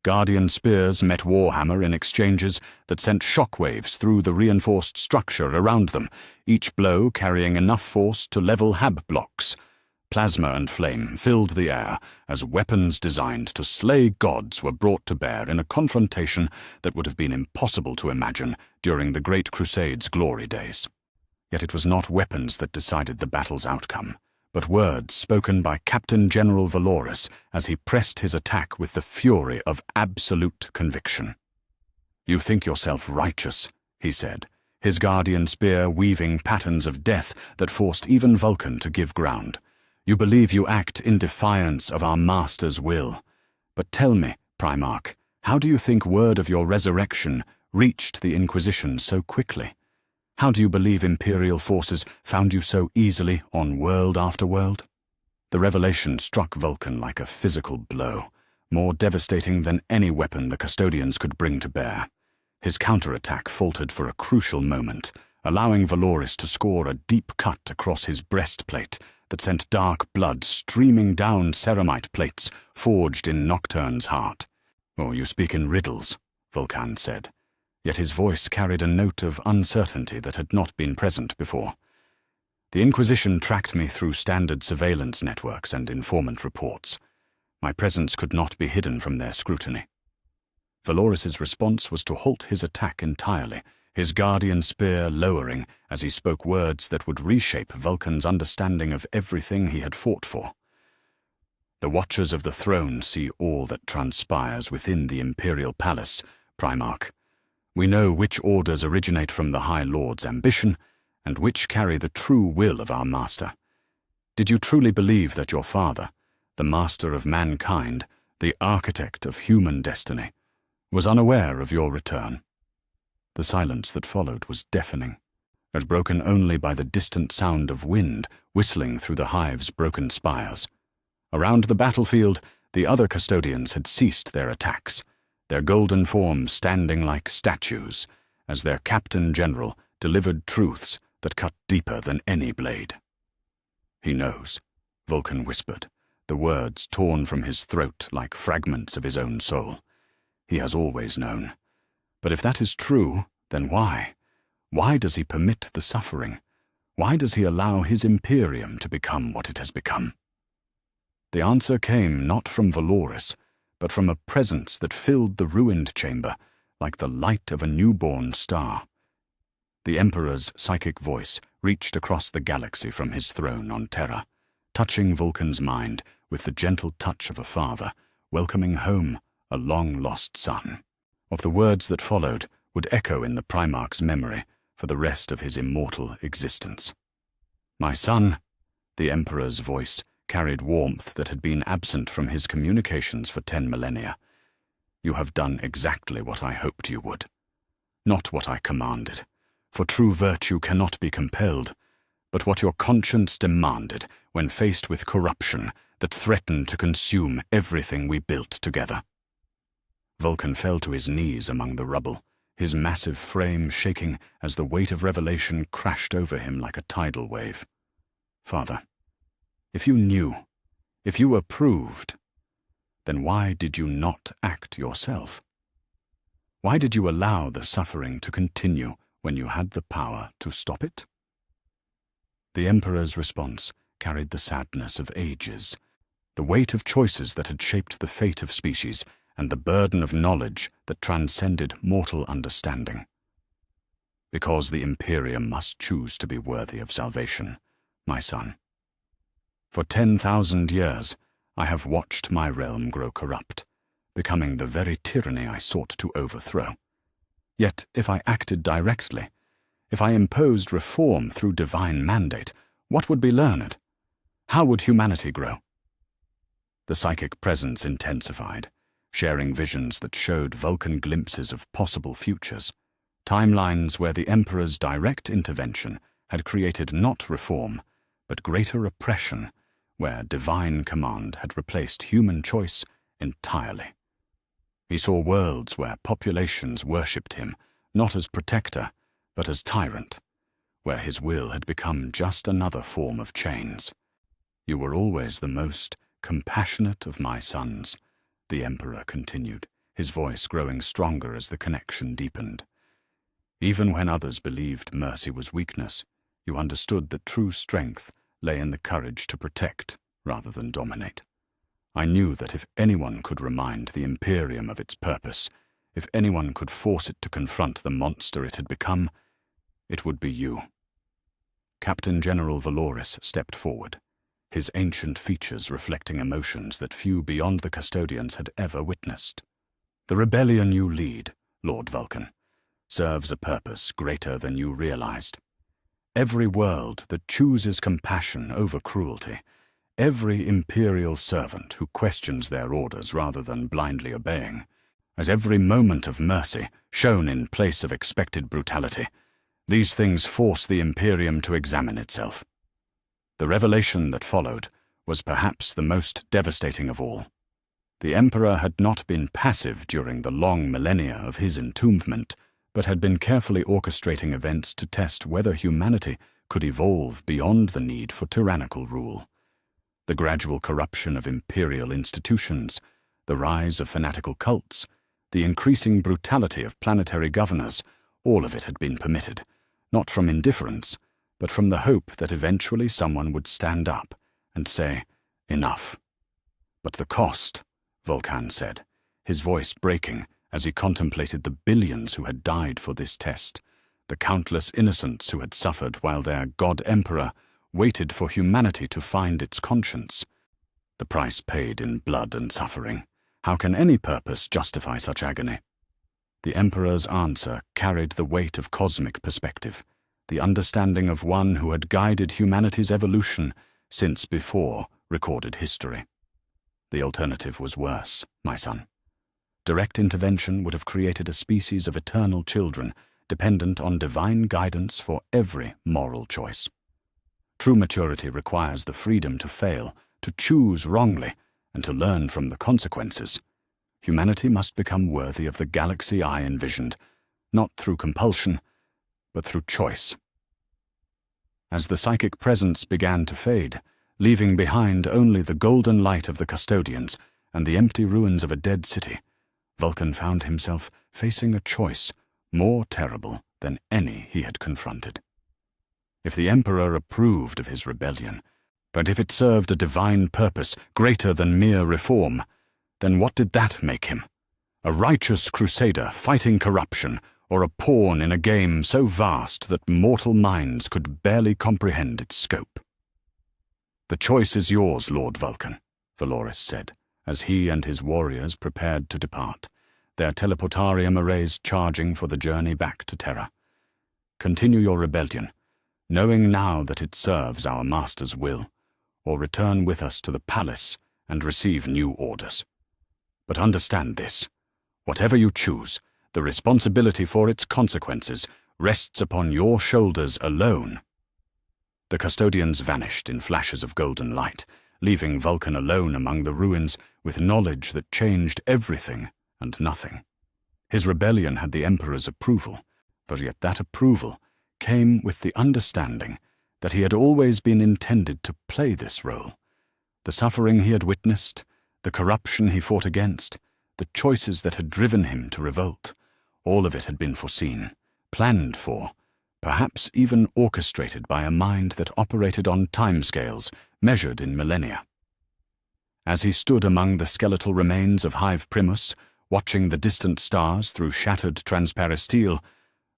Guardian spears met Warhammer in exchanges that sent shockwaves through the reinforced structure around them, each blow carrying enough force to level hab blocks. Plasma and flame filled the air as weapons designed to slay gods were brought to bear in a confrontation that would have been impossible to imagine during the Great Crusade's glory days. Yet it was not weapons that decided the battle's outcome, but words spoken by Captain General Valoris as he pressed his attack with the fury of absolute conviction. "You think yourself righteous," he said, his guardian spear weaving patterns of death that forced even Vulkan to give ground. "You believe you act in defiance of our master's will. But tell me, Primarch, how do you think word of your resurrection reached the Inquisition so quickly? How do you believe Imperial forces found you so easily on world after world?" The revelation struck Vulkan like a physical blow, more devastating than any weapon the custodians could bring to bear. His counterattack faltered for a crucial moment, allowing Valoris to score a deep cut across his breastplate that sent dark blood streaming down ceramite plates forged in Nocturne's heart. "Oh, you speak in riddles," Vulkan said, yet his voice carried a note of uncertainty that had not been present before. "The Inquisition tracked me through standard surveillance networks and informant reports. My presence could not be hidden from their scrutiny." Valoris's response was to halt his attack entirely, his guardian spear lowering as he spoke words that would reshape Vulkan's understanding of everything he had fought for. The Watchers of the Throne see all that transpires within the Imperial Palace, Primarch. We know which orders originate from the High Lord's ambition, and which carry the true will of our master. Did you truly believe that your father, the master of mankind, the architect of human destiny, was unaware of your return? The silence that followed was deafening, as broken only by the distant sound of wind whistling through the hive's broken spires. Around the battlefield, the other custodians had ceased their attacks, their golden forms standing like statues, as their Captain General delivered truths that cut deeper than any blade. "He knows," Vulkan whispered, the words torn from his throat like fragments of his own soul. "He has always known. But if that is true, then why? Why does he permit the suffering? Why does he allow his Imperium to become what it has become?" The answer came not from Valoris, but from a presence that filled the ruined chamber like the light of a newborn star. The Emperor's psychic voice reached across the galaxy from his throne on Terra, touching Vulkan's mind with the gentle touch of a father, welcoming home a long-lost son. Of the words that followed would echo in the Primarch's memory for the rest of his immortal existence. "My son," the Emperor's voice carried warmth that had been absent from his communications for 10 millennia. "You have done exactly what I hoped you would. Not what I commanded, for true virtue cannot be compelled, but what your conscience demanded when faced with corruption that threatened to consume everything we built together." Vulkan fell to his knees among the rubble, his massive frame shaking as the weight of revelation crashed over him like a tidal wave. "Father, if you knew, if you approved, then why did you not act yourself? Why did you allow the suffering to continue when you had the power to stop it?" The Emperor's response carried the sadness of ages, the weight of choices that had shaped the fate of species, and the burden of knowledge that transcended mortal understanding. "Because the Imperium must choose to be worthy of salvation, my son. For 10,000 years, I have watched my realm grow corrupt, becoming the very tyranny I sought to overthrow. Yet, if I acted directly, if I imposed reform through divine mandate, what would be learned? How would humanity grow?" The psychic presence intensified, sharing visions that showed Vulkan glimpses of possible futures, timelines where the Emperor's direct intervention had created not reform, but greater oppression, where divine command had replaced human choice entirely. He saw worlds where populations worshipped him, not as protector, but as tyrant, where his will had become just another form of chains. "You were always the most compassionate of my sons," the Emperor continued, his voice growing stronger as the connection deepened. "Even when others believed mercy was weakness, you understood that true strength lay in the courage to protect rather than dominate. I knew that if anyone could remind the Imperium of its purpose, if anyone could force it to confront the monster it had become, it would be you." Captain General Valoris stepped forward, his ancient features reflecting emotions that few beyond the custodians had ever witnessed. "The rebellion you lead, Lord Vulkan, serves a purpose greater than you realized. Every world that chooses compassion over cruelty, every imperial servant who questions their orders rather than blindly obeying, as every moment of mercy shown in place of expected brutality, these things force the Imperium to examine itself." The revelation that followed was perhaps the most devastating of all. The Emperor had not been passive during the long millennia of his entombment, but had been carefully orchestrating events to test whether humanity could evolve beyond the need for tyrannical rule. The gradual corruption of imperial institutions, the rise of fanatical cults, the increasing brutality of planetary governors, all of it had been permitted, not from indifference, but from the hope that eventually someone would stand up and say, "Enough." "But the cost," Vulkan said, his voice breaking as he contemplated the billions who had died for this test, the countless innocents who had suffered while their god-emperor waited for humanity to find its conscience. The price paid in blood and suffering. How can any purpose justify such agony? The Emperor's answer carried the weight of cosmic perspective, the understanding of one who had guided humanity's evolution since before recorded history. The alternative was worse, my son. Direct intervention would have created a species of eternal children, dependent on divine guidance for every moral choice. True maturity requires the freedom to fail, to choose wrongly, and to learn from the consequences. Humanity must become worthy of the galaxy I envisioned, not through compulsion, but through choice. As the psychic presence began to fade, leaving behind only the golden light of the custodians and the empty ruins of a dead city, Vulkan found himself facing a choice more terrible than any he had confronted. If the Emperor approved of his rebellion, but if it served a divine purpose greater than mere reform, then what did that make him? A righteous crusader fighting corruption, or a pawn in a game so vast that mortal minds could barely comprehend its scope? "The choice is yours, Lord Vulkan," Valoris said, as he and his warriors prepared to depart, their teleportarium arrays charging for the journey back to Terra. "Continue your rebellion, knowing now that it serves our master's will, or return with us to the palace and receive new orders. But understand this: whatever you choose, the responsibility for its consequences rests upon your shoulders alone." The custodians vanished in flashes of golden light, leaving Vulkan alone among the ruins with knowledge that changed everything and nothing. His rebellion had the Emperor's approval, but yet that approval came with the understanding that he had always been intended to play this role. The suffering he had witnessed, the corruption he fought against, the choices that had driven him to revolt, all of it had been foreseen, planned for, perhaps even orchestrated by a mind that operated on timescales measured in millennia. As he stood among the skeletal remains of Hive Primus, watching the distant stars through shattered transparisteel,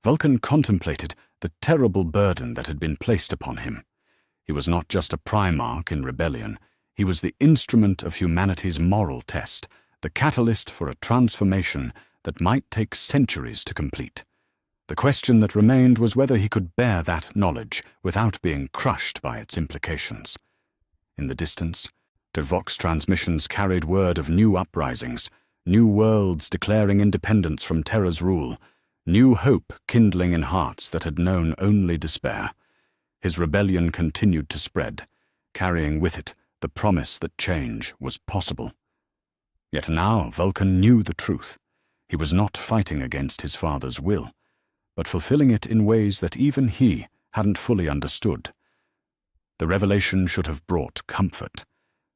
Vulkan contemplated the terrible burden that had been placed upon him. He was not just a Primarch in rebellion, he was the instrument of humanity's moral test, the catalyst for a transformation that might take centuries to complete. The question that remained was whether he could bear that knowledge without being crushed by its implications. In the distance, the Vox transmissions carried word of new uprisings, new worlds declaring independence from Terra's rule, new hope kindling in hearts that had known only despair. His rebellion continued to spread, carrying with it the promise that change was possible. Yet now Vulkan knew the truth. He was not fighting against his father's will, but fulfilling it in ways that even he hadn't fully understood. The revelation should have brought comfort,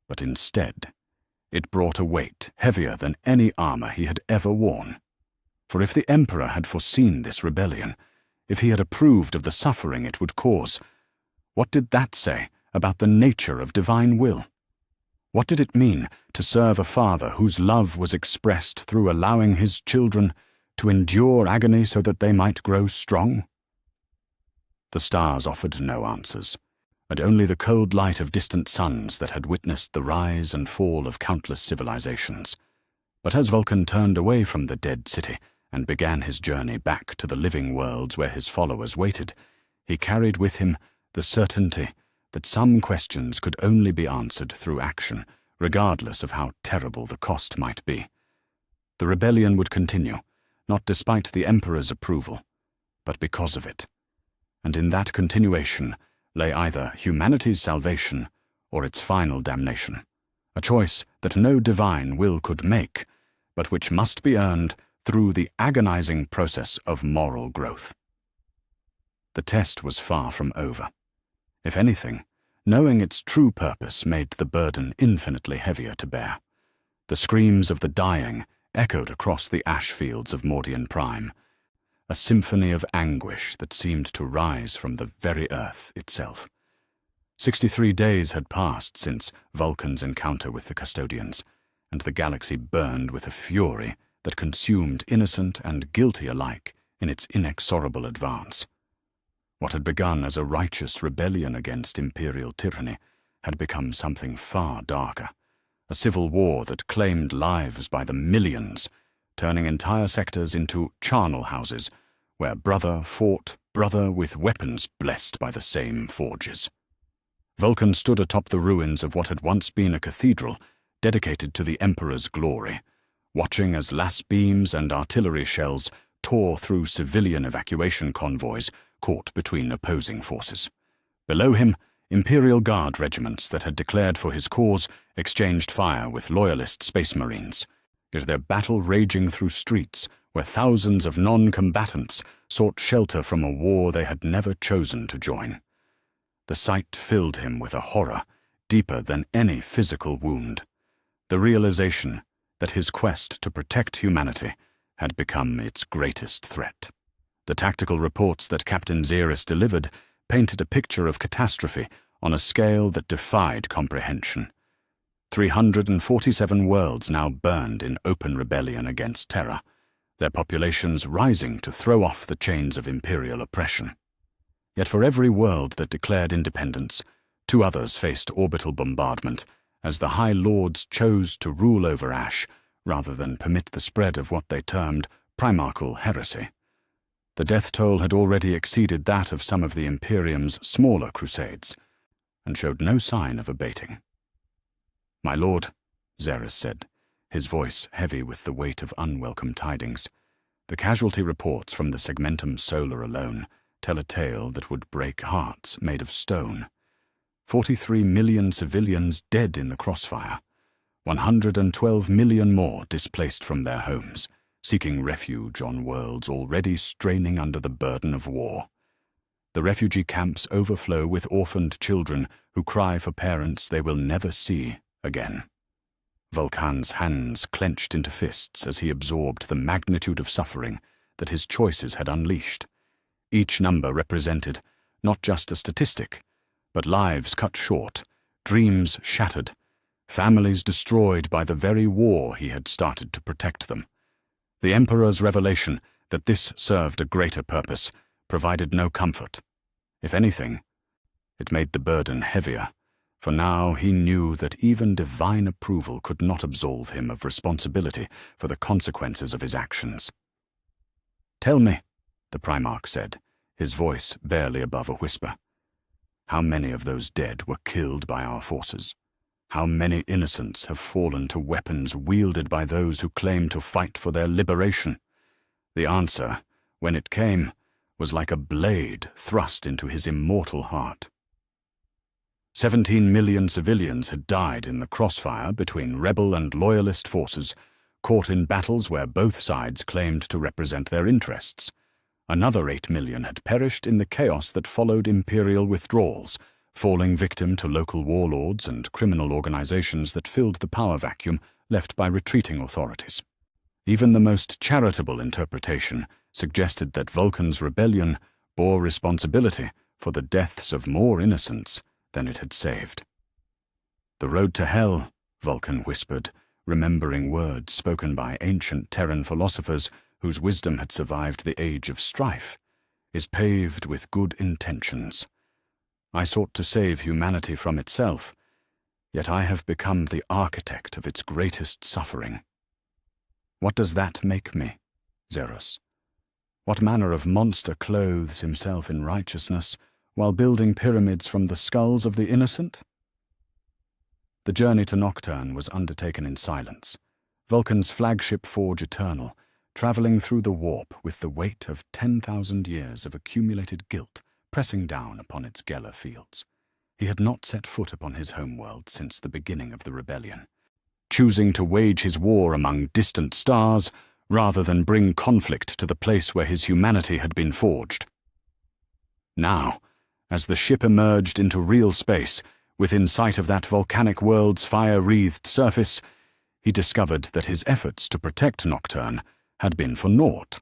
but instead, it brought a weight heavier than any armor he had ever worn. For if the Emperor had foreseen this rebellion, if he had approved of the suffering it would cause, what did that say about the nature of divine will? What did it mean to serve a father whose love was expressed through allowing his children to endure agony so that they might grow strong? The stars offered no answers, and only the cold light of distant suns that had witnessed the rise and fall of countless civilizations. But as Vulkan turned away from the dead city and began his journey back to the living worlds where his followers waited, he carried with him the certainty that some questions could only be answered through action, regardless of how terrible the cost might be. The rebellion would continue, not despite the Emperor's approval, but because of it. And in that continuation lay either humanity's salvation or its final damnation, a choice that no divine will could make, but which must be earned through the agonizing process of moral growth. The test was far from over. If anything, knowing its true purpose made the burden infinitely heavier to bear. The screams of the dying echoed across the ash fields of Mordian Prime, a symphony of anguish that seemed to rise from the very earth itself. 63 days had passed since Vulkan's encounter with the custodians, and the galaxy burned with a fury that consumed innocent and guilty alike in its inexorable advance. What had begun as a righteous rebellion against imperial tyranny had become something far darker, a civil war that claimed lives by the millions, turning entire sectors into charnel houses, where brother fought brother with weapons blessed by the same forges. Vulkan stood atop the ruins of what had once been a cathedral dedicated to the Emperor's glory, watching as las beams and artillery shells tore through civilian evacuation convoys caught between opposing forces. Below him, Imperial Guard regiments that had declared for his cause exchanged fire with loyalist Space Marines, yet their battle raging through streets where thousands of non-combatants sought shelter from a war they had never chosen to join. The sight filled him with a horror deeper than any physical wound, the realization that his quest to protect humanity had become its greatest threat. The tactical reports that Captain Xeris delivered painted a picture of catastrophe on a scale that defied comprehension. 347 worlds now burned in open rebellion against Terra, their populations rising to throw off the chains of imperial oppression. Yet for every world that declared independence, 2 others faced orbital bombardment as the High Lords chose to rule over Ash rather than permit the spread of what they termed primarchal heresy. The death toll had already exceeded that of some of the Imperium's smaller crusades, and showed no sign of abating. "My lord," Xeris said, his voice heavy with the weight of unwelcome tidings, "the casualty reports from the Segmentum Solar alone tell a tale that would break hearts made of stone. 43 million civilians dead in the crossfire, 112 million more displaced from their homes, seeking refuge on worlds already straining under the burden of war. The refugee camps overflow with orphaned children who cry for parents they will never see again." Vulkan's hands clenched into fists as he absorbed the magnitude of suffering that his choices had unleashed. Each number represented not just a statistic, but lives cut short, dreams shattered, families destroyed by the very war he had started to protect them. The Emperor's revelation that this served a greater purpose provided no comfort. If anything, it made the burden heavier, for now he knew that even divine approval could not absolve him of responsibility for the consequences of his actions. "Tell me," the Primarch said, his voice barely above a whisper, "how many of those dead were killed by our forces? How many innocents have fallen to weapons wielded by those who claim to fight for their liberation?" The answer, when it came, was like a blade thrust into his immortal heart. 17 million civilians had died in the crossfire between rebel and loyalist forces, caught in battles where both sides claimed to represent their interests. Another 8 million had perished in the chaos that followed imperial withdrawals, falling victim to local warlords and criminal organizations that filled the power vacuum left by retreating authorities. Even the most charitable interpretation suggested that Vulkan's rebellion bore responsibility for the deaths of more innocents than it had saved. "The road to hell," Vulkan whispered, remembering words spoken by ancient Terran philosophers whose wisdom had survived the age of strife, "is paved with good intentions. I sought to save humanity from itself, yet I have become the architect of its greatest suffering. What does that make me, Xeris? What manner of monster clothes himself in righteousness while building pyramids from the skulls of the innocent?" The journey to Nocturne was undertaken in silence, Vulkan's flagship forge eternal, traveling through the warp with the weight of 10,000 years of accumulated guilt pressing down upon its Geller fields. He had not set foot upon his homeworld since the beginning of the rebellion, choosing to wage his war among distant stars rather than bring conflict to the place where his humanity had been forged. Now, as the ship emerged into real space, within sight of that volcanic world's fire-wreathed surface, he discovered that his efforts to protect Nocturne had been for naught.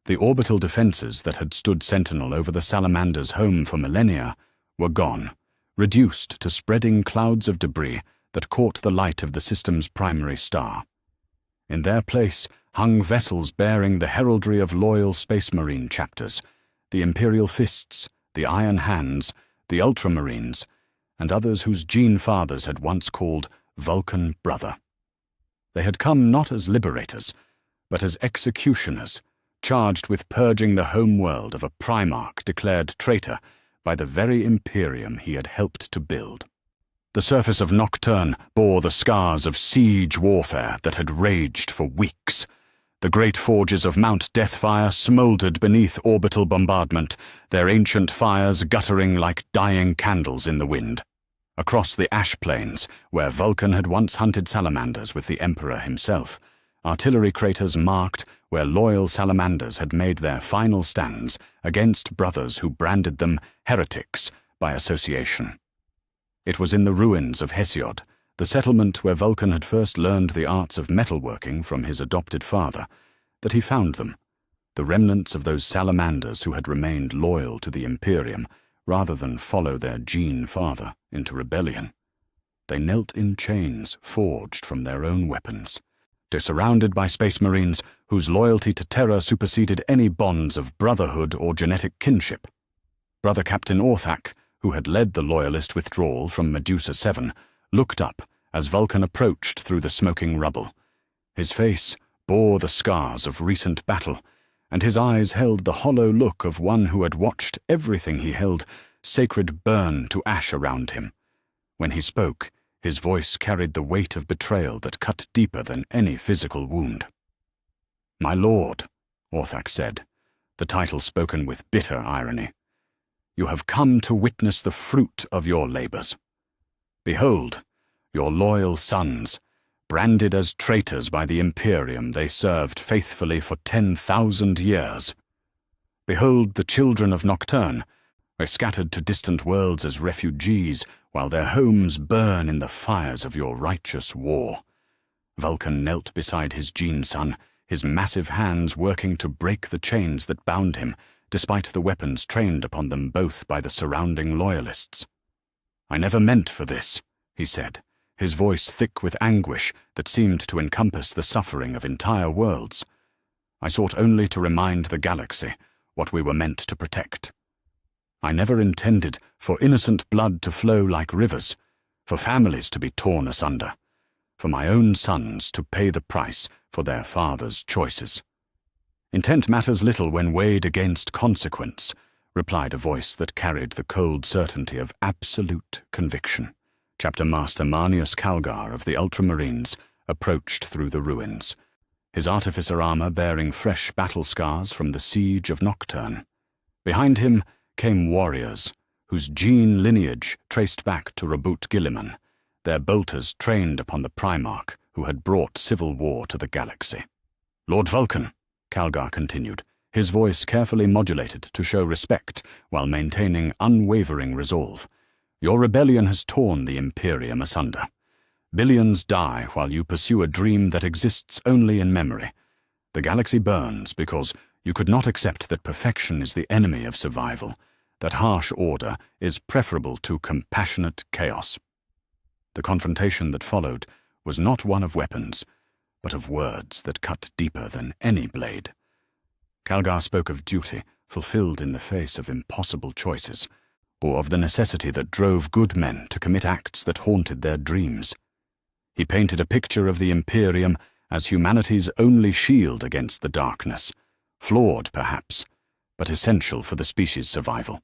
The orbital defenses that had stood sentinel over the Salamander's home for millennia were gone, reduced to spreading clouds of debris that caught the light of the system's primary star. In their place hung vessels bearing the heraldry of loyal Space Marine chapters, the Imperial Fists, the Iron Hands, the Ultramarines, and others whose gene fathers had once called Vulkan brother. They had come not as liberators, but as executioners, charged with purging the home world of a Primarch declared traitor by the very Imperium he had helped to build. The surface of Nocturne bore the scars of siege warfare that had raged for weeks. The great forges of Mount Deathfire smouldered beneath orbital bombardment, their ancient fires guttering like dying candles in the wind. Across the ash plains, where Vulkan had once hunted salamanders with the Emperor himself, artillery craters marked where loyal salamanders had made their final stands against brothers who branded them heretics by association. It was in the ruins of Hesiod, the settlement where Vulkan had first learned the arts of metalworking from his adopted father, that he found them, the remnants of those salamanders who had remained loyal to the Imperium rather than follow their gene father into rebellion. They knelt in chains forged from their own weapons, surrounded by space marines whose loyalty to Terra superseded any bonds of brotherhood or genetic kinship. Brother Captain Orthak, who had led the loyalist withdrawal from Medusa 7, looked up as Vulkan approached through the smoking rubble. His face bore the scars of recent battle, and his eyes held the hollow look of one who had watched everything he held sacred burn to ash around him. When he spoke, his voice carried the weight of betrayal that cut deeper than any physical wound. "My lord," Orthak said, the title spoken with bitter irony, "you have come to witness the fruit of your labors. Behold, your loyal sons, branded as traitors by the Imperium they served faithfully for 10,000 years. Behold the children of Nocturne, scattered to distant worlds as refugees while their homes burn in the fires of your righteous war." Vulkan knelt beside his gene son, his massive hands working to break the chains that bound him, despite the weapons trained upon them both by the surrounding loyalists. "I never meant for this," he said, his voice thick with anguish that seemed to encompass the suffering of entire worlds. "I sought only to remind the galaxy what we were meant to protect. I never intended for innocent blood to flow like rivers, for families to be torn asunder, for my own sons to pay the price for their father's choices." "Intent matters little when weighed against consequence," replied a voice that carried the cold certainty of absolute conviction. Chapter Master Marnius Calgar of the Ultramarines approached through the ruins, his artificer armor bearing fresh battle scars from the siege of Nocturne. Behind him came warriors, whose gene lineage traced back to Rabut Gilliman, their bolters trained upon the Primarch who had brought civil war to the galaxy. "Lord Vulkan," Calgar continued, his voice carefully modulated to show respect while maintaining unwavering resolve, "your rebellion has torn the Imperium asunder. Billions die while you pursue a dream that exists only in memory. The galaxy burns because you could not accept that perfection is the enemy of survival, that harsh order is preferable to compassionate chaos." The confrontation that followed was not one of weapons, but of words that cut deeper than any blade. Calgar spoke of duty fulfilled in the face of impossible choices, or of the necessity that drove good men to commit acts that haunted their dreams. He painted a picture of the Imperium as humanity's only shield against the darkness, flawed perhaps, but essential for the species' survival.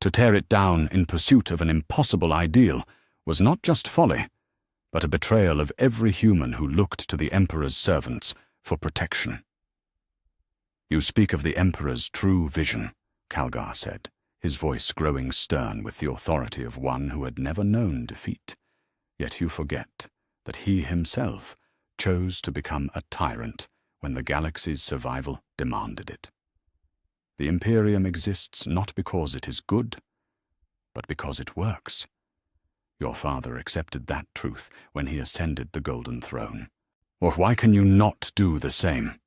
To tear it down in pursuit of an impossible ideal was not just folly, but a betrayal of every human who looked to the Emperor's servants for protection. "You speak of the Emperor's true vision," Calgar said, his voice growing stern with the authority of one who had never known defeat. "Yet you forget that he himself chose to become a tyrant when the galaxy's survival demanded it. The Imperium exists not because it is good, but because it works. Your father accepted that truth when he ascended the Golden Throne. Or why can you not do the same?"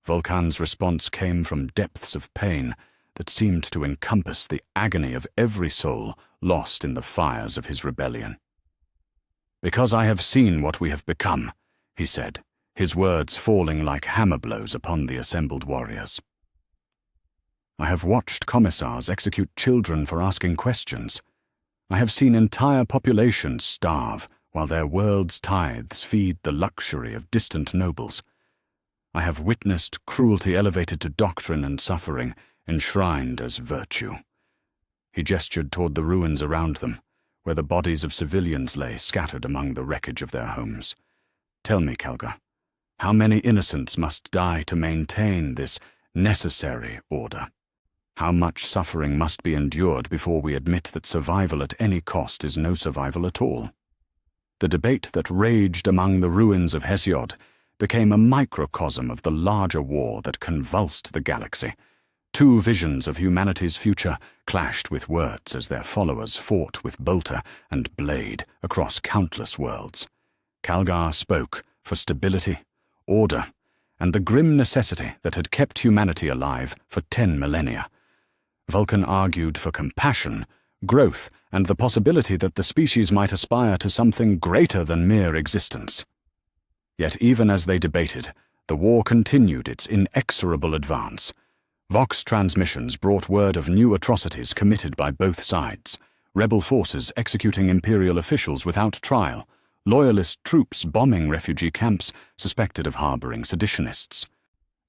Vulkan's response came from depths of pain that seemed to encompass the agony of every soul lost in the fires of his rebellion. "Because I have seen what we have become," he said, his words falling like hammer blows upon the assembled warriors. "I have watched commissars execute children for asking questions. I have seen entire populations starve while their world's tithes feed the luxury of distant nobles. I have witnessed cruelty elevated to doctrine and suffering enshrined as virtue." He gestured toward the ruins around them, where the bodies of civilians lay scattered among the wreckage of their homes. "Tell me, Kelgar, how many innocents must die to maintain this necessary order? How much suffering must be endured before we admit that survival at any cost is no survival at all?" The debate that raged among the ruins of Hesiod became a microcosm of the larger war that convulsed the galaxy. Two visions of humanity's future clashed with words as their followers fought with bolter and blade across countless worlds. Kelgar spoke for stability, order, and the grim necessity that had kept humanity alive for 10 millennia. Vulkan argued for compassion, growth, and the possibility that the species might aspire to something greater than mere existence. Yet even as they debated, the war continued its inexorable advance. Vox transmissions brought word of new atrocities committed by both sides: rebel forces executing Imperial officials without trial, loyalist troops bombing refugee camps suspected of harboring seditionists.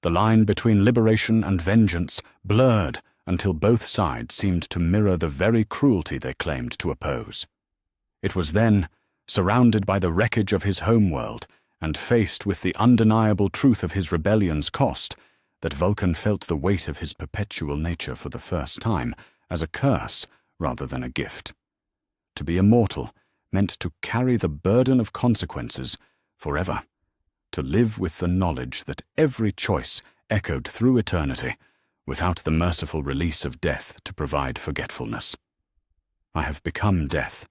The line between liberation and vengeance blurred until both sides seemed to mirror the very cruelty they claimed to oppose. It was then, surrounded by the wreckage of his homeworld and faced with the undeniable truth of his rebellion's cost, that Vulkan felt the weight of his perpetual nature for the first time as a curse rather than a gift. To be immortal meant to carry the burden of consequences forever, to live with the knowledge that every choice echoed through eternity, without the merciful release of death to provide forgetfulness. "I have become death,"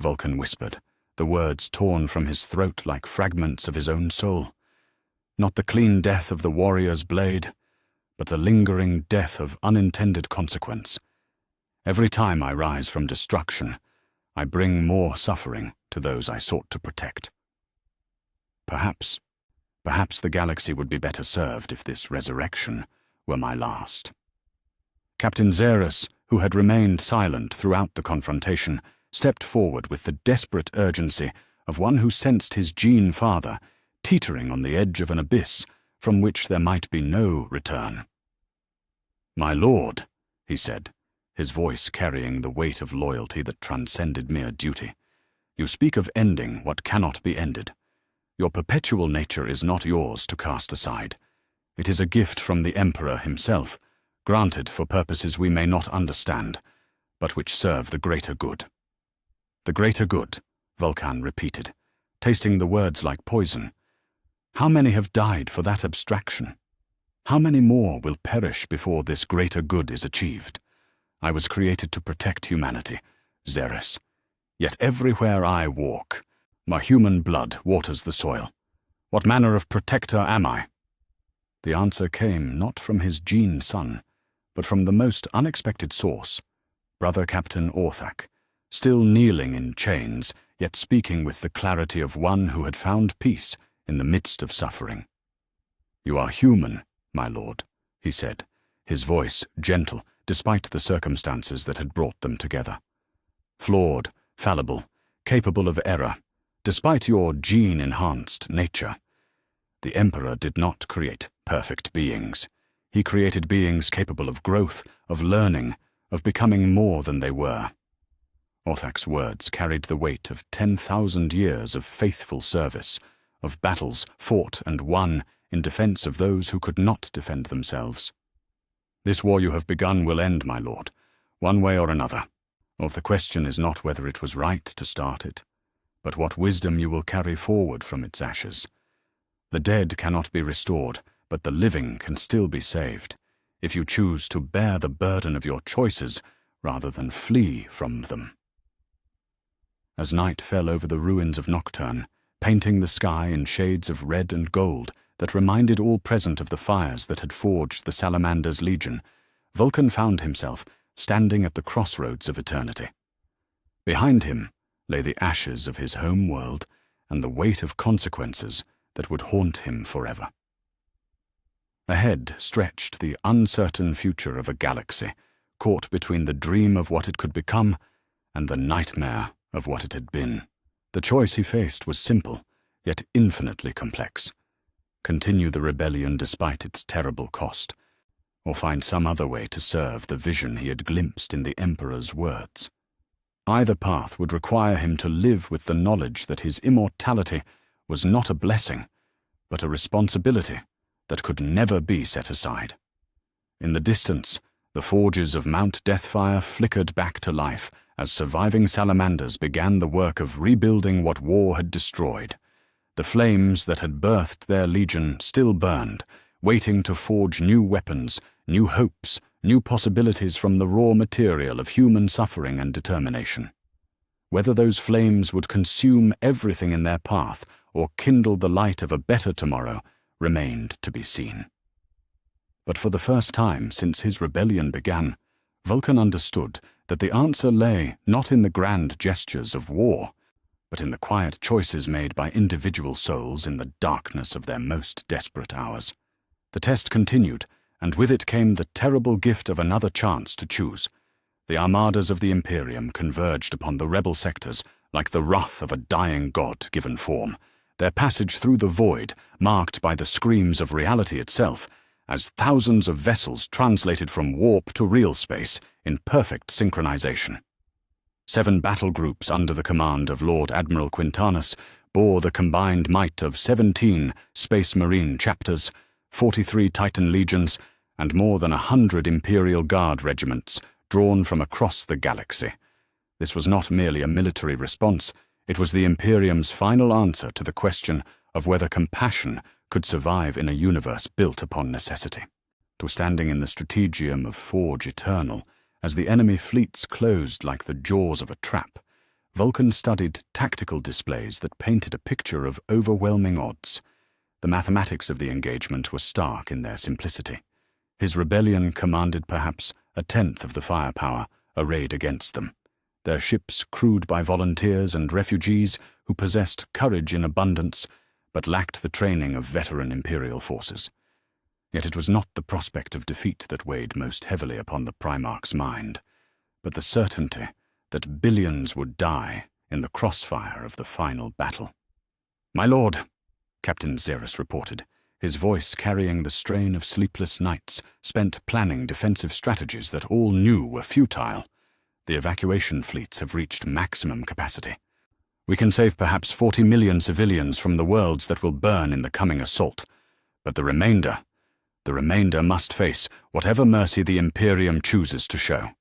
Vulkan whispered, the words torn from his throat like fragments of his own soul. Not the clean death of the warrior's blade, but the lingering death of unintended consequence. Every time I rise from destruction, I bring more suffering to those I sought to protect. Perhaps the galaxy would be better served if this resurrection were my last. Captain Xerus, who had remained silent throughout the confrontation, stepped forward with the desperate urgency of one who sensed his gene father teetering on the edge of an abyss from which there might be no return. "My lord," he said, his voice carrying the weight of loyalty that transcended mere duty, "you speak of ending what cannot be ended. Your perpetual nature is not yours to cast aside. It is a gift from the Emperor himself, granted for purposes we may not understand, but which serve the greater good." "The greater good," Vulkan repeated, tasting the words like poison. "How many have died for that abstraction? How many more will perish before this greater good is achieved? I was created to protect humanity, Xerus. Yet everywhere I walk, my human blood waters the soil. What manner of protector am I?" The answer came not from his gene son, but from the most unexpected source, Brother Captain Orthak, still kneeling in chains, yet speaking with the clarity of one who had found peace in the midst of suffering. "You are human, my lord," he said, his voice gentle despite the circumstances that had brought them together. "Flawed, fallible, capable of error, despite your gene-enhanced nature. The Emperor did not create perfect beings. He created beings capable of growth, of learning, of becoming more than they were." Orthak's words carried the weight of 10,000 years of faithful service, of battles fought and won in defense of those who could not defend themselves. "This war you have begun will end, my lord, one way or another. Or the question is not whether it was right to start it, but what wisdom you will carry forward from its ashes. The dead cannot be restored, but the living can still be saved, if you choose to bear the burden of your choices rather than flee from them." As night fell over the ruins of Nocturne, painting the sky in shades of red and gold that reminded all present of the fires that had forged the Salamander's legion, Vulkan found himself standing at the crossroads of eternity. Behind him lay the ashes of his home world and the weight of consequences that would haunt him forever. Ahead stretched the uncertain future of a galaxy, caught between the dream of what it could become and the nightmare of what it had been. The choice he faced was simple, yet infinitely complex. Continue the rebellion despite its terrible cost, or find some other way to serve the vision he had glimpsed in the Emperor's words. Either path would require him to live with the knowledge that his immortality was not a blessing, but a responsibility that could never be set aside. In the distance, the forges of Mount Deathfire flickered back to life as surviving salamanders began the work of rebuilding what war had destroyed. The flames that had birthed their legion still burned, waiting to forge new weapons, new hopes, new possibilities from the raw material of human suffering and determination. Whether those flames would consume everything in their path or kindle the light of a better tomorrow remained to be seen. But for the first time since his rebellion began, Vulkan understood that the answer lay not in the grand gestures of war, but in the quiet choices made by individual souls in the darkness of their most desperate hours. The test continued, and with it came the terrible gift of another chance to choose. The armadas of the Imperium converged upon the rebel sectors like the wrath of a dying god given form, their passage through the void marked by the screams of reality itself, as thousands of vessels translated from warp to real space in perfect synchronization. 7 battle groups under the command of Lord Admiral Quintanus bore the combined might of 17 Space Marine chapters, 43 Titan legions, and more than 100 Imperial Guard regiments drawn from across the galaxy. This was not merely a military response, it was the Imperium's final answer to the question of whether compassion could survive in a universe built upon necessity. To standing in the strategium of Forge Eternal, as the enemy fleets closed like the jaws of a trap, Vulkan studied tactical displays that painted a picture of overwhelming odds. The mathematics of the engagement were stark in their simplicity. His rebellion commanded perhaps 1/10 of the firepower arrayed against them, their ships crewed by volunteers and refugees who possessed courage in abundance but lacked the training of veteran Imperial forces. Yet it was not the prospect of defeat that weighed most heavily upon the Primarch's mind, but the certainty that billions would die in the crossfire of the final battle. "My lord," Captain Xerus reported, his voice carrying the strain of sleepless nights spent planning defensive strategies that all knew were futile. "The evacuation fleets have reached maximum capacity. We can save perhaps 40 million civilians from the worlds that will burn in the coming assault, but the remainder must face whatever mercy the Imperium chooses to show."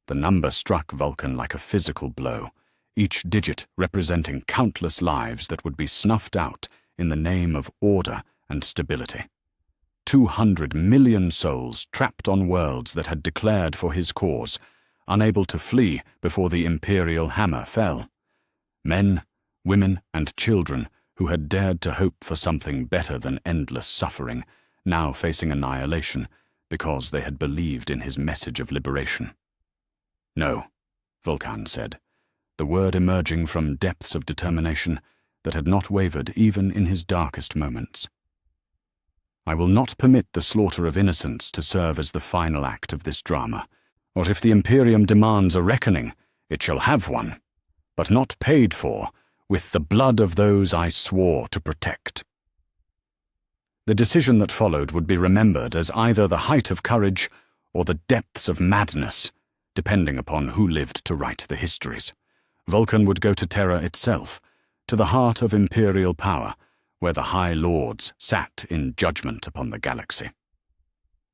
The number struck Vulkan like a physical blow, each digit representing countless lives that would be snuffed out in the name of order and stability. 200 million souls trapped on worlds that had declared for his cause, unable to flee before the Imperial hammer fell. Men, women, and children who had dared to hope for something better than endless suffering, now facing annihilation because they had believed in his message of liberation. "No," Vulkan said, the word emerging from depths of determination that had not wavered even in his darkest moments. "I will not permit the slaughter of innocents to serve as the final act of this drama. Or if the Imperium demands a reckoning, it shall have one, but not paid for with the blood of those I swore to protect." The decision that followed would be remembered as either the height of courage or the depths of madness, depending upon who lived to write the histories. Vulkan would go to Terra itself, to the heart of Imperial power, where the High Lords sat in judgment upon the galaxy.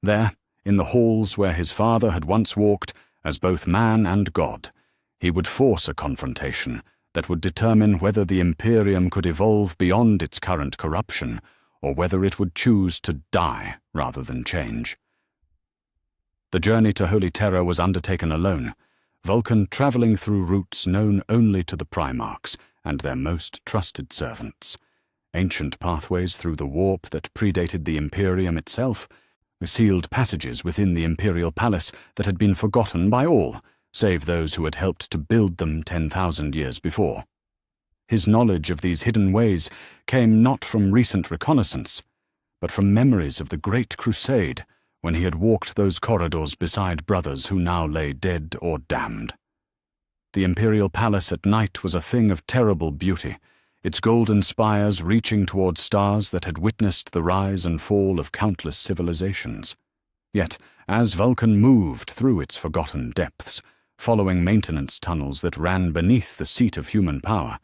There, in the halls where his father had once walked as both man and god, he would force a confrontation that would determine whether the Imperium could evolve beyond its current corruption, or whether it would choose to die rather than change. The journey to Holy Terra was undertaken alone, Vulkan traveling through routes known only to the Primarchs and their most trusted servants. Ancient pathways through the warp that predated the Imperium itself, sealed passages within the Imperial Palace that had been forgotten by all, save those who had helped to build them 10,000 years before. His knowledge of these hidden ways came not from recent reconnaissance, but from memories of the Great Crusade, when he had walked those corridors beside brothers who now lay dead or damned. The imperial palace at night was a thing of terrible beauty, its golden spires reaching toward stars that had witnessed the rise and fall of countless civilizations. Yet, as Vulkan moved through its forgotten depths, following maintenance tunnels that ran beneath the seat of human power,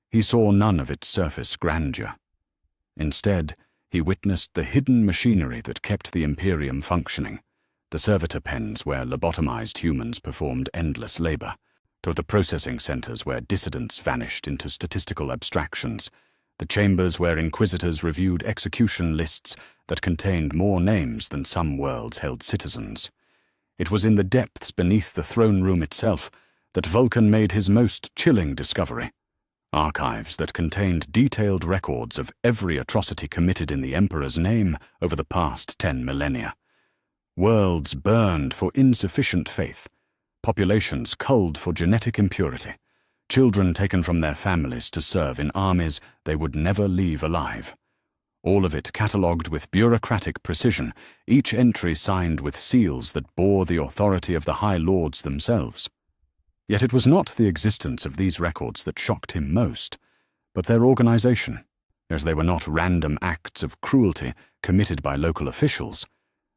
he saw none of its surface grandeur. Instead, he witnessed the hidden machinery that kept the Imperium functioning, the servitor pens where lobotomized humans performed endless labor, to the processing centers where dissidents vanished into statistical abstractions, the chambers where inquisitors reviewed execution lists that contained more names than some worlds held citizens. It was in the depths beneath the throne room itself that Vulkan made his most chilling discovery. Archives that contained detailed records of every atrocity committed in the Emperor's name over the past 10 millennia. Worlds burned for insufficient faith, populations culled for genetic impurity, children taken from their families to serve in armies they would never leave alive. All of it catalogued with bureaucratic precision, each entry signed with seals that bore the authority of the High Lords themselves. Yet it was not the existence of these records that shocked him most, but their organization, as they were not random acts of cruelty committed by local officials,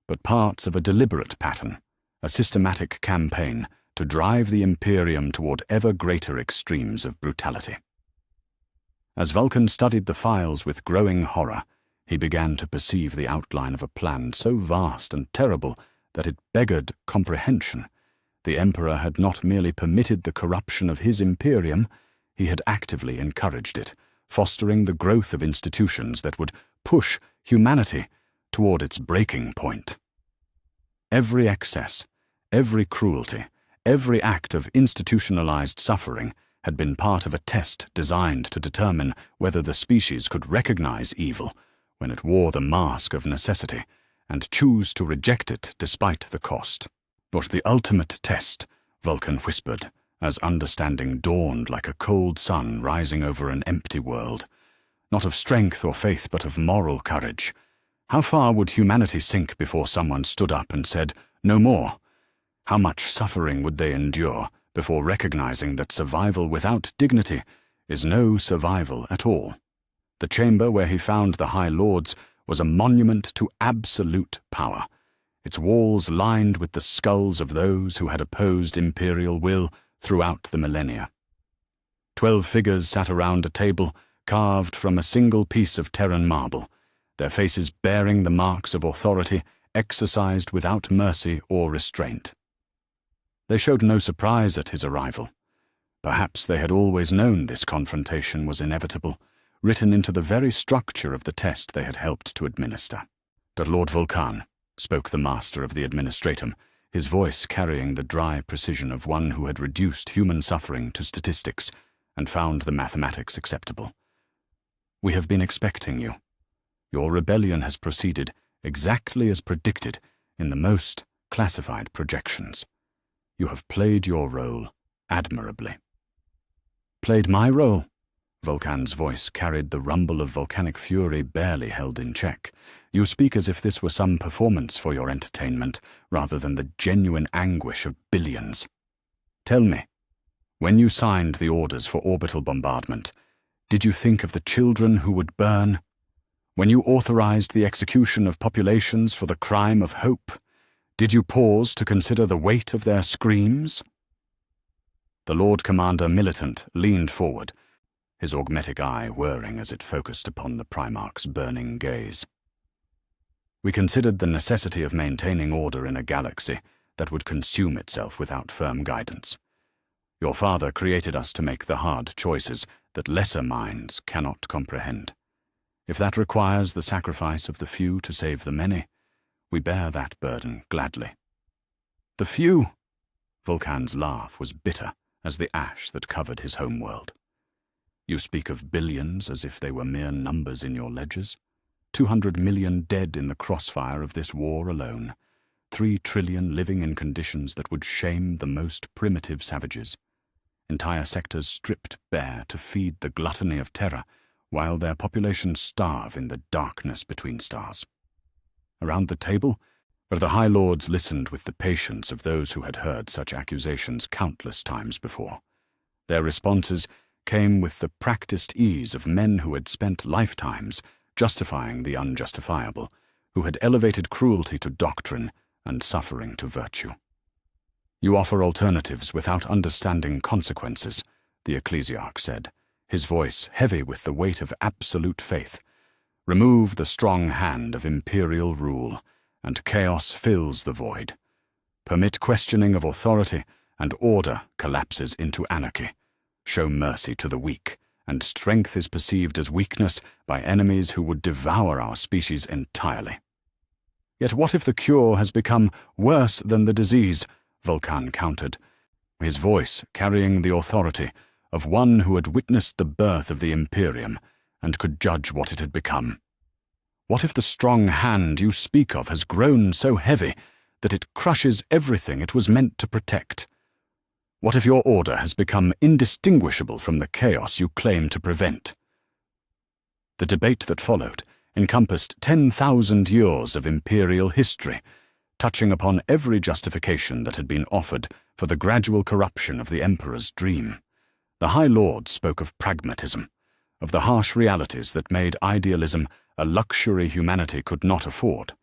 but parts of a deliberate pattern, a systematic campaign to drive the Imperium toward ever greater extremes of brutality. As Vulkan studied the files with growing horror, he began to perceive the outline of a plan so vast and terrible that it beggared comprehension. The Emperor had not merely permitted the corruption of his Imperium, he had actively encouraged it, fostering the growth of institutions that would push humanity toward its breaking point. Every excess, every cruelty, every act of institutionalized suffering had been part of a test designed to determine whether the species could recognize evil when it wore the mask of necessity and choose to reject it despite the cost. But the ultimate test, Vulkan whispered, as understanding dawned like a cold sun rising over an empty world, not of strength or faith but of moral courage. How far would humanity sink before someone stood up and said, "No more"? How much suffering would they endure before recognizing that survival without dignity is no survival at all? The chamber where he found the High Lords was a monument to absolute power, its walls lined with the skulls of those who had opposed imperial will throughout the millennia. 12 figures sat around a table carved from a single piece of Terran marble, their faces bearing the marks of authority exercised without mercy or restraint. They showed no surprise at his arrival. Perhaps they had always known this confrontation was inevitable, written into the very structure of the test they had helped to administer. "But Lord Vulkan," spoke the master of the administratum, his voice carrying the dry precision of one who had reduced human suffering to statistics and found the mathematics acceptable. "We have been expecting you. Your rebellion has proceeded exactly as predicted in the most classified projections. You have played your role admirably." "Played my role?" Vulkan's voice carried the rumble of volcanic fury barely held in check. "You speak as if this were some performance for your entertainment, rather than the genuine anguish of billions. Tell me, when you signed the orders for orbital bombardment, did you think of the children who would burn? When you authorized the execution of populations for the crime of hope, did you pause to consider the weight of their screams?" The Lord Commander Militant leaned forward, his augmetic eye whirring as it focused upon the Primarch's burning gaze. "We considered the necessity of maintaining order in a galaxy that would consume itself without firm guidance. Your father created us to make the hard choices that lesser minds cannot comprehend. If that requires the sacrifice of the few to save the many, we bear that burden gladly." "The few?" Vulkan's laugh was bitter as the ash that covered his homeworld. "You speak of billions as if they were mere numbers in your ledgers. 200 million dead in the crossfire of this war alone. 3 trillion living in conditions that would shame the most primitive savages. Entire sectors stripped bare to feed the gluttony of terror, while their populations starve in the darkness between stars. Around the table, where the High Lords listened with the patience of those who had heard such accusations countless times before, Their responses came with the practiced ease of men who had spent lifetimes justifying the unjustifiable, who had elevated cruelty to doctrine and suffering to virtue. "You offer alternatives without understanding consequences," the ecclesiarch said, his voice heavy with the weight of absolute faith. "Remove the strong hand of imperial rule, and chaos fills the void. Permit questioning of authority, and order collapses into anarchy. Show mercy to the weak, and strength is perceived as weakness by enemies who would devour our species entirely." "Yet what if the cure has become worse than the disease?" Vulkan countered, his voice carrying the authority of one who had witnessed the birth of the Imperium and could judge what it had become. "What if the strong hand you speak of has grown so heavy that it crushes everything it was meant to protect? What if your order has become indistinguishable from the chaos you claim to prevent?" The debate that followed encompassed 10,000 years of imperial history, touching upon every justification that had been offered for the gradual corruption of the emperor's dream. The High Lord spoke of pragmatism, of the harsh realities that made idealism a luxury humanity could not afford.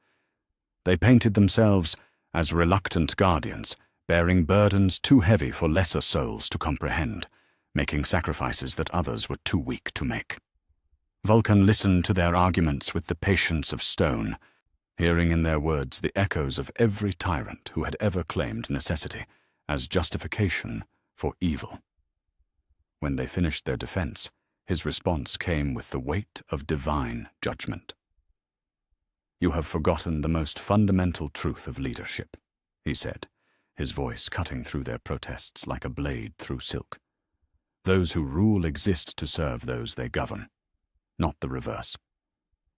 They painted themselves as reluctant guardians, bearing burdens too heavy for lesser souls to comprehend, making sacrifices that others were too weak to make. Vulkan listened to their arguments with the patience of stone, hearing in their words the echoes of every tyrant who had ever claimed necessity as justification for evil. When they finished their defense, his response came with the weight of divine judgment. "You have forgotten the most fundamental truth of leadership," he said, his voice cutting through their protests like a blade through silk. "Those who rule exist to serve those they govern, not the reverse.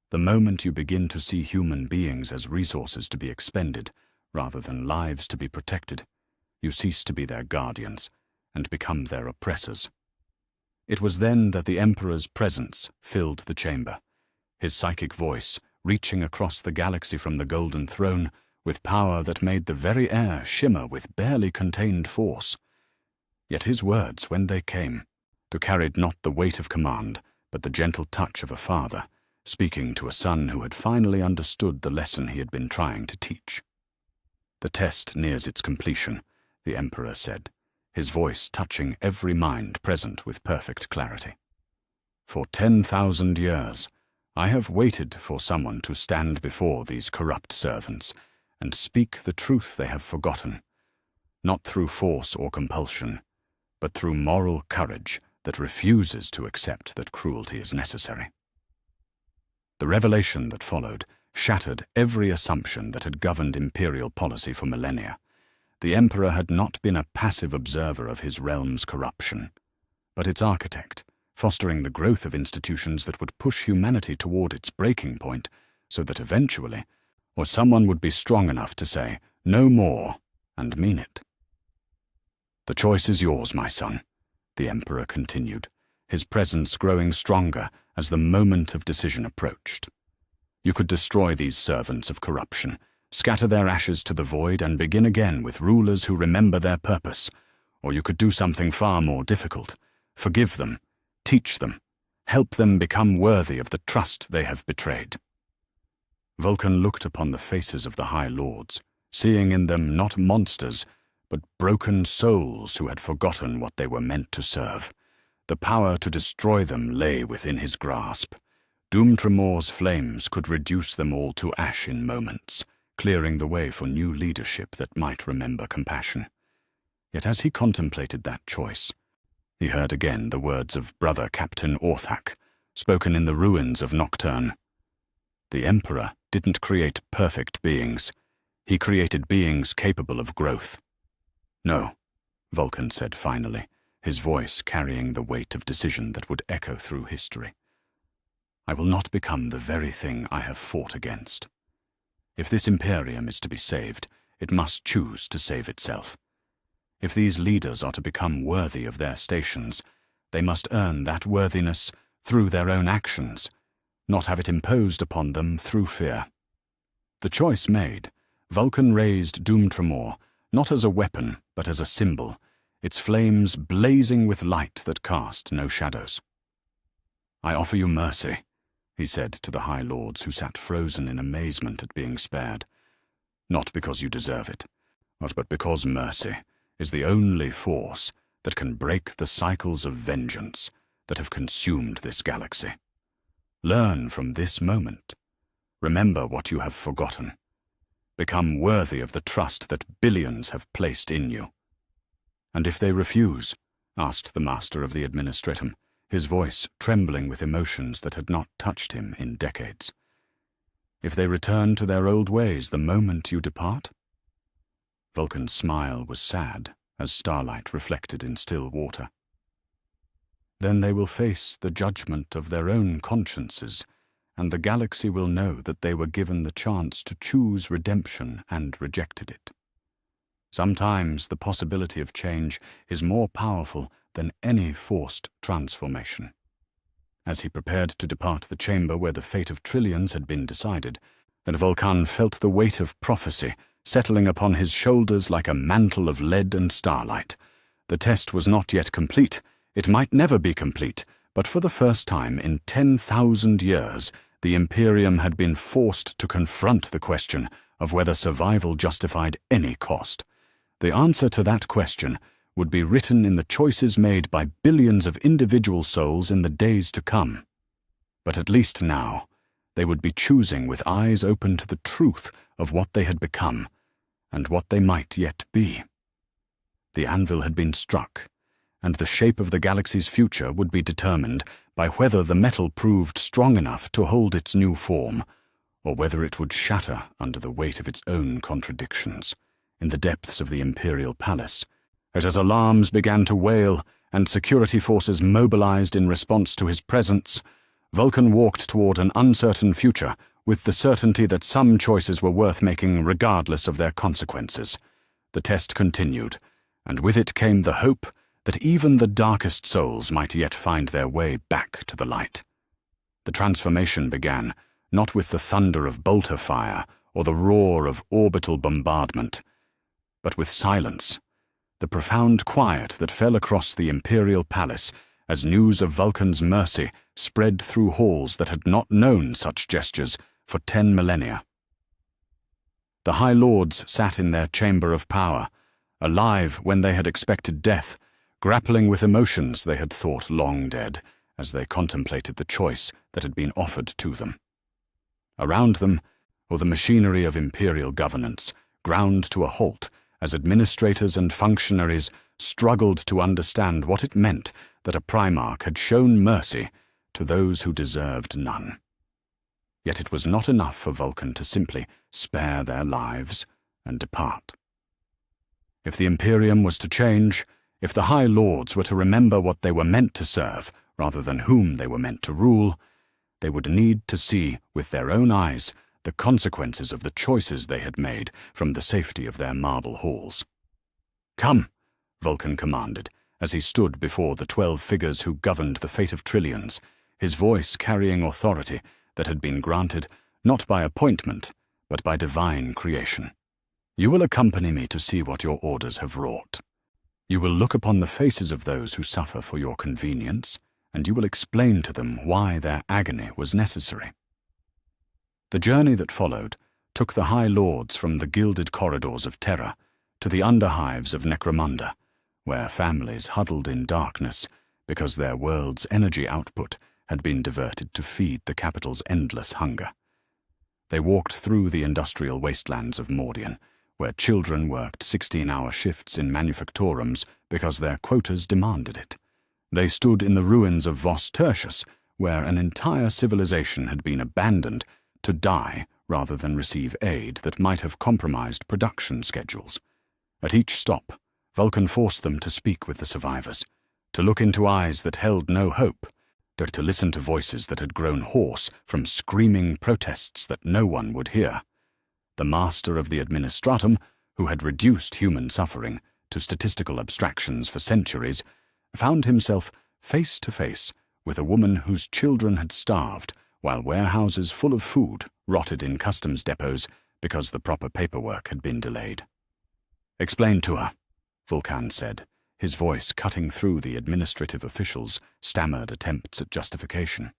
The moment you begin to see human beings as resources to be expended, rather than lives to be protected, you cease to be their guardians and become their oppressors." It was then that the Emperor's presence filled the chamber, his psychic voice reaching across the galaxy from the Golden Throne with power that made the very air shimmer with barely contained force. Yet his words, when they came, carried not the weight of command, but the gentle touch of a father, speaking to a son who had finally understood the lesson he had been trying to teach. "The test nears its completion," the Emperor said, his voice touching every mind present with perfect clarity. "For 10,000 years, I have waited for someone to stand before these corrupt servants and speak the truth they have forgotten, not through force or compulsion, but through moral courage that refuses to accept that cruelty is necessary." The revelation that followed shattered every assumption that had governed imperial policy for millennia. The Emperor had not been a passive observer of his realm's corruption, but its architect, fostering the growth of institutions that would push humanity toward its breaking point, so that eventually, someone would be strong enough to say, "No more," and mean it. "The choice is yours, my son," the Emperor continued, his presence growing stronger as the moment of decision approached. "You could destroy these servants of corruption, scatter their ashes to the void, and begin again with rulers who remember their purpose, or you could do something far more difficult: forgive them, teach them, help them become worthy of the trust they have betrayed." Vulkan looked upon the faces of the High Lords, seeing in them not monsters, but broken souls who had forgotten what they were meant to serve. The power to destroy them lay within his grasp. Doom-Tremor's flames could reduce them all to ash in moments, clearing the way for new leadership that might remember compassion. Yet as he contemplated that choice, he heard again the words of Brother Captain Orthak, spoken in the ruins of Nocturne. The Emperor didn't create perfect beings. He created beings capable of growth. "No," Vulkan said finally, his voice carrying the weight of decision that would echo through history. "I will not become the very thing I have fought against. If this Imperium is to be saved, it must choose to save itself. If these leaders are to become worthy of their stations, they must earn that worthiness through their own actions, not have it imposed upon them through fear." The choice made, Vulkan raised Doom-Tremor not as a weapon, but as a symbol, its flames blazing with light that cast no shadows. "I offer you mercy," he said to the High Lords who sat frozen in amazement at being spared. "Not because you deserve it, but because mercy is the only force that can break the cycles of vengeance that have consumed this galaxy. Learn from this moment. Remember what you have forgotten. Become worthy of the trust that billions have placed in you." "And if they refuse?" asked the Master of the Administratum, his voice trembling with emotions that had not touched him in decades. "If they return to their old ways the moment you depart?" Vulkan's smile was sad as starlight reflected in still water. "Then they will face the judgment of their own consciences, and the galaxy will know that they were given the chance to choose redemption and rejected it. Sometimes the possibility of change is more powerful than any forced transformation." As he prepared to depart the chamber where the fate of trillions had been decided, and Vulkan felt the weight of prophecy settling upon his shoulders like a mantle of lead and starlight. The test was not yet complete. It might never be complete, but for the first time in 10,000 years, the Imperium had been forced to confront the question of whether survival justified any cost. The answer to that question would be written in the choices made by billions of individual souls in the days to come. But at least now, they would be choosing with eyes open to the truth of what they had become, and what they might yet be. The anvil had been struck, and the shape of the galaxy's future would be determined by whether the metal proved strong enough to hold its new form, or whether it would shatter under the weight of its own contradictions. In the depths of the Imperial Palace, as alarms began to wail and security forces mobilized in response to his presence, Vulkan walked toward an uncertain future with the certainty that some choices were worth making regardless of their consequences. The test continued, and with it came the hope that even the darkest souls might yet find their way back to the light. The transformation began, not with the thunder of bolter fire or the roar of orbital bombardment, but with silence, the profound quiet that fell across the Imperial Palace as news of Vulkan's mercy spread through halls that had not known such gestures for 10 millennia. The High Lords sat in their chamber of power, alive when they had expected death, grappling with emotions they had thought long dead as they contemplated the choice that had been offered to them. Around them, or the machinery of imperial governance, ground to a halt as administrators and functionaries struggled to understand what it meant that a Primarch had shown mercy to those who deserved none. Yet it was not enough for Vulkan to simply spare their lives and depart. If the Imperium was to change, if the High Lords were to remember what they were meant to serve rather than whom they were meant to rule, they would need to see with their own eyes the consequences of the choices they had made from the safety of their marble halls. "Come," Vulkan commanded, as he stood before the 12 figures who governed the fate of trillions, his voice carrying authority that had been granted not by appointment, but by divine creation. "You will accompany me to see what your orders have wrought. You will look upon the faces of those who suffer for your convenience, and you will explain to them why their agony was necessary." The journey that followed took the High Lords from the gilded corridors of Terra to the underhives of Necromunda, where families huddled in darkness because their world's energy output had been diverted to feed the capital's endless hunger. They walked through the industrial wastelands of Mordian, where children worked 16-hour shifts in manufactorums because their quotas demanded it. They stood in the ruins of Vos Tertius, where an entire civilization had been abandoned to die rather than receive aid that might have compromised production schedules. At each stop, Vulkan forced them to speak with the survivors, to look into eyes that held no hope, to listen to voices that had grown hoarse from screaming protests that no one would hear. The Master of the Administratum, who had reduced human suffering to statistical abstractions for centuries, found himself face to face with a woman whose children had starved while warehouses full of food rotted in customs depots because the proper paperwork had been delayed. "Explain to her," Vulkan said, his voice cutting through the administrative officials' stammered attempts at justification.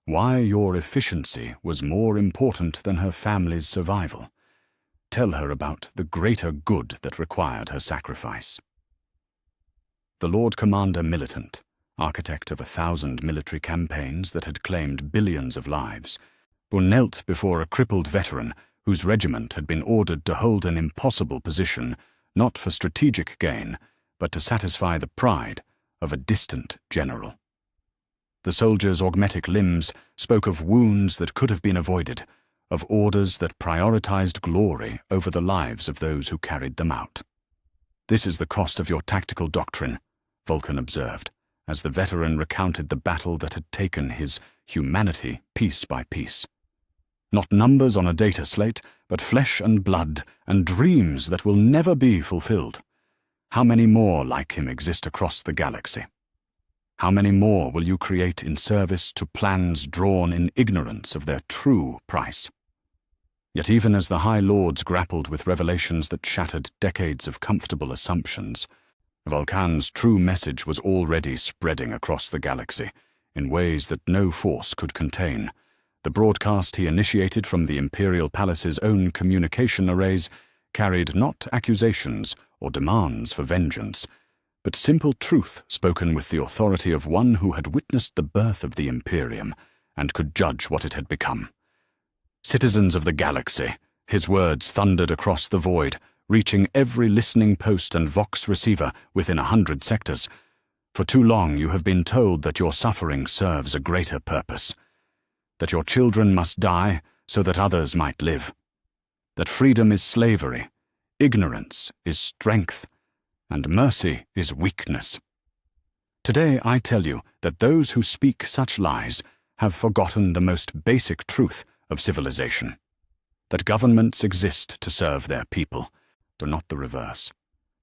Why your efficiency was more important than her family's survival. Tell her about the greater good that required her sacrifice. The Lord Commander Militant, architect of 1,000 military campaigns that had claimed billions of lives, who knelt before a crippled veteran whose regiment had been ordered to hold an impossible position, not for strategic gain, but to satisfy the pride of a distant general. The soldier's augmetic limbs spoke of wounds that could have been avoided, of orders that prioritized glory over the lives of those who carried them out. "This is the cost of your tactical doctrine," Vulkan observed, as the veteran recounted the battle that had taken his humanity piece by piece. Not numbers on a data slate, but flesh and blood, and dreams that will never be fulfilled. How many more like him exist across the galaxy? How many more will you create in service to plans drawn in ignorance of their true price? Yet even as the High Lords grappled with revelations that shattered decades of comfortable assumptions, Vulkan's true message was already spreading across the galaxy in ways that no force could contain. The broadcast he initiated from the Imperial Palace's own communication arrays carried not accusations or demands for vengeance, but simple truth spoken with the authority of one who had witnessed the birth of the Imperium and could judge what it had become. "Citizens of the galaxy," his words thundered across the void, reaching every listening post and Vox receiver within 100 sectors. "For too long you have been told that your suffering serves a greater purpose, that your children must die so that others might live, that freedom is slavery, ignorance is strength, and mercy is weakness. Today I tell you that those who speak such lies have forgotten the most basic truth of civilization, that governments exist to serve their people, though not the reverse."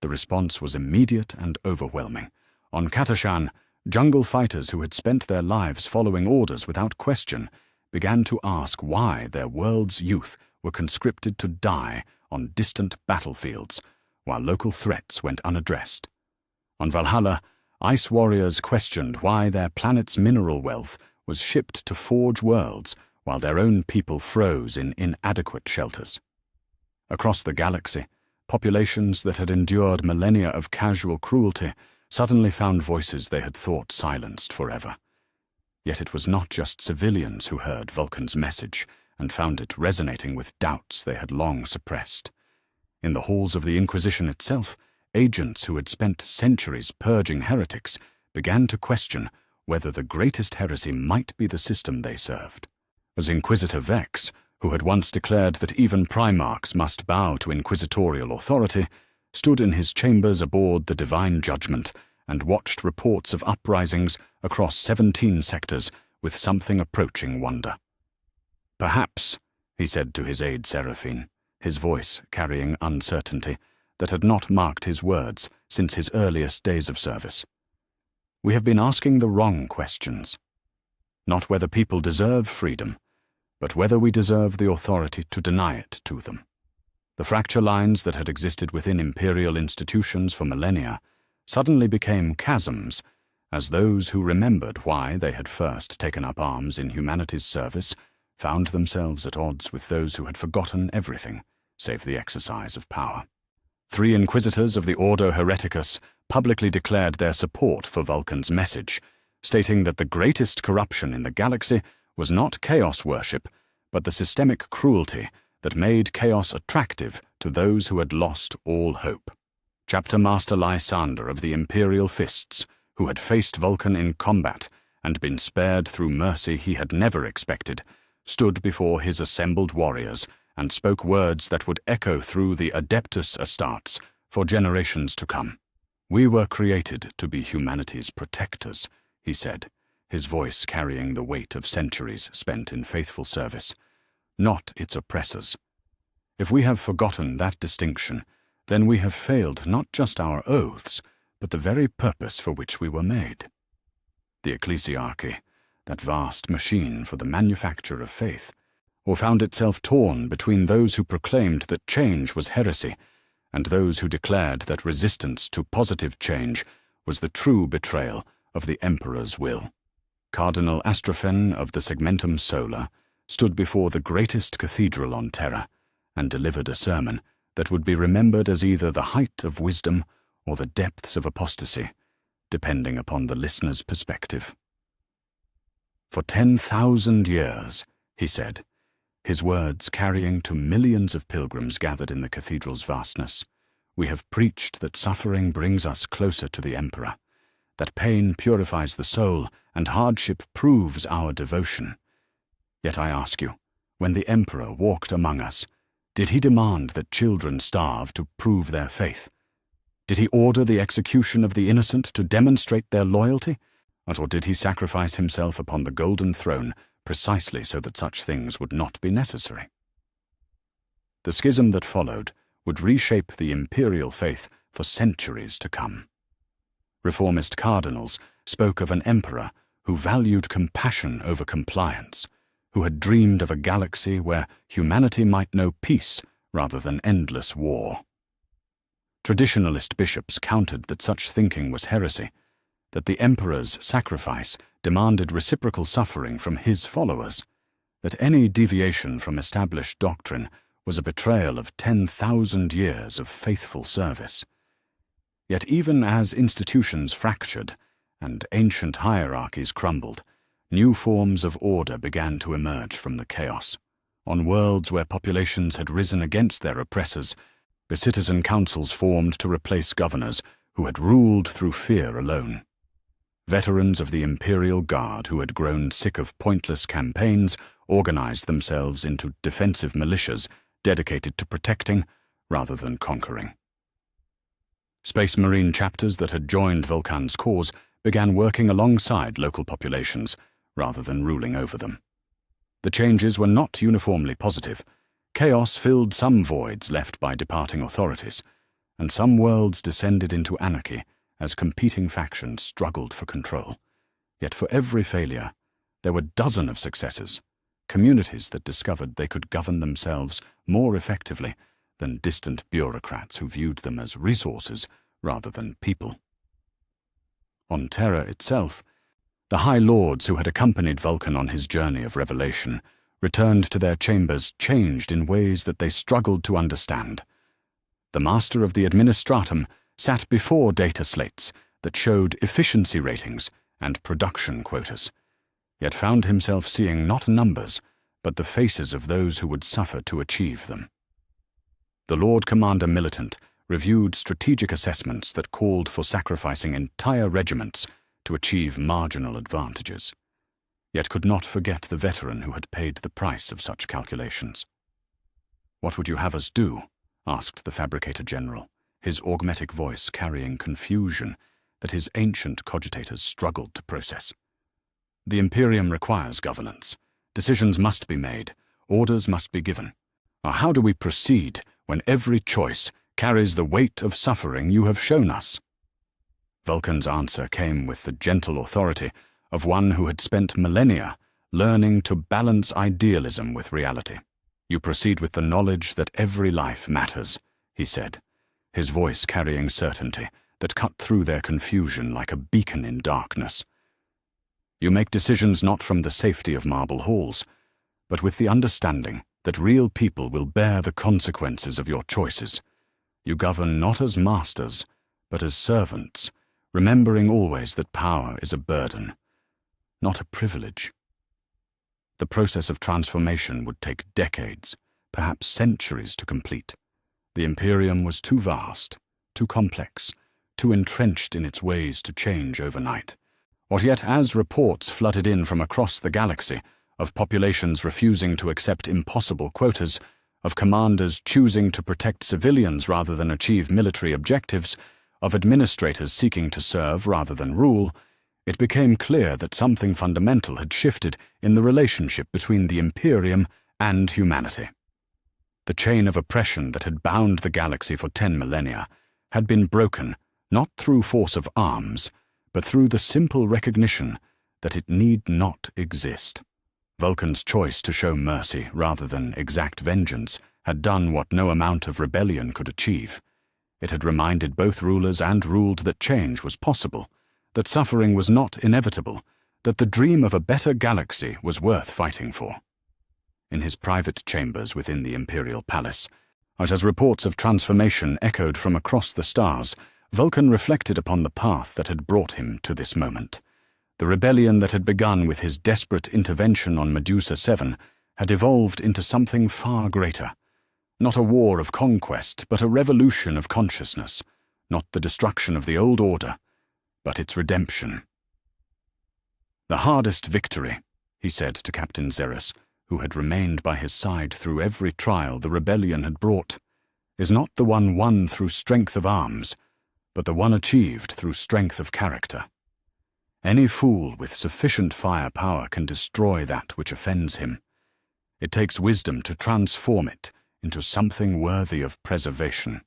The response was immediate and overwhelming. On Katashan, jungle fighters who had spent their lives following orders without question began to ask why their world's youth were conscripted to die on distant battlefields, while local threats went unaddressed. On Valhalla, ice warriors questioned why their planet's mineral wealth was shipped to forge worlds while their own people froze in inadequate shelters. Across the galaxy, populations that had endured millennia of casual cruelty suddenly found voices they had thought silenced forever. Yet it was not just civilians who heard Vulkan's message and found it resonating with doubts they had long suppressed. In the halls of the Inquisition itself, agents who had spent centuries purging heretics began to question whether the greatest heresy might be the system they served. As Inquisitor Vex, who had once declared that even Primarchs must bow to inquisitorial authority, stood in his chambers aboard the Divine Judgment and watched reports of uprisings across 17 sectors with something approaching wonder. "Perhaps," he said to his aide Seraphine, his voice carrying uncertainty that had not marked his words since his earliest days of service, "we have been asking the wrong questions. Not whether people deserve freedom, but whether we deserve the authority to deny it to them." The fracture lines that had existed within imperial institutions for millennia suddenly became chasms, as those who remembered why they had first taken up arms in humanity's service found themselves at odds with those who had forgotten everything save the exercise of power. 3 inquisitors of the Ordo Hereticus publicly declared their support for Vulkan's message, stating that the greatest corruption in the galaxy was not chaos worship, but the systemic cruelty that made chaos attractive to those who had lost all hope. Chapter Master Lysander of the Imperial Fists, who had faced Vulkan in combat and been spared through mercy he had never expected, stood before his assembled warriors and spoke words that would echo through the Adeptus Astartes for generations to come. "We were created to be humanity's protectors," he said, his voice carrying the weight of centuries spent in faithful service, "not its oppressors. If we have forgotten that distinction, then we have failed not just our oaths, but the very purpose for which we were made." The ecclesiarchy, that vast machine for the manufacture of faith, or found itself torn between those who proclaimed that change was heresy and those who declared that resistance to positive change was the true betrayal of the Emperor's will. Cardinal Astrophen of the Segmentum Solar stood before the greatest cathedral on Terra and delivered a sermon that would be remembered as either the height of wisdom or the depths of apostasy, depending upon the listener's perspective. "For 10,000 years," he said, his words carrying to millions of pilgrims gathered in the cathedral's vastness, "we have preached that suffering brings us closer to the Emperor, that pain purifies the soul and hardship proves our devotion. Yet I ask you, when the Emperor walked among us, did he demand that children starve to prove their faith? Did he order the execution of the innocent to demonstrate their loyalty? Or did he sacrifice himself upon the golden throne precisely so that such things would not be necessary?" The schism that followed would reshape the imperial faith for centuries to come. Reformist cardinals spoke of an emperor who valued compassion over compliance, who had dreamed of a galaxy where humanity might know peace rather than endless war. Traditionalist bishops countered that such thinking was heresy, that the emperor's sacrifice demanded reciprocal suffering from his followers, that any deviation from established doctrine was a betrayal of 10,000 years of faithful service. Yet even as institutions fractured and ancient hierarchies crumbled, new forms of order began to emerge from the chaos. On worlds where populations had risen against their oppressors, the citizen councils formed to replace governors who had ruled through fear alone. Veterans of the Imperial Guard who had grown sick of pointless campaigns organized themselves into defensive militias dedicated to protecting rather than conquering. Space Marine chapters that had joined Vulkan's cause began working alongside local populations rather than ruling over them. The changes were not uniformly positive. Chaos filled some voids left by departing authorities, and some worlds descended into anarchy as competing factions struggled for control. Yet for every failure, there were dozens of successes, communities that discovered they could govern themselves more effectively than distant bureaucrats who viewed them as resources rather than people. On Terra itself, the High Lords who had accompanied Vulkan on his journey of revelation returned to their chambers changed in ways that they struggled to understand. The Master of the Administratum sat before data slates that showed efficiency ratings and production quotas, yet found himself seeing not numbers, but the faces of those who would suffer to achieve them. The Lord Commander Militant reviewed strategic assessments that called for sacrificing entire regiments to achieve marginal advantages, yet could not forget the veteran who had paid the price of such calculations. "What would you have us do?" asked the Fabricator General, his augmetic voice carrying confusion that his ancient cogitators struggled to process. "The Imperium requires governance. Decisions must be made. Orders must be given. How do we proceed when every choice carries the weight of suffering you have shown us?" Vulkan's answer came with the gentle authority of one who had spent millennia learning to balance idealism with reality. "You proceed with the knowledge that every life matters," he said, his voice carrying certainty that cut through their confusion like a beacon in darkness. "You make decisions not from the safety of marble halls, but with the understanding that real people will bear the consequences of your choices. You govern not as masters, but as servants, remembering always that power is a burden, not a privilege." The process of transformation would take decades, perhaps centuries to complete. The Imperium was too vast, too complex, too entrenched in its ways to change overnight. Yet as reports flooded in from across the galaxy of populations refusing to accept impossible quotas, of commanders choosing to protect civilians rather than achieve military objectives, of administrators seeking to serve rather than rule, it became clear that something fundamental had shifted in the relationship between the Imperium and humanity. The chain of oppression that had bound the galaxy for 10 millennia had been broken not through force of arms, but through the simple recognition that it need not exist. Vulkan's choice to show mercy rather than exact vengeance had done what no amount of rebellion could achieve. It had reminded both rulers and ruled that change was possible, that suffering was not inevitable, that the dream of a better galaxy was worth fighting for. In his private chambers within the Imperial Palace, as reports of transformation echoed from across the stars, Vulkan reflected upon the path that had brought him to this moment. The rebellion that had begun with his desperate intervention on Medusa 7 had evolved into something far greater. Not a war of conquest, but a revolution of consciousness. Not the destruction of the old order, but its redemption. "The hardest victory," he said to Captain Xerus, who had remained by his side through every trial the rebellion had brought, "is not the one won through strength of arms, but the one achieved through strength of character. Any fool with sufficient firepower can destroy that which offends him. It takes wisdom to transform it into something worthy of preservation.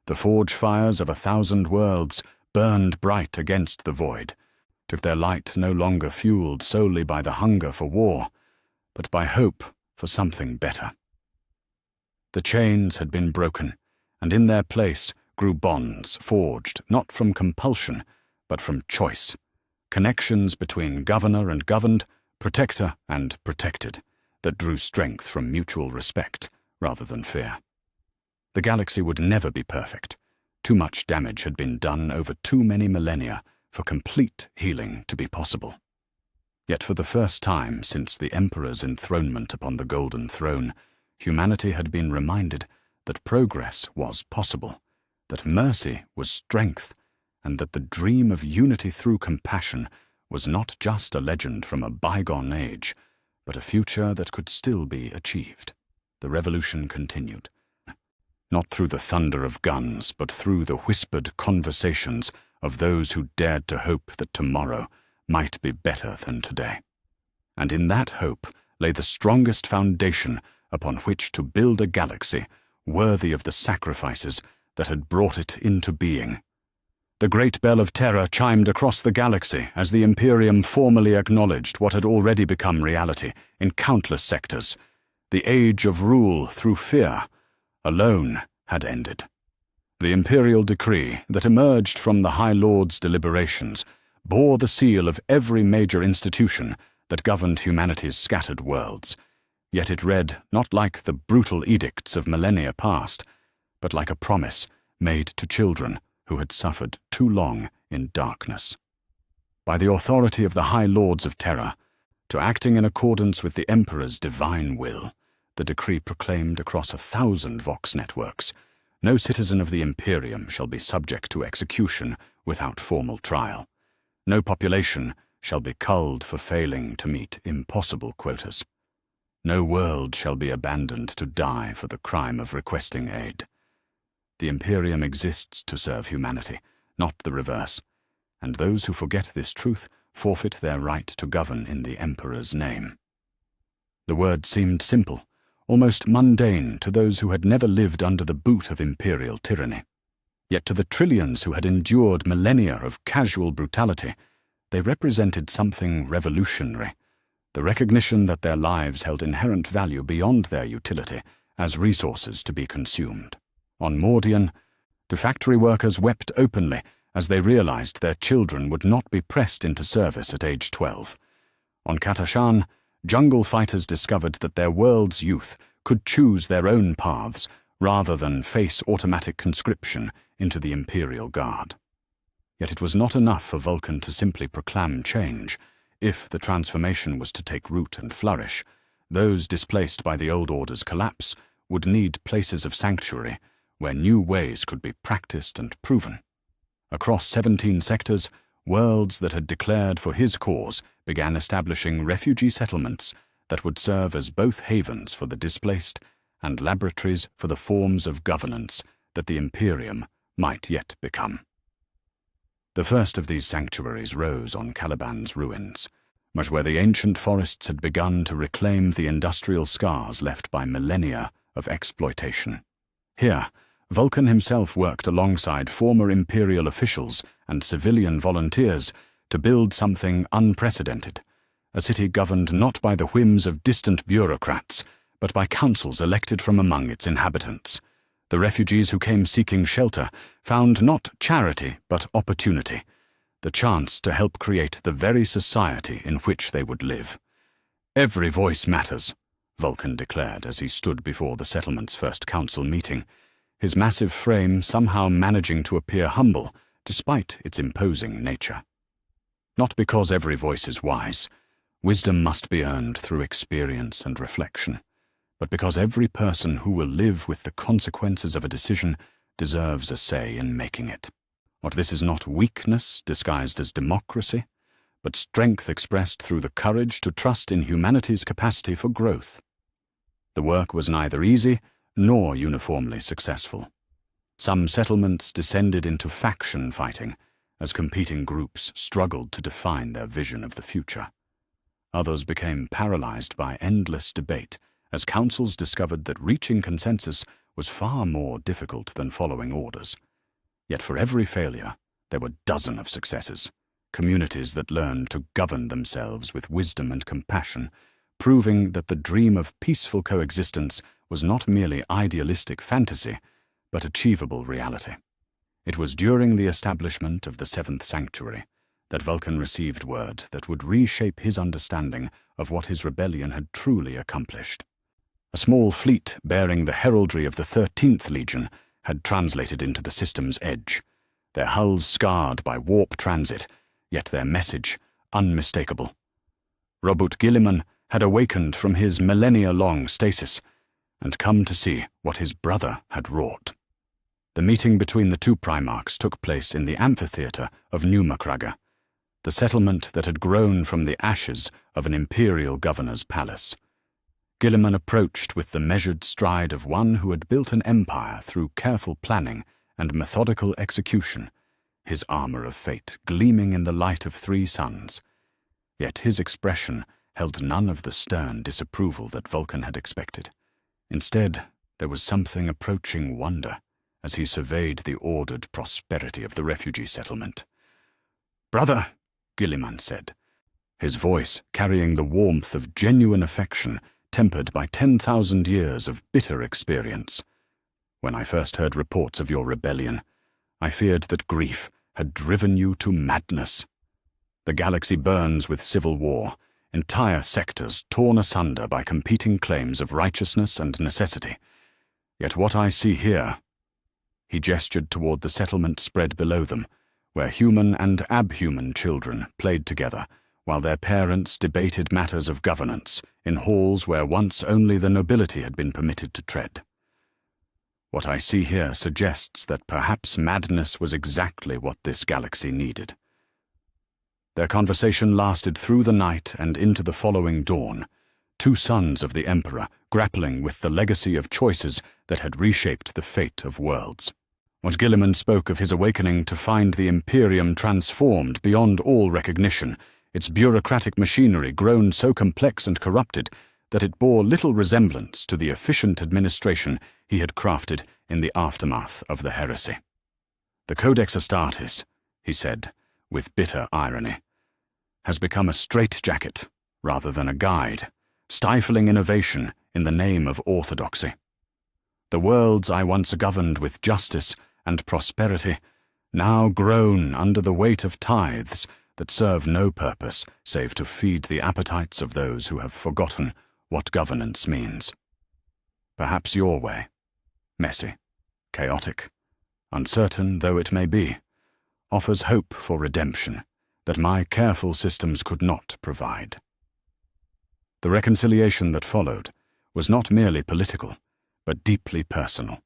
The forge fires of 1,000 worlds burned bright against the void, if their light no longer fueled solely by the hunger for war, but by hope for something better. The chains had been broken, and in their place grew bonds forged not from compulsion, but from choice, connections between governor and governed, protector and protected, that drew strength from mutual respect rather than fear. The galaxy would never be perfect. Too much damage had been done over too many millennia for complete healing to be possible. Yet for the first time since the Emperor's enthronement upon the Golden Throne, humanity had been reminded that progress was possible, that mercy was strength, and that the dream of unity through compassion was not just a legend from a bygone age, but a future that could still be achieved. The revolution continued, not through the thunder of guns, but through the whispered conversations of those who dared to hope that tomorrow might be better than today. And in that hope lay the strongest foundation upon which to build a galaxy worthy of the sacrifices that had brought it into being. The great bell of terror chimed across the galaxy as the Imperium formally acknowledged what had already become reality in countless sectors. The age of rule through fear alone had ended. The imperial decree that emerged from the High Lord's deliberations bore the seal of every major institution that governed humanity's scattered worlds, yet it read not like the brutal edicts of millennia past, but like a promise made to children who had suffered too long in darkness. By the authority of the High Lords of Terror, to acting in accordance with the Emperor's divine will, the decree proclaimed across 1,000 Vox networks, no citizen of the Imperium shall be subject to execution without formal trial. No population shall be culled for failing to meet impossible quotas. No world shall be abandoned to die for the crime of requesting aid. The Imperium exists to serve humanity, not the reverse, and those who forget this truth forfeit their right to govern in the Emperor's name. The word seemed simple, almost mundane to those who had never lived under the boot of imperial tyranny. Yet to the trillions who had endured millennia of casual brutality, they represented something revolutionary, the recognition that their lives held inherent value beyond their utility as resources to be consumed. On Mordian, the factory workers wept openly as they realized their children would not be pressed into service at age 12. On Katashan, jungle fighters discovered that their world's youth could choose their own paths rather than face automatic conscription into the Imperial Guard. Yet it was not enough for Vulkan to simply proclaim change. If the transformation was to take root and flourish, those displaced by the old order's collapse would need places of sanctuary where new ways could be practiced and proven. Across 17 sectors, worlds that had declared for his cause began establishing refugee settlements that would serve as both havens for the displaced and laboratories for the forms of governance that the Imperium might yet become. The first of these sanctuaries rose on Caliban's ruins, much where the ancient forests had begun to reclaim the industrial scars left by millennia of exploitation. Here, Vulkan himself worked alongside former imperial officials and civilian volunteers to build something unprecedented, a city governed not by the whims of distant bureaucrats, but by councils elected from among its inhabitants. The refugees who came seeking shelter found not charity but opportunity, the chance to help create the very society in which they would live. "Every voice matters," Vulkan declared as he stood before the settlement's first council meeting, his massive frame somehow managing to appear humble despite its imposing nature. "Not because every voice is wise. Wisdom must be earned through experience and reflection, but because every person who will live with the consequences of a decision deserves a say in making it. What this is not weakness disguised as democracy, but strength expressed through the courage to trust in humanity's capacity for growth." The work was neither easy nor uniformly successful. Some settlements descended into faction fighting as competing groups struggled to define their vision of the future. Others became paralyzed by endless debate as councils discovered that reaching consensus was far more difficult than following orders. Yet for every failure, there were dozens of successes, communities that learned to govern themselves with wisdom and compassion, proving that the dream of peaceful coexistence was not merely idealistic fantasy, but achievable reality. It was during the establishment of the seventh sanctuary that Vulkan received word that would reshape his understanding of what his rebellion had truly accomplished. A small fleet bearing the heraldry of the 13th Legion had translated into the system's edge, their hulls scarred by warp transit, yet their message unmistakable. Robert Gilliman had awakened from his millennia-long stasis and come to see what his brother had wrought. The meeting between the two Primarchs took place in the amphitheatre of Newmacraga, the settlement that had grown from the ashes of an imperial governor's palace. Gilliman approached with the measured stride of one who had built an empire through careful planning and methodical execution, his armor of fate gleaming in the light of 3 suns. Yet his expression held none of the stern disapproval that Vulkan had expected. Instead, there was something approaching wonder as he surveyed the ordered prosperity of the refugee settlement. "Brother," Gilliman said, his voice carrying the warmth of genuine affection tempered by 10,000 years of bitter experience. "When I first heard reports of your rebellion, I feared that grief had driven you to madness. The galaxy burns with civil war, entire sectors torn asunder by competing claims of righteousness and necessity. Yet what I see here—" He gestured toward the settlement spread below them, where human and abhuman children played together, while their parents debated matters of governance in halls where once only the nobility had been permitted to tread. "What I see here suggests that perhaps madness was exactly what this galaxy needed." Their conversation lasted through the night and into the following dawn, 2 sons of the Emperor grappling with the legacy of choices that had reshaped the fate of worlds. What Gilliman spoke of his awakening to find the Imperium transformed beyond all recognition, its bureaucratic machinery grown so complex and corrupted that it bore little resemblance to the efficient administration he had crafted in the aftermath of the heresy. "The Codex Astartes," he said, with bitter irony, "has become a straitjacket rather than a guide, stifling innovation in the name of orthodoxy. The worlds I once governed with justice and prosperity now groan under the weight of tithes that serve no purpose save to feed the appetites of those who have forgotten what governance means. Perhaps your way, messy, chaotic, uncertain though it may be, offers hope for redemption that my careful systems could not provide." The reconciliation that followed was not merely political, but deeply personal,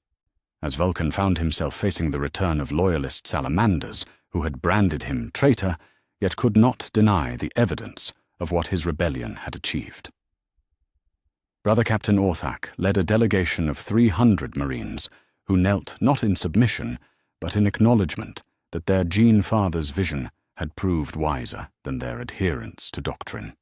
as Vulkan found himself facing the return of loyalist salamanders who had branded him traitor, yet could not deny the evidence of what his rebellion had achieved. Brother Captain Orthak led a delegation of 300 Marines who knelt not in submission, but in acknowledgement that their Gene Father's vision had proved wiser than their adherence to doctrine.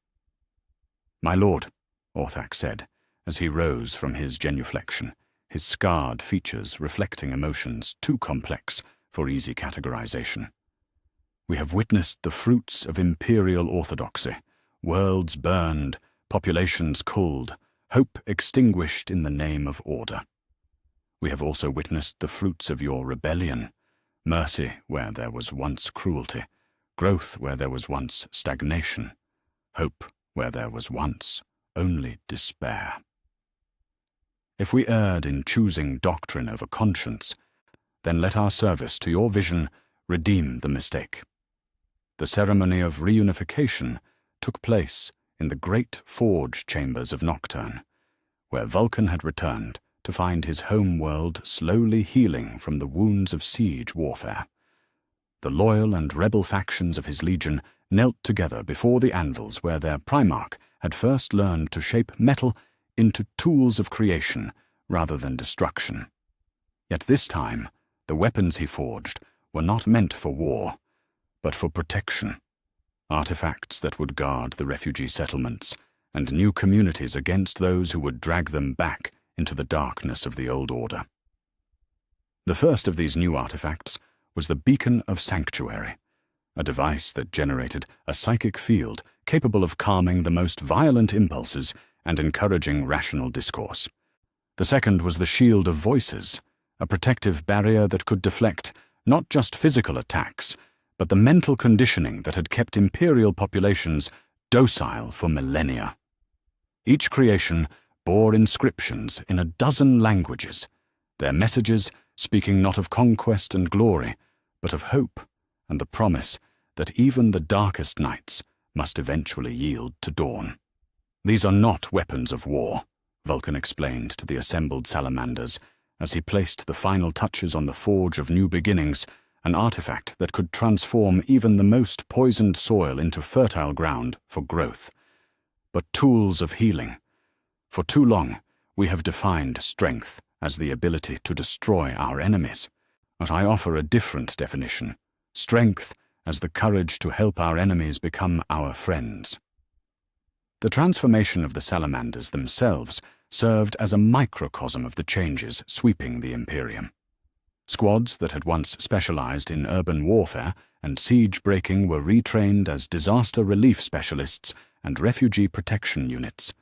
"My lord," Orthak said, as he rose from his genuflection, his scarred features reflecting emotions too complex for easy categorization. "We have witnessed the fruits of imperial orthodoxy, worlds burned, populations culled, hope extinguished in the name of order. We have also witnessed the fruits of your rebellion, mercy where there was once cruelty, growth where there was once stagnation, hope where there was once only despair. If we erred in choosing doctrine over conscience, then let our service to your vision redeem the mistake. The ceremony of reunification took place in the great forge chambers of Nocturne, where Vulkan had returned to find his home world slowly healing from the wounds of siege warfare. The loyal and rebel factions of his legion knelt together before the anvils where their Primarch had first learned to shape metal into tools of creation rather than destruction. Yet this time, the weapons he forged were not meant for war, but for protection, artifacts that would guard the refugee settlements and new communities against those who would drag them back into the darkness of the old order. The first of these new artifacts was the Beacon of Sanctuary, a device that generated a psychic field capable of calming the most violent impulses and encouraging rational discourse. The second was the Shield of Voices, a protective barrier that could deflect not just physical attacks, but the mental conditioning that had kept Imperial populations docile for millennia. Each creation bore inscriptions in a dozen languages, their messages speaking not of conquest and glory, but of hope and the promise that even the darkest nights must eventually yield to dawn. These are not weapons of war, Vulkan explained to the assembled salamanders as he placed the final touches on the Forge of New Beginnings, an artifact that could transform even the most poisoned soil into fertile ground for growth. But tools of healing. For too long, we have defined strength as the ability to destroy our enemies. But I offer a different definition. Strength as the courage to help our enemies become our friends. The transformation of the salamanders themselves served as a microcosm of the changes sweeping the Imperium. Squads that had once specialized in urban warfare and siege breaking were retrained as disaster relief specialists and refugee protection units.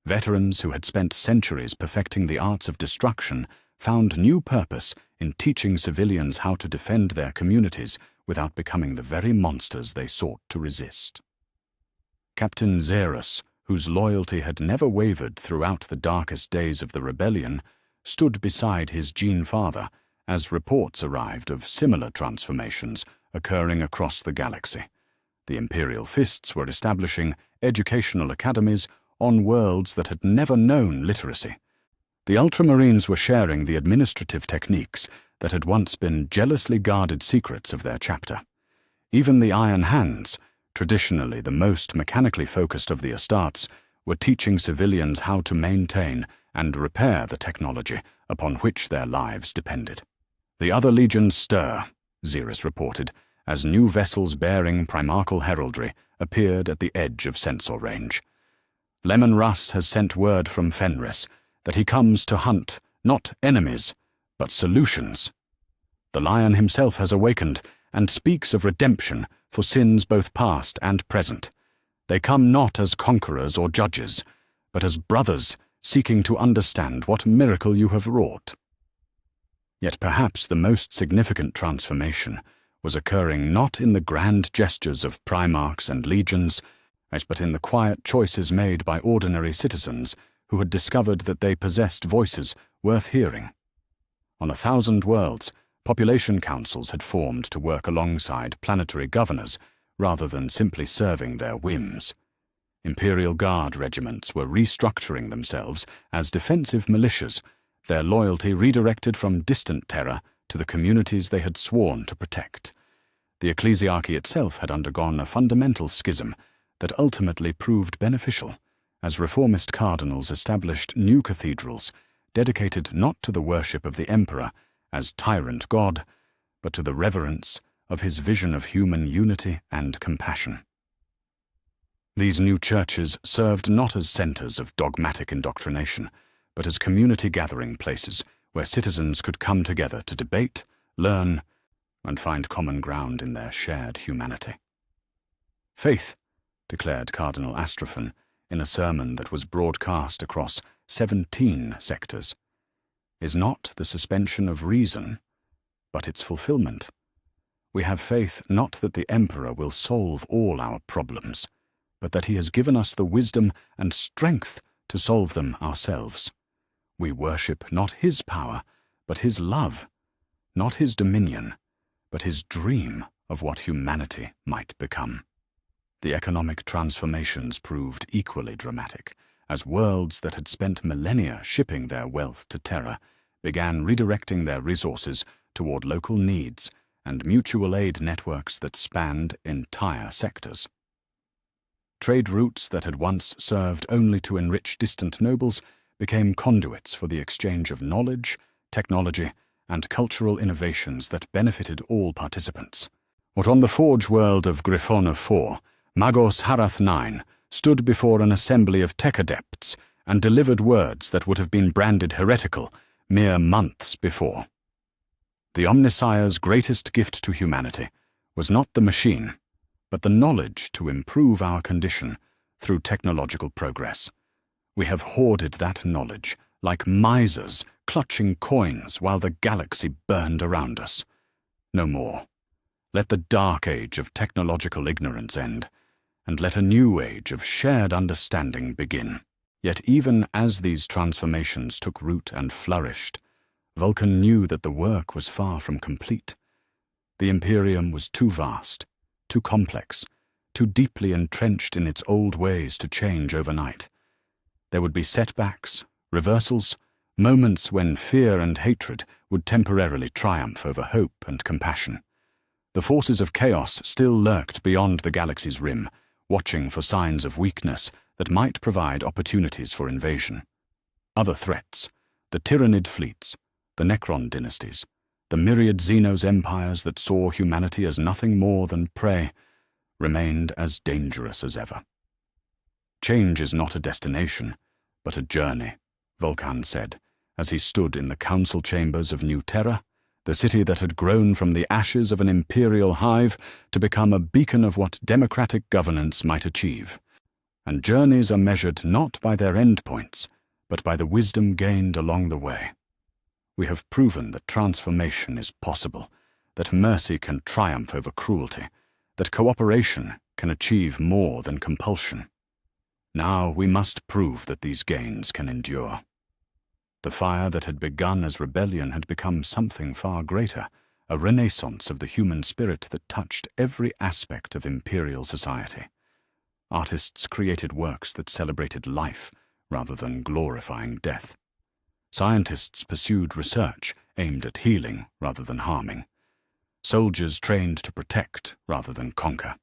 Veterans who had spent centuries perfecting the arts of destruction found new purpose in teaching civilians how to defend their communities without becoming the very monsters they sought to resist. Captain Xerus, whose loyalty had never wavered throughout the darkest days of the rebellion, stood beside his Gene father as reports arrived of similar transformations occurring across the galaxy. The Imperial Fists were establishing educational academies on worlds that had never known literacy. The Ultramarines were sharing the administrative techniques that had once been jealously guarded secrets of their chapter. Even the Iron Hands, traditionally the most mechanically focused of the Astartes, were teaching civilians how to maintain and repair the technology upon which their lives depended. The other legions stir, Xerus reported, as new vessels bearing primarchal heraldry appeared at the edge of sensor range. Lemon Russ has sent word from Fenris that he comes to hunt not enemies, but solutions. The Lion himself has awakened and speaks of redemption for sins both past and present. They come not as conquerors or judges, but as brothers seeking to understand what miracle you have wrought. Yet perhaps the most significant transformation was occurring not in the grand gestures of primarchs and legions, but in the quiet choices made by ordinary citizens who had discovered that they possessed voices worth hearing. On 1,000 worlds, population councils had formed to work alongside planetary governors rather than simply serving their whims. Imperial Guard regiments were restructuring themselves as defensive militias, their loyalty redirected from distant terror to the communities they had sworn to protect. The ecclesiarchy itself had undergone a fundamental schism that ultimately proved beneficial, as reformist cardinals established new cathedrals dedicated not to the worship of the emperor as tyrant god, but to the reverence of his vision of human unity and compassion. These new churches served not as centers of dogmatic indoctrination, but as community gathering places where citizens could come together to debate, learn, and find common ground in their shared humanity. Faith, declared Cardinal Astrophan in a sermon that was broadcast across 17 sectors. is not the suspension of reason, but its fulfillment. We have faith not that the Emperor will solve all our problems, but that he has given us the wisdom and strength to solve them ourselves. We worship not his power, but his love, not his dominion, but his dream of what humanity might become. The economic transformations proved equally dramatic, as worlds that had spent millennia shipping their wealth to Terra began redirecting their resources toward local needs and mutual aid networks that spanned entire sectors. Trade routes that had once served only to enrich distant nobles became conduits for the exchange of knowledge, technology, and cultural innovations that benefited all participants. What on the forge world of Griffona IV, Magos Harath IX stood before an assembly of tech adepts and delivered words that would have been branded heretical mere months before. The Omnissiah's greatest gift to humanity was not the machine, but the knowledge to improve our condition through technological progress. We have hoarded that knowledge like misers clutching coins while the galaxy burned around us. No more. Let the dark age of technological ignorance end, and let a new age of shared understanding begin. Yet even as these transformations took root and flourished, Vulkan knew that the work was far from complete. The Imperium was too vast, too complex, too deeply entrenched in its old ways to change overnight. There would be setbacks, reversals, moments when fear and hatred would temporarily triumph over hope and compassion. The forces of chaos still lurked beyond the galaxy's rim, watching for signs of weakness that might provide opportunities for invasion. Other threats, the Tyrannid fleets, the Necron dynasties, the myriad Xenos empires that saw humanity as nothing more than prey, remained as dangerous as ever. Change is not a destination, but a journey, Vulkan said, as he stood in the council chambers of New Terra, the city that had grown from the ashes of an imperial hive to become a beacon of what democratic governance might achieve. And journeys are measured not by their endpoints, but by the wisdom gained along the way. We have proven that transformation is possible, that mercy can triumph over cruelty, that cooperation can achieve more than compulsion. Now we must prove that these gains can endure. The fire that had begun as rebellion had become something far greater, a renaissance of the human spirit that touched every aspect of imperial society. Artists created works that celebrated life rather than glorifying death. Scientists pursued research aimed at healing rather than harming. Soldiers trained to protect rather than conquer.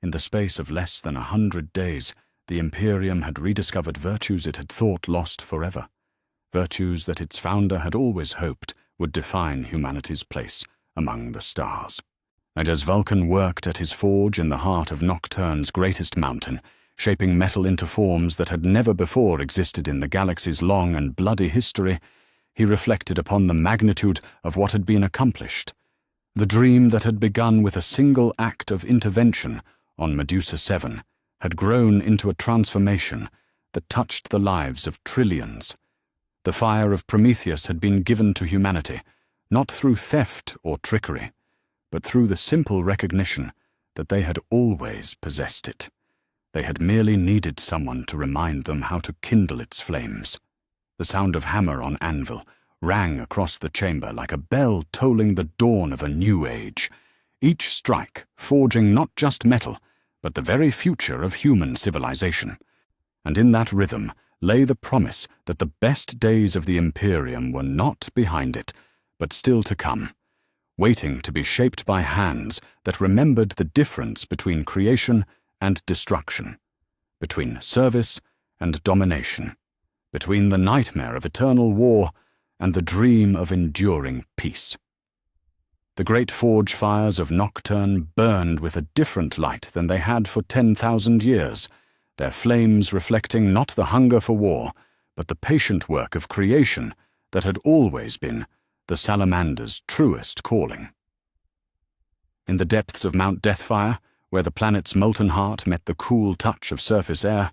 In the space of less than 100 days, the Imperium had rediscovered virtues it had thought lost forever, virtues that its founder had always hoped would define humanity's place among the stars. And as Vulkan worked at his forge in the heart of Nocturne's greatest mountain, shaping metal into forms that had never before existed in the galaxy's long and bloody history, he reflected upon the magnitude of what had been accomplished. The dream that had begun with a single act of intervention on Medusa 7 had grown into a transformation that touched the lives of trillions. The fire of Prometheus had been given to humanity, not through theft or trickery, but through the simple recognition that they had always possessed it. They had merely needed someone to remind them how to kindle its flames. The sound of hammer on anvil rang across the chamber like a bell tolling the dawn of a new age, each strike forging not just metal, but the very future of human civilization. And in that rhythm lay the promise that the best days of the Imperium were not behind it, but still to come, waiting to be shaped by hands that remembered the difference between creation and destruction, between service and domination, between the nightmare of eternal war and the dream of enduring peace. The great forge fires of Nocturne burned with a different light than they had for 10,000 years, their flames reflecting not the hunger for war, but the patient work of creation that had always been the Salamander's truest calling. In the depths of Mount Deathfire, where the planet's molten heart met the cool touch of surface air,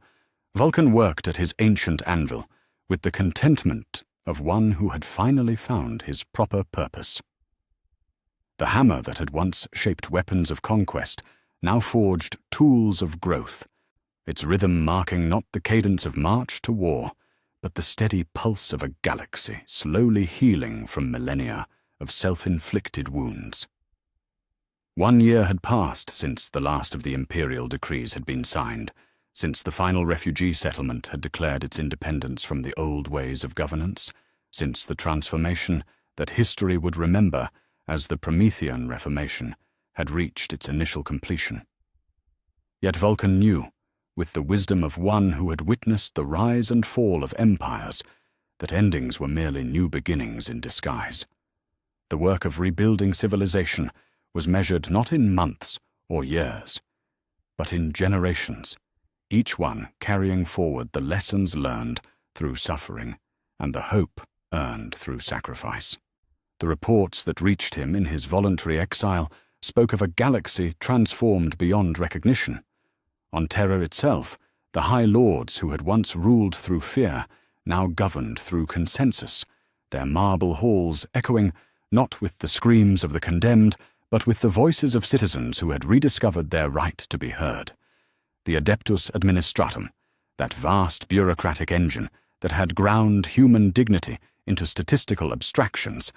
Vulkan worked at his ancient anvil with the contentment of one who had finally found his proper purpose. The hammer that had once shaped weapons of conquest now forged tools of growth, its rhythm marking not the cadence of march to war, but the steady pulse of a galaxy slowly healing from millennia of self-inflicted wounds. 1 year had passed since the last of the imperial decrees had been signed, since the final refugee settlement had declared its independence from the old ways of governance, since the transformation that history would remember as the Promethean Reformation had reached its initial completion. Yet Vulkan knew, with the wisdom of one who had witnessed the rise and fall of empires, that endings were merely new beginnings in disguise. The work of rebuilding civilization was measured not in months or years, but in generations, each one carrying forward the lessons learned through suffering and the hope earned through sacrifice. The reports that reached him in his voluntary exile spoke of a galaxy transformed beyond recognition. On Terra itself, the High Lords who had once ruled through fear now governed through consensus, their marble halls echoing not with the screams of the condemned, but with the voices of citizens who had rediscovered their right to be heard. The Adeptus Administratum, that vast bureaucratic engine that had ground human dignity into statistical abstractions,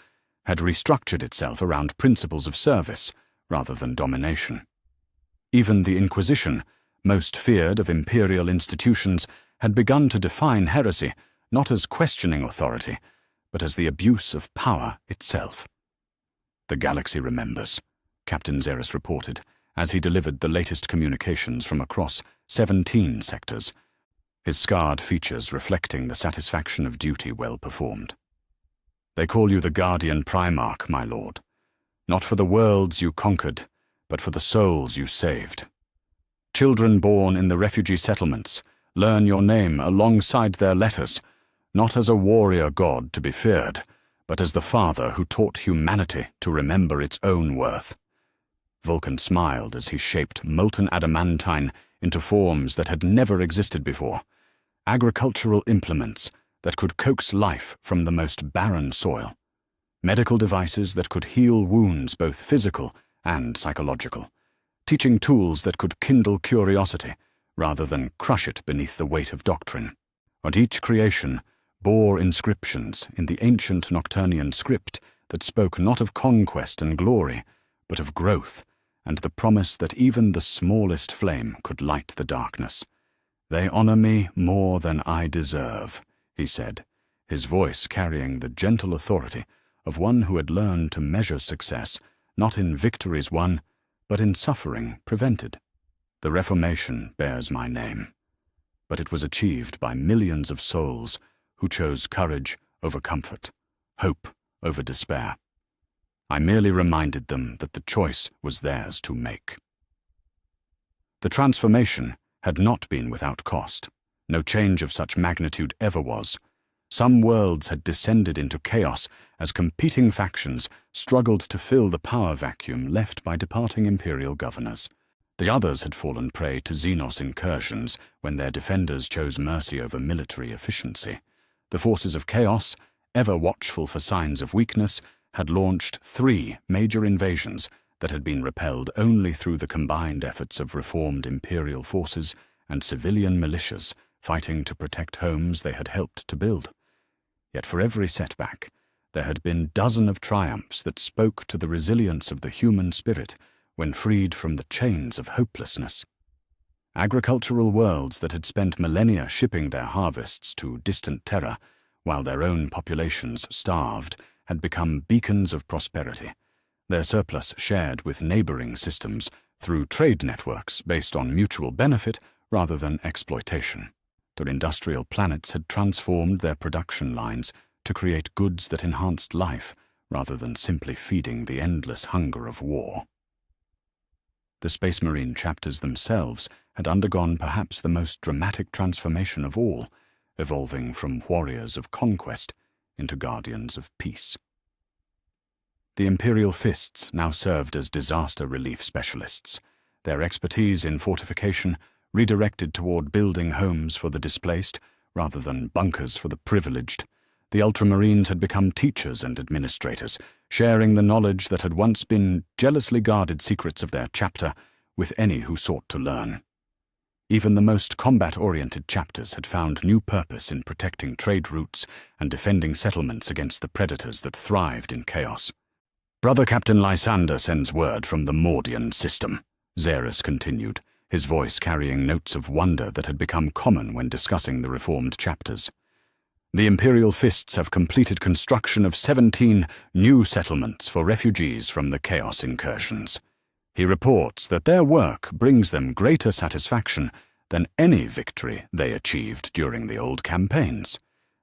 had restructured itself around principles of service rather than domination. Even the Inquisition, most feared of imperial institutions, had begun to define heresy not as questioning authority, but as the abuse of power itself. "The galaxy remembers," Captain Xeris reported, as he delivered the latest communications from across 17 sectors, his scarred features reflecting the satisfaction of duty well performed. "They call you the Guardian Primarch, my lord, not for the worlds you conquered, but for the souls you saved. Children born in the refugee settlements learn your name alongside their letters, not as a warrior god to be feared, but as the father who taught humanity to remember its own worth." Vulkan smiled as he shaped molten adamantine into forms that had never existed before, agricultural implements that could coax life from the most barren soil, medical devices that could heal wounds both physical and psychological, teaching tools that could kindle curiosity rather than crush it beneath the weight of doctrine. And each creation bore inscriptions in the ancient Nocturnian script that spoke not of conquest and glory, but of growth and the promise that even the smallest flame could light the darkness. "They honor me more than I deserve," he said, his voice carrying the gentle authority of one who had learned to measure success not in victories won, but in suffering prevented. "The Reformation bears my name, but it was achieved by millions of souls who chose courage over comfort, hope over despair. I merely reminded them that the choice was theirs to make." The transformation had not been without cost. No change of such magnitude ever was. Some worlds had descended into chaos as competing factions struggled to fill the power vacuum left by departing imperial governors. The others had fallen prey to Xenos incursions when their defenders chose mercy over military efficiency. The forces of chaos, ever watchful for signs of weakness, had launched 3 major invasions that had been repelled only through the combined efforts of reformed imperial forces and civilian militias fighting to protect homes they had helped to build. Yet for every setback, there had been dozens of triumphs that spoke to the resilience of the human spirit when freed from the chains of hopelessness. Agricultural worlds that had spent millennia shipping their harvests to distant Terra, while their own populations starved, had become beacons of prosperity, their surplus shared with neighboring systems through trade networks based on mutual benefit rather than exploitation. Their industrial planets had transformed their production lines to create goods that enhanced life rather than simply feeding the endless hunger of war. The Space Marine chapters themselves had undergone perhaps the most dramatic transformation of all, evolving from warriors of conquest into guardians of peace. The Imperial Fists now served as disaster relief specialists, their expertise in fortification redirected toward building homes for the displaced rather than bunkers for the privileged. The Ultramarines had become teachers and administrators, sharing the knowledge that had once been jealously guarded secrets of their chapter with any who sought to learn. Even the most combat-oriented chapters had found new purpose in protecting trade routes and defending settlements against the predators that thrived in chaos. "Brother Captain Lysander sends word from the Mordian system," Xerus continued, his voice carrying notes of wonder that had become common when discussing the reformed chapters. "The Imperial Fists have completed construction of 17 new settlements for refugees from the Chaos incursions. He reports that their work brings them greater satisfaction than any victory they achieved during the old campaigns.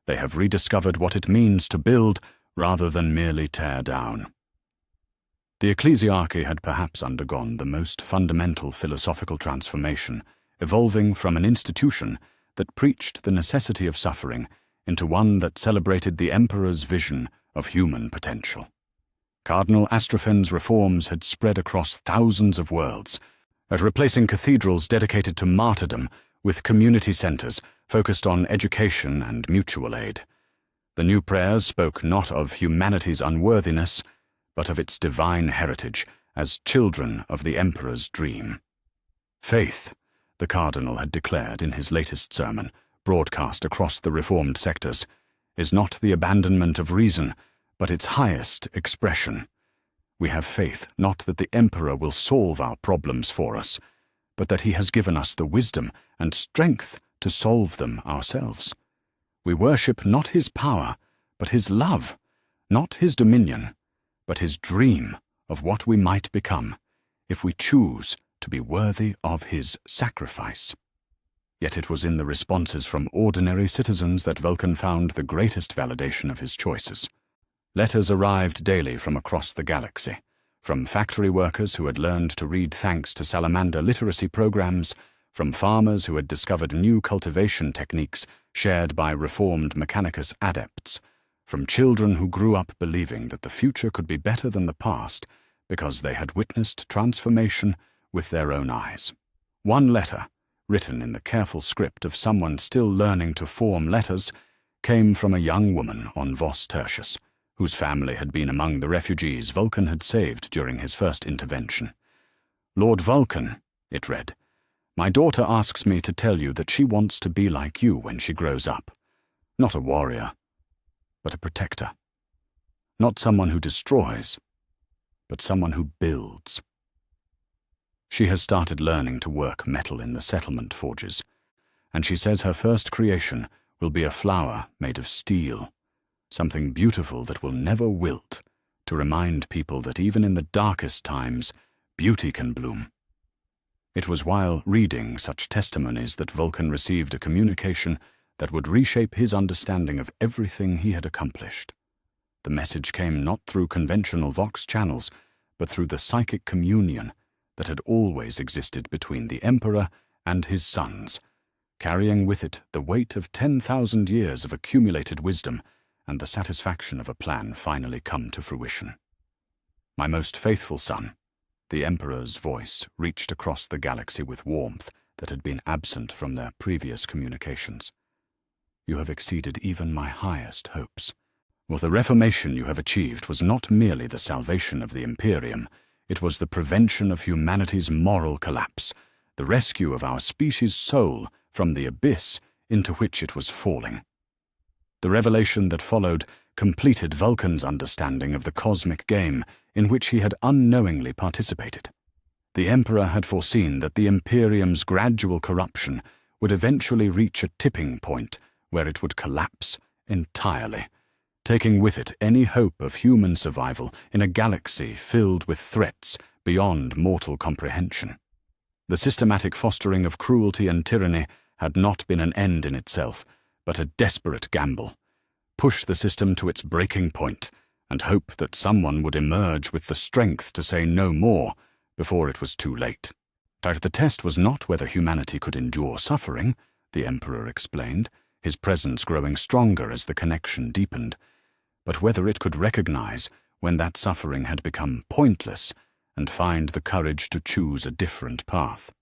They have rediscovered what it means to build rather than merely tear down." The ecclesiarchy had perhaps undergone the most fundamental philosophical transformation, evolving from an institution that preached the necessity of suffering into one that celebrated the Emperor's vision of human potential. Cardinal Astrophen's reforms had spread across thousands of worlds, at replacing cathedrals dedicated to martyrdom with community centers focused on education and mutual aid. The new prayers spoke not of humanity's unworthiness, but of its divine heritage as children of the Emperor's dream. "Faith," the Cardinal had declared in his latest sermon, broadcast across the reformed sectors, "is not the abandonment of reason, but its highest expression. We have faith not that the Emperor will solve our problems for us, but that he has given us the wisdom and strength to solve them ourselves. We worship not his power, but his love, not his dominion, but his dream of what we might become if we choose to be worthy of his sacrifice." Yet it was in the responses from ordinary citizens that Vulkan found the greatest validation of his choices. Letters arrived daily from across the galaxy, from factory workers who had learned to read thanks to salamander literacy programs, from farmers who had discovered new cultivation techniques shared by reformed Mechanicus adepts, from children who grew up believing that the future could be better than the past because they had witnessed transformation with their own eyes. One letter, written in the careful script of someone still learning to form letters, came from a young woman on Vos Tertius, whose family had been among the refugees Vulkan had saved during his first intervention. "Lord Vulkan," it read, "my daughter asks me to tell you that she wants to be like you when she grows up. Not a warrior, but a protector. Not someone who destroys, but someone who builds." She has started learning to work metal in the settlement forges, and she says her first creation will be a flower made of steel, something beautiful that will never wilt, to remind people that even in the darkest times, beauty can bloom. It was while reading such testimonies that Vulkan received a communication that would reshape his understanding of everything he had accomplished. The message came not through conventional Vox channels, but through the psychic communion that had always existed between the Emperor and his sons, carrying with it the weight of 10,000 years of accumulated wisdom and the satisfaction of a plan finally come to fruition. "My most faithful son," the Emperor's voice reached across the galaxy with warmth that had been absent from their previous communications. "You have exceeded even my highest hopes. For the reformation you have achieved was not merely the salvation of the Imperium, it was the prevention of humanity's moral collapse, the rescue of our species' soul from the abyss into which it was falling." The revelation that followed completed Vulkan's understanding of the cosmic game in which he had unknowingly participated. The Emperor had foreseen that the Imperium's gradual corruption would eventually reach a tipping point where it would collapse entirely, taking with it any hope of human survival in a galaxy filled with threats beyond mortal comprehension. The systematic fostering of cruelty and tyranny had not been an end in itself, but a desperate gamble. Push the system to its breaking point and hope that someone would emerge with the strength to say no more before it was too late. The test was not whether humanity could endure suffering, the Emperor explained, his presence growing stronger as the connection deepened, but whether it could recognize when that suffering had become pointless and find the courage to choose a different path.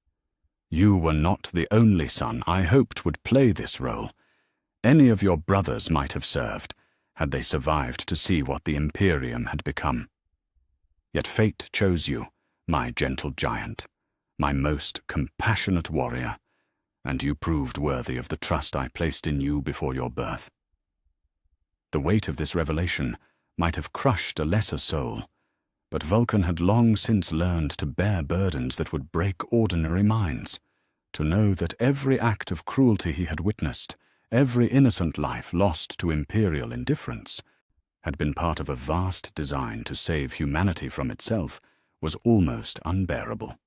"You were not the only son I hoped would play this role. Any of your brothers might have served, had they survived to see what the Imperium had become. Yet fate chose you, my gentle giant, my most compassionate warrior, and you proved worthy of the trust I placed in you before your birth. The weight of this revelation might have crushed a lesser soul, but Vulkan had long since learned to bear burdens that would break ordinary minds, to know that every act of cruelty he had witnessed, every innocent life lost to imperial indifference, had been part of a vast design to save humanity from itself, was almost unbearable.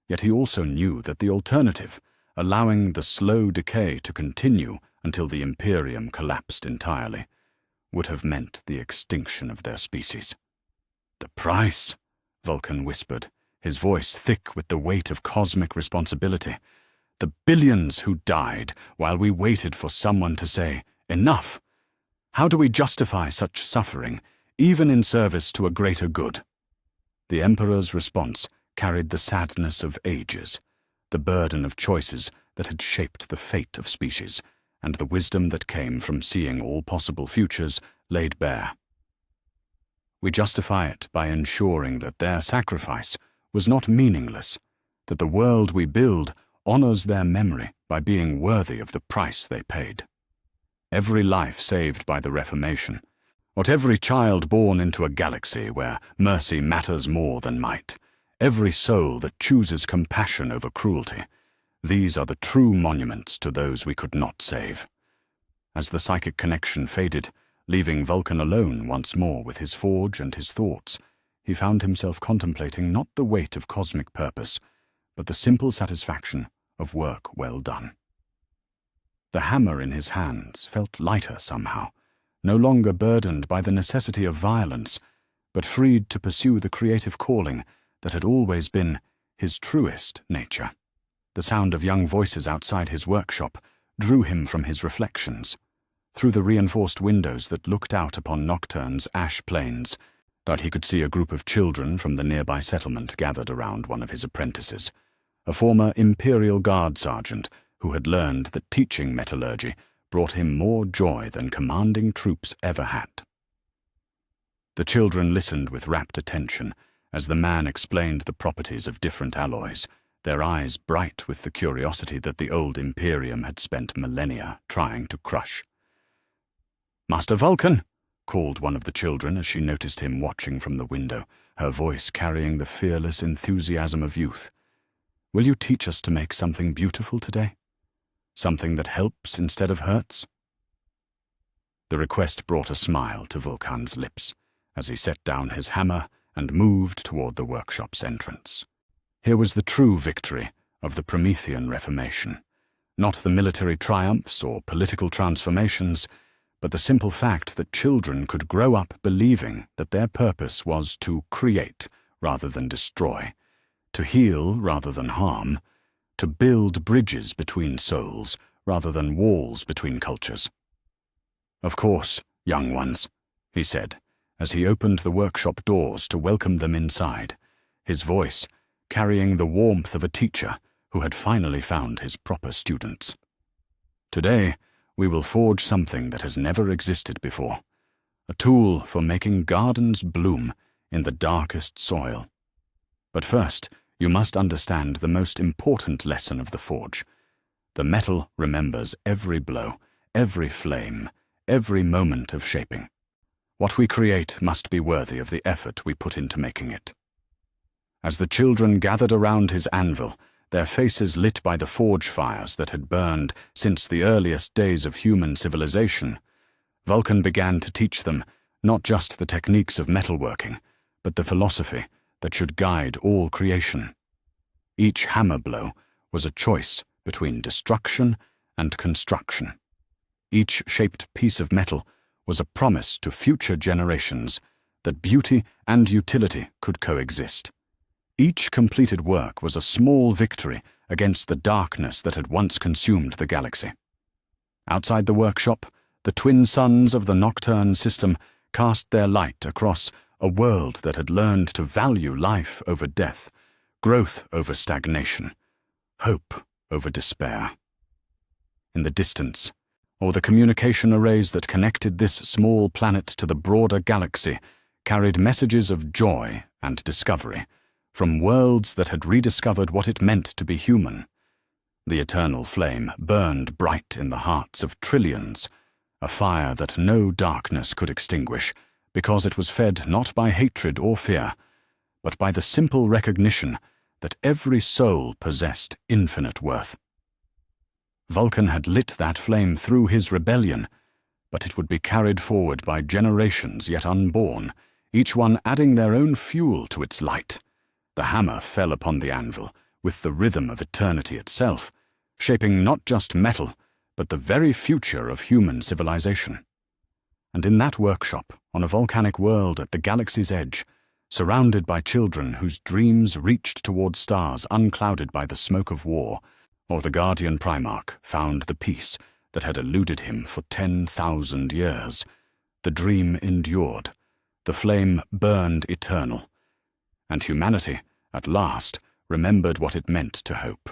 Yet he also knew that the alternative, allowing the slow decay to continue until the Imperium collapsed entirely, would have meant the extinction of their species. "The price," Vulkan whispered, his voice thick with the weight of cosmic responsibility. "The billions who died while we waited for someone to say, 'Enough!' How do we justify such suffering, even in service to a greater good?" The Emperor's response carried the sadness of ages, the burden of choices that had shaped the fate of species, and the wisdom that came from seeing all possible futures laid bare. "We justify it by ensuring that their sacrifice was not meaningless, that the world we build honors their memory by being worthy of the price they paid. Every life saved by the Reformation, what every child born into a galaxy where mercy matters more than might, every soul that chooses compassion over cruelty, these are the true monuments to those we could not save." As the psychic connection faded, leaving Vulkan alone once more with his forge and his thoughts, he found himself contemplating not the weight of cosmic purpose, but the simple satisfaction of work well done. The hammer in his hands felt lighter somehow, no longer burdened by the necessity of violence, but freed to pursue the creative calling that had always been his truest nature. The sound of young voices outside his workshop drew him from his reflections. Through the reinforced windows that looked out upon Nocturne's ash plains, that he could see a group of children from the nearby settlement gathered around one of his apprentices, a former Imperial Guard sergeant who had learned that teaching metallurgy brought him more joy than commanding troops ever had. The children listened with rapt attention as the man explained the properties of different alloys, their eyes bright with the curiosity that the old Imperium had spent millennia trying to crush. "Master Vulkan," called one of the children as she noticed him watching from the window, her voice carrying the fearless enthusiasm of youth. "Will you teach us to make something beautiful today? Something that helps instead of hurts?" The request brought a smile to Vulkan's lips as he set down his hammer and moved toward the workshop's entrance. Here was the true victory of the Promethean Reformation, not the military triumphs or political transformations, but the simple fact that children could grow up believing that their purpose was to create rather than destroy, to heal rather than harm, to build bridges between souls rather than walls between cultures. "Of course, young ones," he said, as he opened the workshop doors to welcome them inside, his voice carrying the warmth of a teacher who had finally found his proper students. "Today, we will forge something that has never existed before, a tool for making gardens bloom in the darkest soil. But first, you must understand the most important lesson of the forge. The metal remembers every blow, every flame, every moment of shaping. What we create must be worthy of the effort we put into making it." As the children gathered around his anvil, their faces lit by the forge fires that had burned since the earliest days of human civilization, Vulkan began to teach them not just the techniques of metalworking, but the philosophy that should guide all creation. Each hammer blow was a choice between destruction and construction. Each shaped piece of metal was a promise to future generations that beauty and utility could coexist. Each completed work was a small victory against the darkness that had once consumed the galaxy. Outside the workshop, the twin suns of the Nocturne system cast their light across a world that had learned to value life over death, growth over stagnation, hope over despair. In the distance, or the communication arrays that connected this small planet to the broader galaxy carried messages of joy and discovery from worlds that had rediscovered what it meant to be human. The eternal flame burned bright in the hearts of trillions, a fire that no darkness could extinguish, because it was fed not by hatred or fear, but by the simple recognition that every soul possessed infinite worth. Vulkan had lit that flame through his rebellion, but it would be carried forward by generations yet unborn, each one adding their own fuel to its light. The hammer fell upon the anvil with the rhythm of eternity itself, shaping not just metal, but the very future of human civilization. And in that workshop, on a volcanic world at the galaxy's edge, surrounded by children whose dreams reached toward stars unclouded by the smoke of war, or the Guardian Primarch found the peace that had eluded him for 10,000 years. The dream endured, the flame burned eternal, and humanity, at last, remembered what it meant to hope.